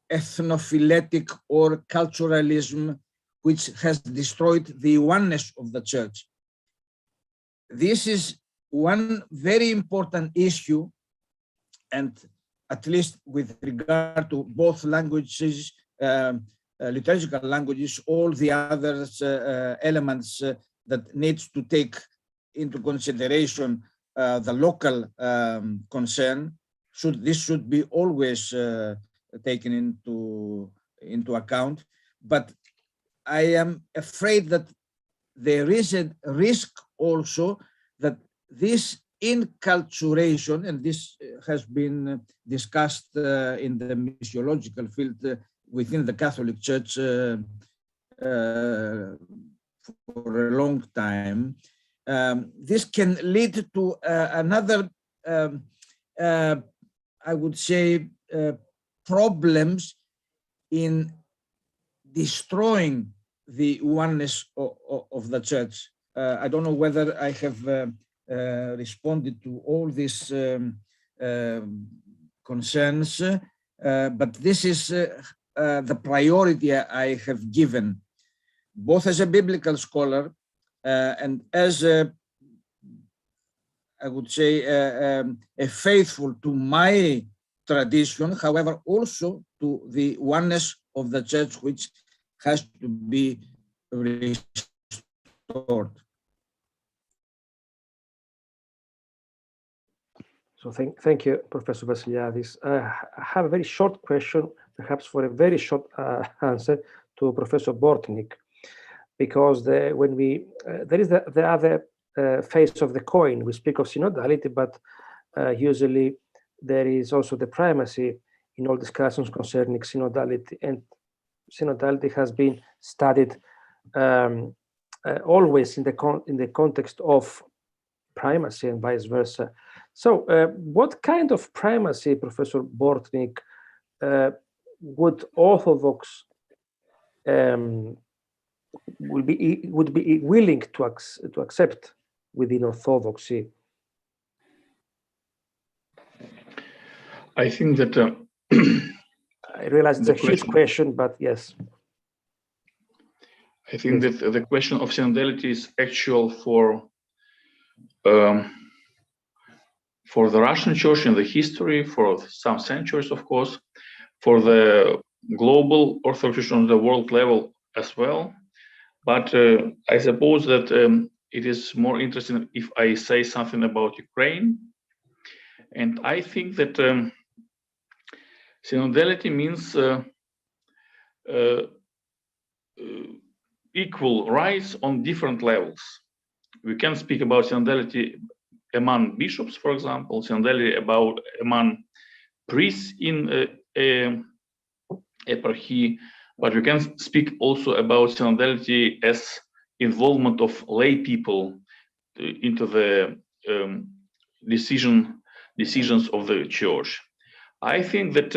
ethnophiletic or culturalism which has destroyed the oneness of the church. This is one very important issue, and at least with regard to both languages, liturgical languages, all the other elements that needs to take into consideration the local concern. This should be always taken into account. But I am afraid that there is a risk also that this inculturation, and this has been discussed in the missiological field within the Catholic Church for a long time, this can lead to another, I would say, problems in destroying the oneness of the church. I don't know whether I have responded to all these concerns, but this is the priority I have given, both as a biblical scholar and as a, I would say, a faithful to my tradition, however, also to the oneness of the church, which has to be restored. So thank you, Professor Vassiliadis. I have a very short question, perhaps for a very short answer to Professor Bortnyk, because when we there is the other face of the coin. We speak of synodality, but usually there is also the primacy in all discussions concerning synodality, and synodality has been studied always in the context of primacy and vice versa. So what kind of primacy, Professor Bortnyk, would Orthodox would be willing to accept within Orthodoxy? I think that I realize it's a huge question, but yes. I think that the question of synodality is actual for the Russian Church in the history, for some centuries, of course, for the global Orthodox Church on the world level as well. But I suppose that it is more interesting if I say something about Ukraine. And I think that synodality means equal rights on different levels. We can speak about synodality among bishops, for example, synodality among priests in eparchy, but we can speak also about synodality as involvement of lay people into the decisions of the church. I think that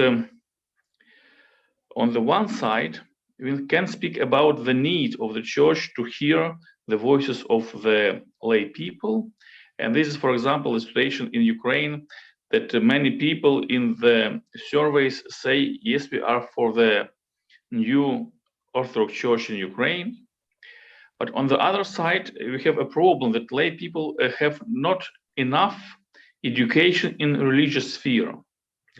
on the one side, we can speak about the need of the church to hear the voices of the lay people. And this is, for example, the situation in Ukraine, that many people in the surveys say, yes, we are for the new Orthodox Church in Ukraine. But on the other side, we have a problem that lay people have not enough education in religious sphere.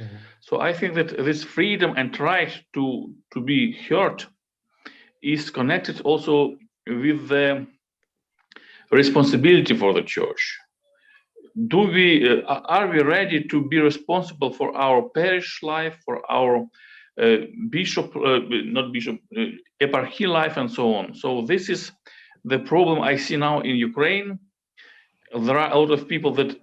Mm-hmm. So I think that this freedom and right to be heard is connected also with the responsibility for the church. Are we ready to be responsible for our parish life, for our eparchy life, and so on? So this is the problem I see now in Ukraine. There are a lot of people that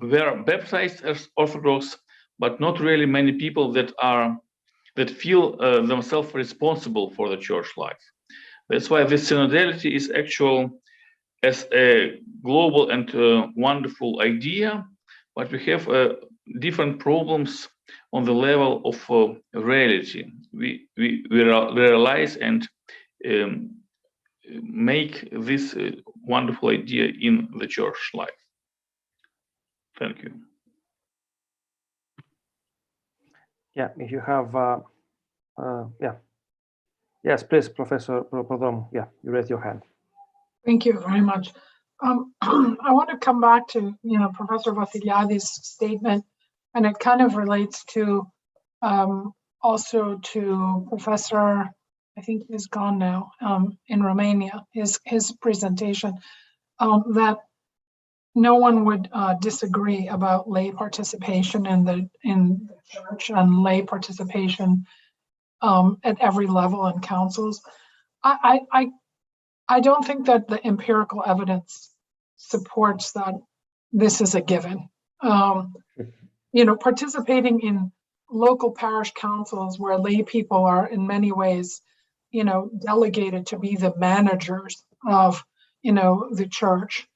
were baptized as Orthodox, but not really many people that feel themselves responsible for the church life. That's why this synodality is actual as a global and wonderful idea, but we have different problems on the level of reality. We realize and make this wonderful idea in the church life. Thank you. Yeah, if you have, yeah. Yes, please, Professor Prodom. Yeah, you raise your hand. Thank you very much. I want to come back to, Professor Vassiliadis' statement, and it kind of relates to also to Professor, I think he's gone now, in Romania, his presentation, that no one would disagree about lay participation in the church and lay participation at every level in councils. I don't think that the empirical evidence supports that this is a given. Participating in local parish councils where lay people are in many ways, delegated to be the managers of, the church,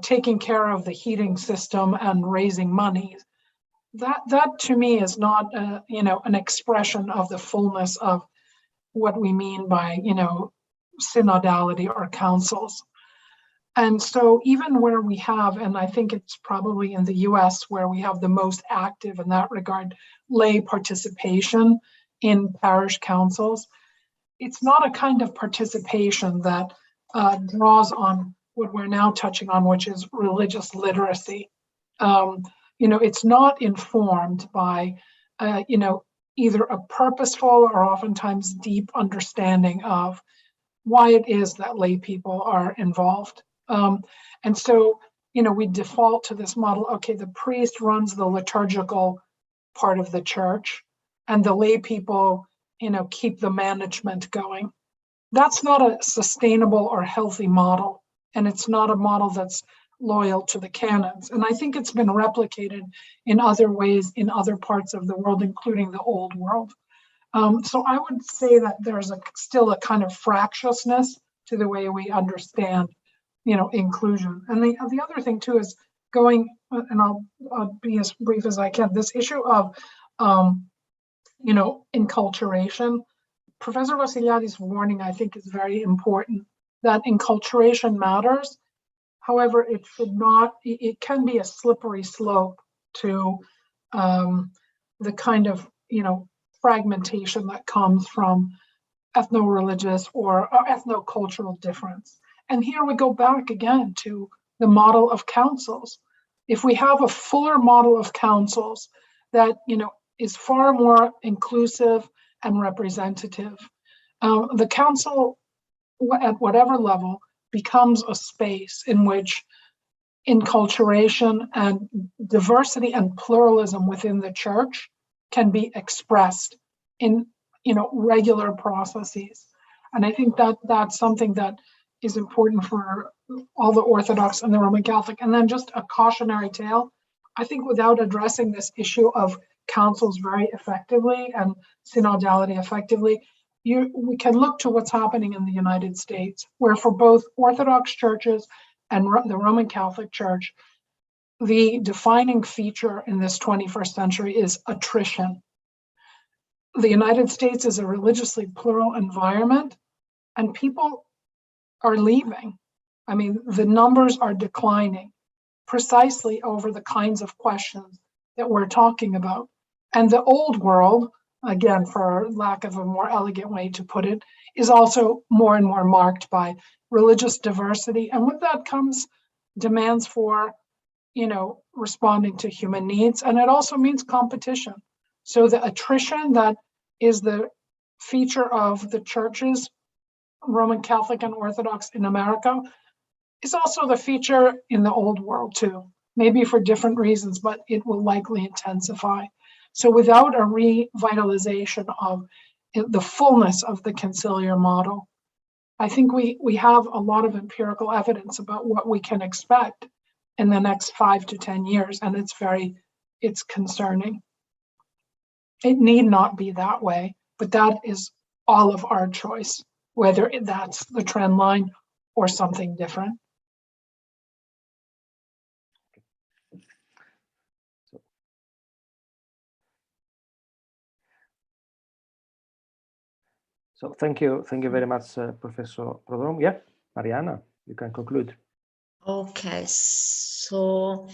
taking care of the heating system and raising money. That to me is not, an expression of the fullness of what we mean by, synodality or councils. And so even where we have, and I think it's probably in the US where we have the most active in that regard, lay participation in parish councils, it's not a kind of participation that draws on what we're now touching on, which is religious literacy. It's not informed by, either a purposeful or oftentimes deep understanding of why it is that lay people are involved. And so we default to this model. Okay, the priest runs the liturgical part of the church, and the lay people, keep the management going. That's not a sustainable or healthy model, and it's not a model that's loyal to the canons. And I think it's been replicated in other ways in other parts of the world, including the old world. So I would say that there's still a kind of fractiousness to the way we understand, inclusion. And the other thing too is going, and I'll be as brief as I can, this issue of, enculturation. Professor Vassiliadis' warning, I think, is very important, that enculturation matters. However, it can be a slippery slope to the kind of, fragmentation that comes from ethno-religious or ethno-cultural difference. And here we go back again to the model of councils. If we have a fuller model of councils that, is far more inclusive and representative, the council, at whatever level, becomes a space in which enculturation and diversity and pluralism within the church can be expressed in regular processes. And I think that that's something that is important for all the Orthodox and the Roman Catholic. And then just a cautionary tale, I think without addressing this issue of councils very effectively and synodality effectively, we can look to what's happening in the United States, where for both Orthodox churches and the Roman Catholic Church, the defining feature in this 21st century is attrition. The United States is a religiously plural environment, and people are leaving. I mean, the numbers are declining precisely over the kinds of questions that we're talking about. And the old world, again, for lack of a more elegant way to put it, is also more and more marked by religious diversity. And with that comes demands for, responding to human needs. And it also means competition. So the attrition that is the feature of the churches, Roman Catholic and Orthodox in America, is also the feature in the old world too, maybe for different reasons, but it will likely intensify. So without a revitalization of the fullness of the conciliar model, I think we have a lot of empirical evidence about what we can expect in the next 5 to 10 years, and it's concerning. It need not be that way, but that is all of our choice, whether that's the trend line or something different. So thank you very much, Professor Prodrom. Yeah, Marianna, you can conclude. Okay, so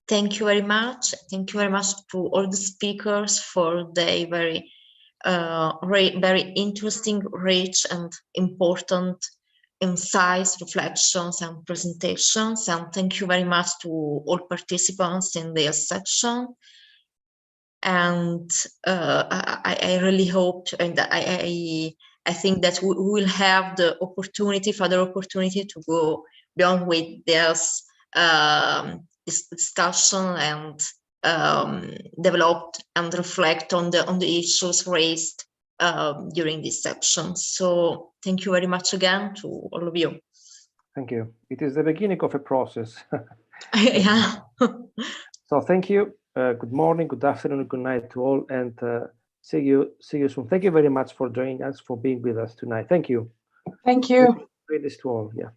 thank you very much. Thank you very much to all the speakers for their very interesting, rich, and important insights, reflections, and presentations. And thank you very much to all participants in this section. And I really hope, and I think that we will have the further opportunity to go beyond with this discussion and develop and reflect on the issues raised during this section. So thank you very much again to all of you. Thank you. It is the beginning of a process. Yeah. So thank you. Good morning, good afternoon, good night to all, and see you soon. Thank you very much for joining us, for being with us tonight. Thank you. Thank you. Great to all. Yeah.